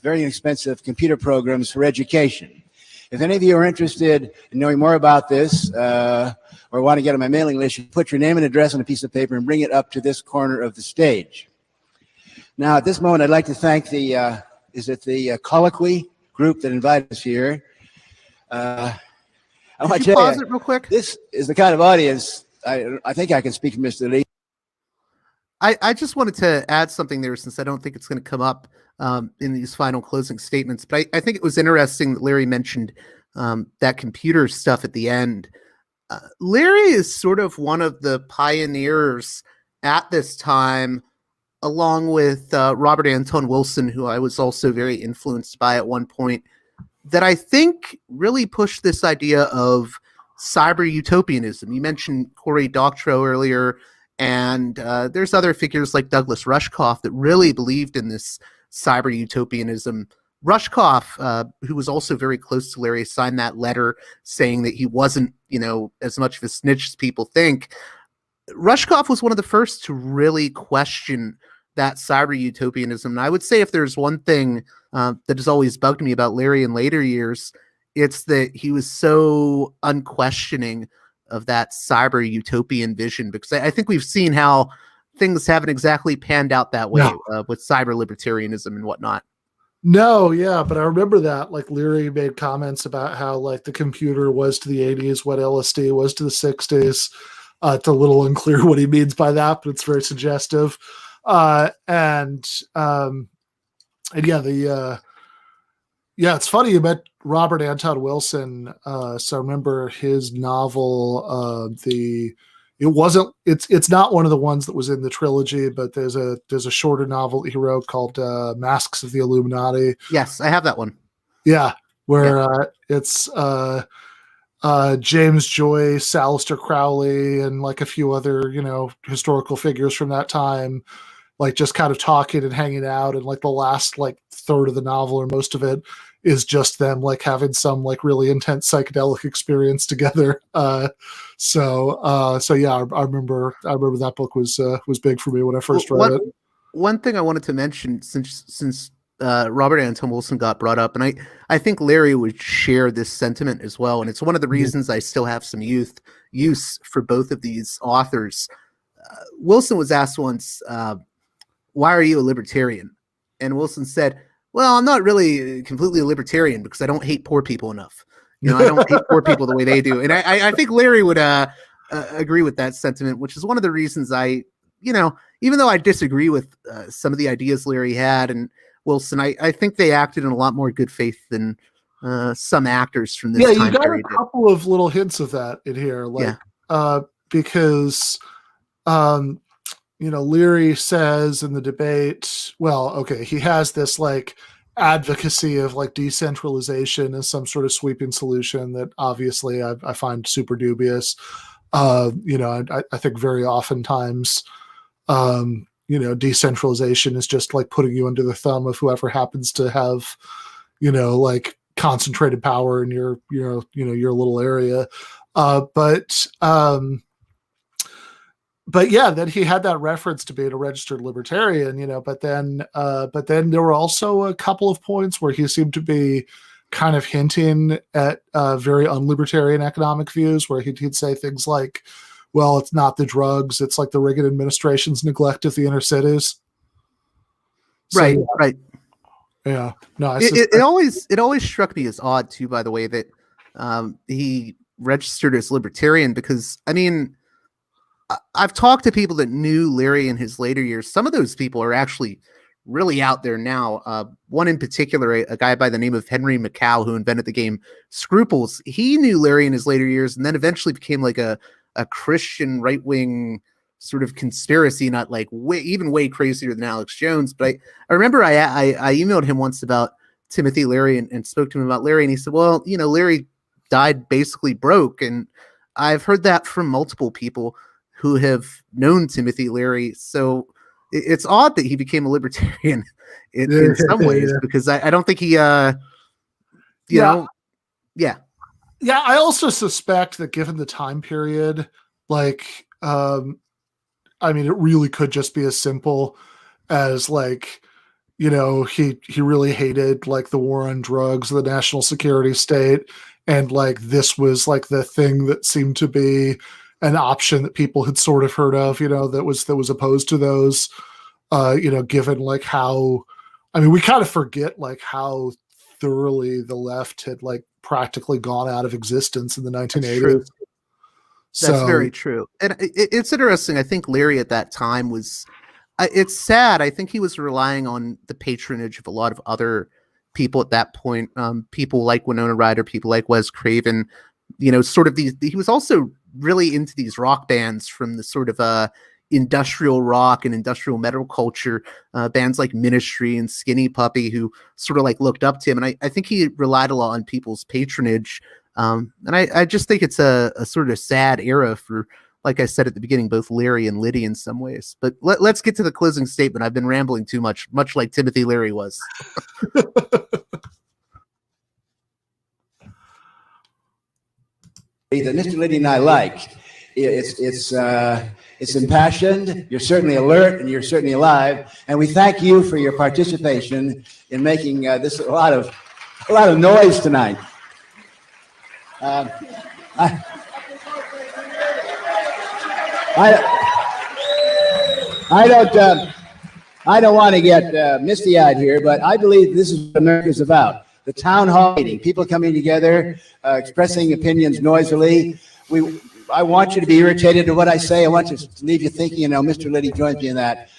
very inexpensive computer programs for education. If any of you are interested in knowing more about this or want to get on my mailing list, you put your name and address on a piece of paper and bring it up to this corner of the stage. Now, at this moment, I'd like to thank the Colloquy group that invited us here. I want to pause it real quick? This is the kind of audience, I think I can speak for Mr. Lee. I just wanted to add something there, since I don't think it's going to come up in these final closing statements. But I think it was interesting that Larry mentioned that computer stuff at the end. Larry is sort of one of the pioneers at this time, along with Robert Anton Wilson, who I was also very influenced by at one point, that I think really pushed this idea of cyber utopianism. You mentioned Cory Doctorow earlier, and there's other figures like Douglas Rushkoff that really believed in this cyber utopianism. Rushkoff, who was also very close to Larry, signed that letter saying that he wasn't, as much of a snitch as people think. Rushkoff was one of the first to really question that cyber utopianism. And I would say if there's one thing that has always bugged me about Larry in later years, it's that he was so unquestioning of that cyber utopian vision, because I think we've seen how things haven't exactly panned out that way with cyber libertarianism and whatnot. No, yeah, but I remember that Leary made comments about how the computer was to the 80s what LSD was to the 60s. It's a little unclear what he means by that, but it's very suggestive. It's funny you met Robert Anton Wilson. So I remember his novel, it's not one of the ones that was in the trilogy, but there's a shorter novel that he wrote called Masks of the Illuminati. Yes, I have that one. Yeah, where it's James Joyce, Aleister Crowley, and a few other, historical figures from that time, just kind of talking and hanging out. And the last third of the novel, or most of it, is just them having some really intense psychedelic experience together. So yeah, I remember that book was big for me when I first read it. One thing I wanted to mention, since Robert Anton Wilson got brought up, and I think Larry would share this sentiment as well, and it's one of the reasons I still have some use for both of these authors. Wilson was asked once, why are you a libertarian? And Wilson said, well, I'm not really completely a libertarian because I don't hate poor people enough. I don't hate poor people the way they do. And I think Larry would agree with that sentiment, which is one of the reasons even though I disagree with some of the ideas Larry had and Wilson, I think they acted in a lot more good faith than some actors from this time period. Yeah, you got a couple of little hints of that in here, because Leary says in the debate, well, okay, he has this like advocacy of like decentralization as some sort of sweeping solution that obviously I find super dubious. I think very oftentimes, decentralization is just like putting you under the thumb of whoever happens to have, like concentrated power in your little area. But yeah, then he had that reference to being a registered libertarian, but then there were also a couple of points where he seemed to be kind of hinting at very unlibertarian economic views, where he'd say things like, well, it's not the drugs, it's like the Reagan administration's neglect of the inner cities. Right. Yeah. No, it always struck me as odd too, by the way, that he registered as libertarian, because I mean, I've talked to people that knew Leary in his later years. Some of those people are actually really out there now. One in particular, a guy by the name of Henry McCow, who invented the game Scruples. He knew Leary in his later years, and then eventually became like a Christian right-wing sort of conspiracy nut, like way crazier than Alex Jones. But I remember I emailed him once about Timothy Leary and spoke to him about Leary, and he said, well, Leary died basically broke. And I've heard that from multiple people who have known Timothy Leary. So it's odd that he became a libertarian in some ways, because I don't think he, Yeah. I also suspect that given the time period, like, it really could just be as simple as like, he really hated like the war on drugs, the national security state. And like, this was like the thing that seemed to be an option that people had sort of heard of, that was opposed to those, given like how, we kind of forget like how thoroughly the left had like practically gone out of existence in the 1980s. That's very true. And it's interesting. I think Leary at that time was, it's sad. I think he was relying on the patronage of a lot of other people at that point. People like Winona Ryder, people like Wes Craven, sort of these, he was also really into these rock bands from the sort of industrial rock and industrial metal culture, bands like Ministry and Skinny Puppy, who sort of like looked up to him. And I think he relied a lot on people's patronage. And I just think it's a sort of sad era for, like I said at the beginning, both Leary and Liddy in some ways. But let's get to the closing statement. I've been rambling too much like Timothy Leary was. That Mr. Liddy and I like. It's impassioned. You're certainly alert, and you're certainly alive. And we thank you for your participation in making this a lot of noise tonight. I don't want to get misty-eyed here, but I believe this is what America's about. The town hall meeting, people coming together, expressing opinions noisily. I want you to be irritated at what I say. I want you to leave you thinking, Mr. Liddy joins me in that.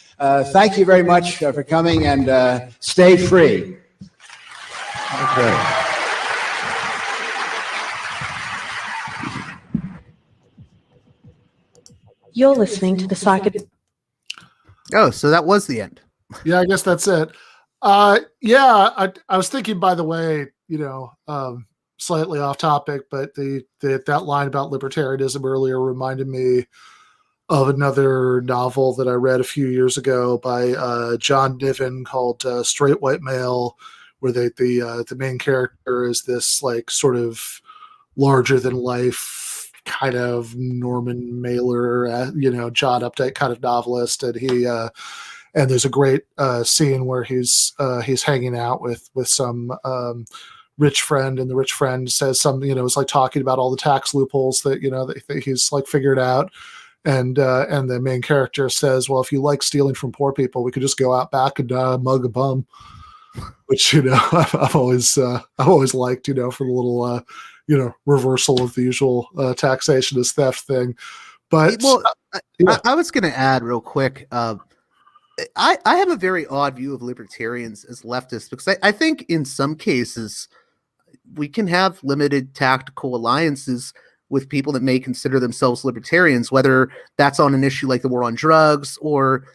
Thank you very much for coming, and stay free. Okay. You're listening to the Psychedelic. Oh, so that was the end. Yeah, I guess that's it. I was thinking, by the way, slightly off topic, but that line about libertarianism earlier reminded me of another novel that I read a few years ago by John Niven called Straight White Male, where the main character is this like sort of larger than life kind of Norman Mailer, John Updike kind of novelist, and he and there's a great scene where he's hanging out with some rich friend, and the rich friend says something, it's like talking about all the tax loopholes that that he's like figured out, and the main character says, well, if you like stealing from poor people, we could just go out back and mug a bum, which I've always liked, for the little reversal of the usual taxation as theft thing. But I was going to add real quick. I have a very odd view of libertarians as leftists, because I think in some cases we can have limited tactical alliances with people that may consider themselves libertarians, whether that's on an issue like the war on drugs or,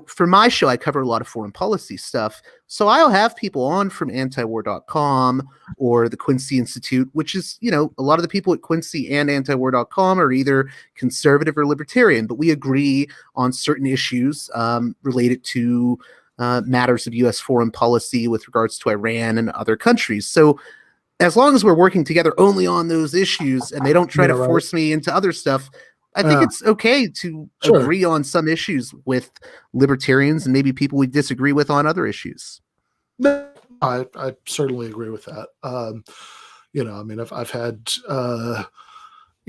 for my show, I cover a lot of foreign policy stuff. So I'll have people on from antiwar.com or the Quincy Institute, which is, a lot of the people at Quincy and antiwar.com are either conservative or libertarian, but we agree on certain issues related to matters of U.S. foreign policy with regards to Iran and other countries. So as long as we're working together only on those issues and they don't try to force me into other stuff, I think it's okay to agree on some issues with libertarians and maybe people we disagree with on other issues. No, I certainly agree with that.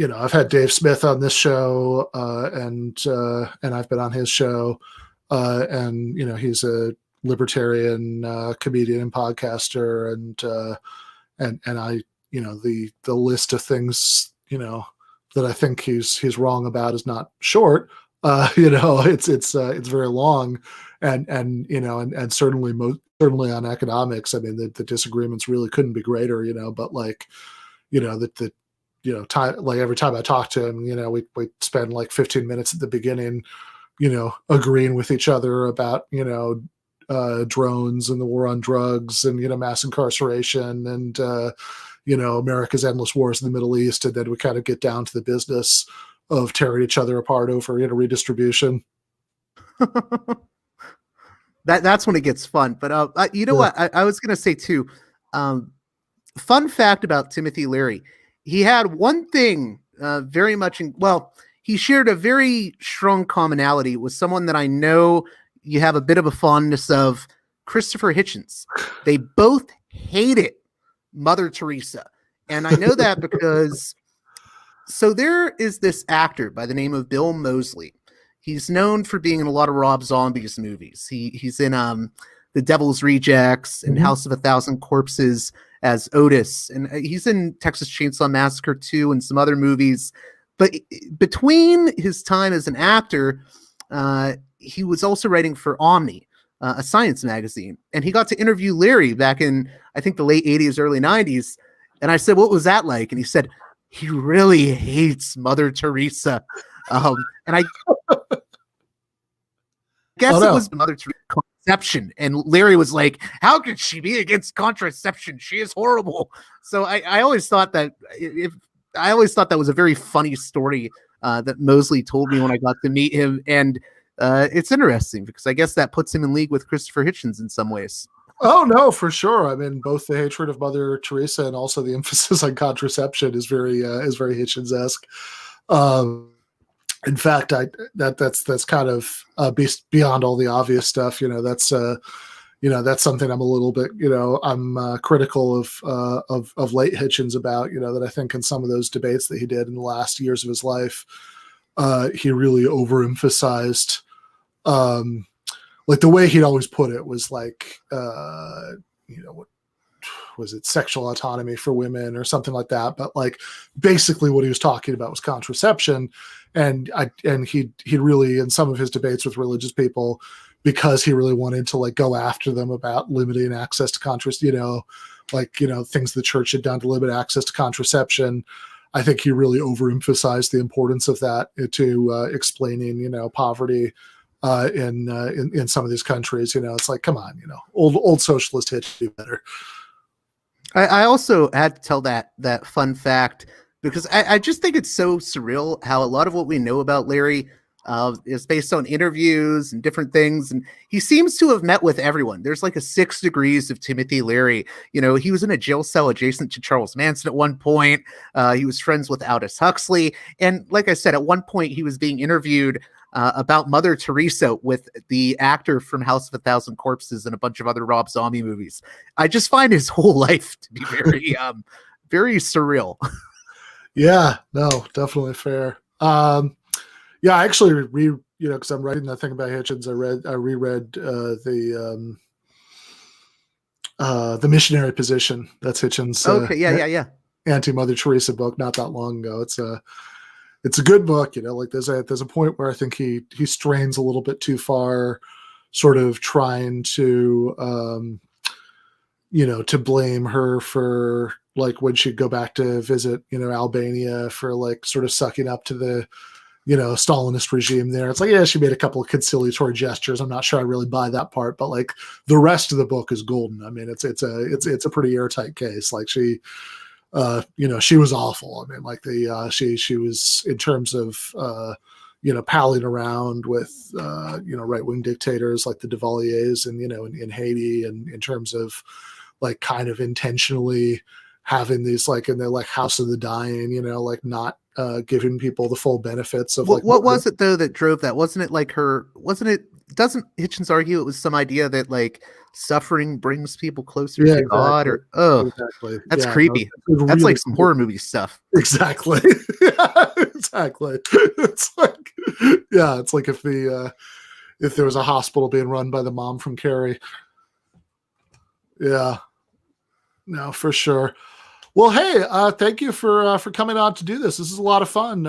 I've had Dave Smith on this show, and I've been on his show, and he's a libertarian comedian and podcaster, and I, the list of things, that I think he's wrong about is not short. It's very long, and certainly on economics. I mean, the disagreements really couldn't be greater. But time, like every time I talk to him, we spend like 15 minutes at the beginning, agreeing with each other about drones and the war on drugs and mass incarceration and America's endless wars in the Middle East, and then we kind of get down to the business of tearing each other apart over redistribution. That's when it gets fun. But what I was going to say too. Fun fact about Timothy Leary: he had one thing very much he shared a very strong commonality with someone that I know you have a bit of a fondness of, Christopher Hitchens. They both hated Mother Teresa. And I know that because, so there is this actor by the name of Bill Moseley. He's known for being in a lot of Rob Zombie's movies. He's in The Devil's Rejects and House of a Thousand Corpses as Otis. And he's in Texas Chainsaw Massacre 2 and some other movies. But between his time as an actor, he was also writing for Omni, a science magazine. And he got to interview Leary back in, I think, the late 80s, early 90s. And I said, what was that like? And he said, he really hates Mother Teresa. And I guess it was Mother Teresa contraception. And Leary was like, how could she be against contraception? She is horrible. So I always thought that was a very funny story that Moseley told me when I got to meet him. And it's interesting because I guess that puts him in league with Christopher Hitchens in some ways. Oh, no, for sure. I mean, both the hatred of Mother Teresa and also the emphasis on contraception is very Hitchens-esque. In fact, that's kind of beyond all the obvious stuff. That's something I'm a little bit, I'm critical of late Hitchens about. That I think in some of those debates that he did in the last years of his life, he really overemphasized. Like the way he'd always put it was like, what was it, sexual autonomy for women or something like that. But like basically what he was talking about was contraception. And he'd really, in some of his debates with religious people, because he really wanted to like go after them about limiting access to contraception, things the church had done to limit access to contraception. I think he really overemphasized the importance of that to explaining, poverty in some of these countries. It's like, come on, old socialist hit do better. I also had to tell that fun fact because I just think it's so surreal how a lot of what we know about Larry is based on interviews and different things. And he seems to have met with everyone. There's like a 6 degrees of Timothy Leary. He was in a jail cell adjacent to Charles Manson at one point. He was friends with Aldous Huxley. And like I said, at one point he was being interviewed about Mother Teresa with the actor from House of a Thousand Corpses and a bunch of other Rob Zombie movies. I just find his whole life to be very, very surreal. Yeah, no, definitely fair. Yeah, I actually because I'm writing that thing about Hitchens. I reread the Missionary Position. That's Hitchens. Okay, yeah. Anti-Mother Teresa book not that long ago. It's a good book. Like there's a point where I think he strains a little bit too far, sort of trying to to blame her for like when she'd go back to visit, Albania for like sort of sucking up to the, Stalinist regime there. It's like, yeah, she made a couple of conciliatory gestures. I'm not sure I really buy that part, but like the rest of the book is golden. I mean, it's a pretty airtight case. Like she was awful. I mean, like she was, in terms of, palling around with, right-wing dictators like the Duvaliers and, in Haiti, and in terms of like kind of intentionally having these like in their like House of the Dying, like not giving people the full benefits of like what was it though that drove that? Wasn't it doesn't Hitchens argue it was some idea that like suffering brings people closer to God, or exactly. That's creepy. Really that's like some horror movie stuff. Exactly. Yeah, exactly. It's like, yeah, it's like if there was a hospital being run by the mom from Carrie. Yeah, no, for sure. Well, hey, thank you for coming on to do this. This is a lot of fun.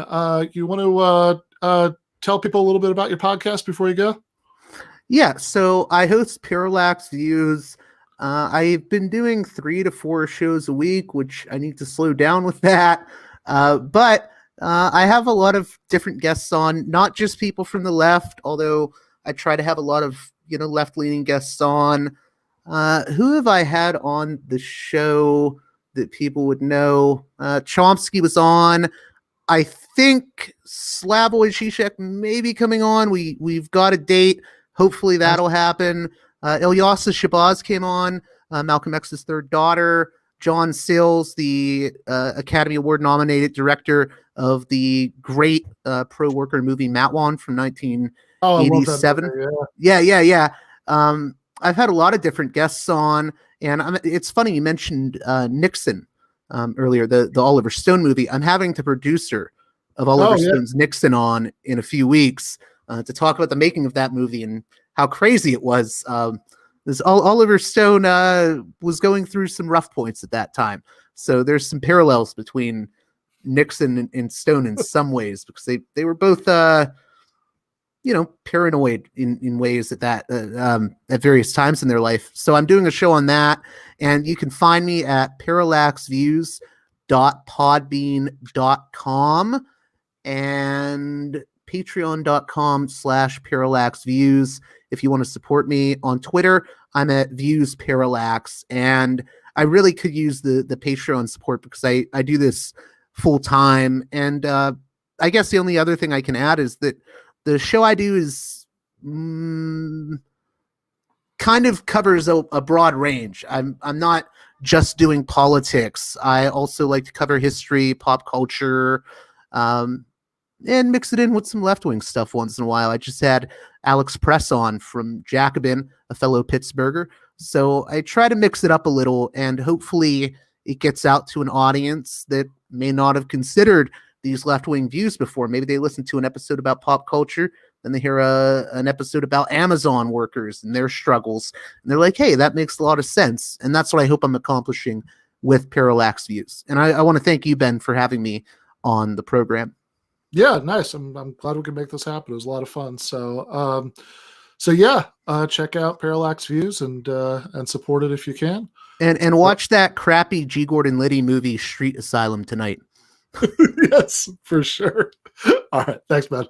You want to tell people a little bit about your podcast before you go? Yeah, so I host Parallax Views. I've been doing 3 to 4 shows a week, which I need to slow down with that. But I have a lot of different guests on, not just people from the left, although I try to have a lot of left-leaning guests on. Who have I had on the show that people would know? Chomsky was on. I think Slavoj Žižek may be coming on. We've got a date. Hopefully that'll happen. Ilyasa Shabazz came on, Malcolm X's third daughter. John Sills, the Academy Award nominated director of the great pro-worker movie Matwan from 1987. Yeah. I've had a lot of different guests on, and it's funny you mentioned Nixon earlier, the Oliver Stone movie. I'm having the producer of Oliver Stone's Nixon on in a few weeks to talk about the making of that movie and how crazy it was. Oliver Stone was going through some rough points at that time, so there's some parallels between Nixon and Stone in some ways, because they were both paranoid in ways at various times in their life. So I'm doing a show on that, and you can find me at parallaxviews.podbean.com and patreon.com/parallaxviews. If you want to support me on Twitter, I'm at Views Parallax, and I really could use the Patreon support because I do this full time. And I guess the only other thing I can add is that the show I do is kind of covers a broad range. I'm not just doing politics. I also like to cover history, pop culture, and mix it in with some left-wing stuff once in a while. I just had Alex Press on from Jacobin, a fellow Pittsburgher. So I try to mix it up a little, and hopefully it gets out to an audience that may not have considered these left-wing views before. Maybe they listen to an episode about pop culture, then they hear an episode about Amazon workers and their struggles, and they're like, hey, that makes a lot of sense. And that's what I hope I'm accomplishing with Parallax Views. And I want to thank you, Ben, for having me on the program. Yeah, nice. I'm glad we could make this happen. It was a lot of fun. So, check out Parallax Views and support it if you can. And watch that crappy G. Gordon Liddy movie, Street Asylum, tonight. Yes, for sure. All right. Thanks, man.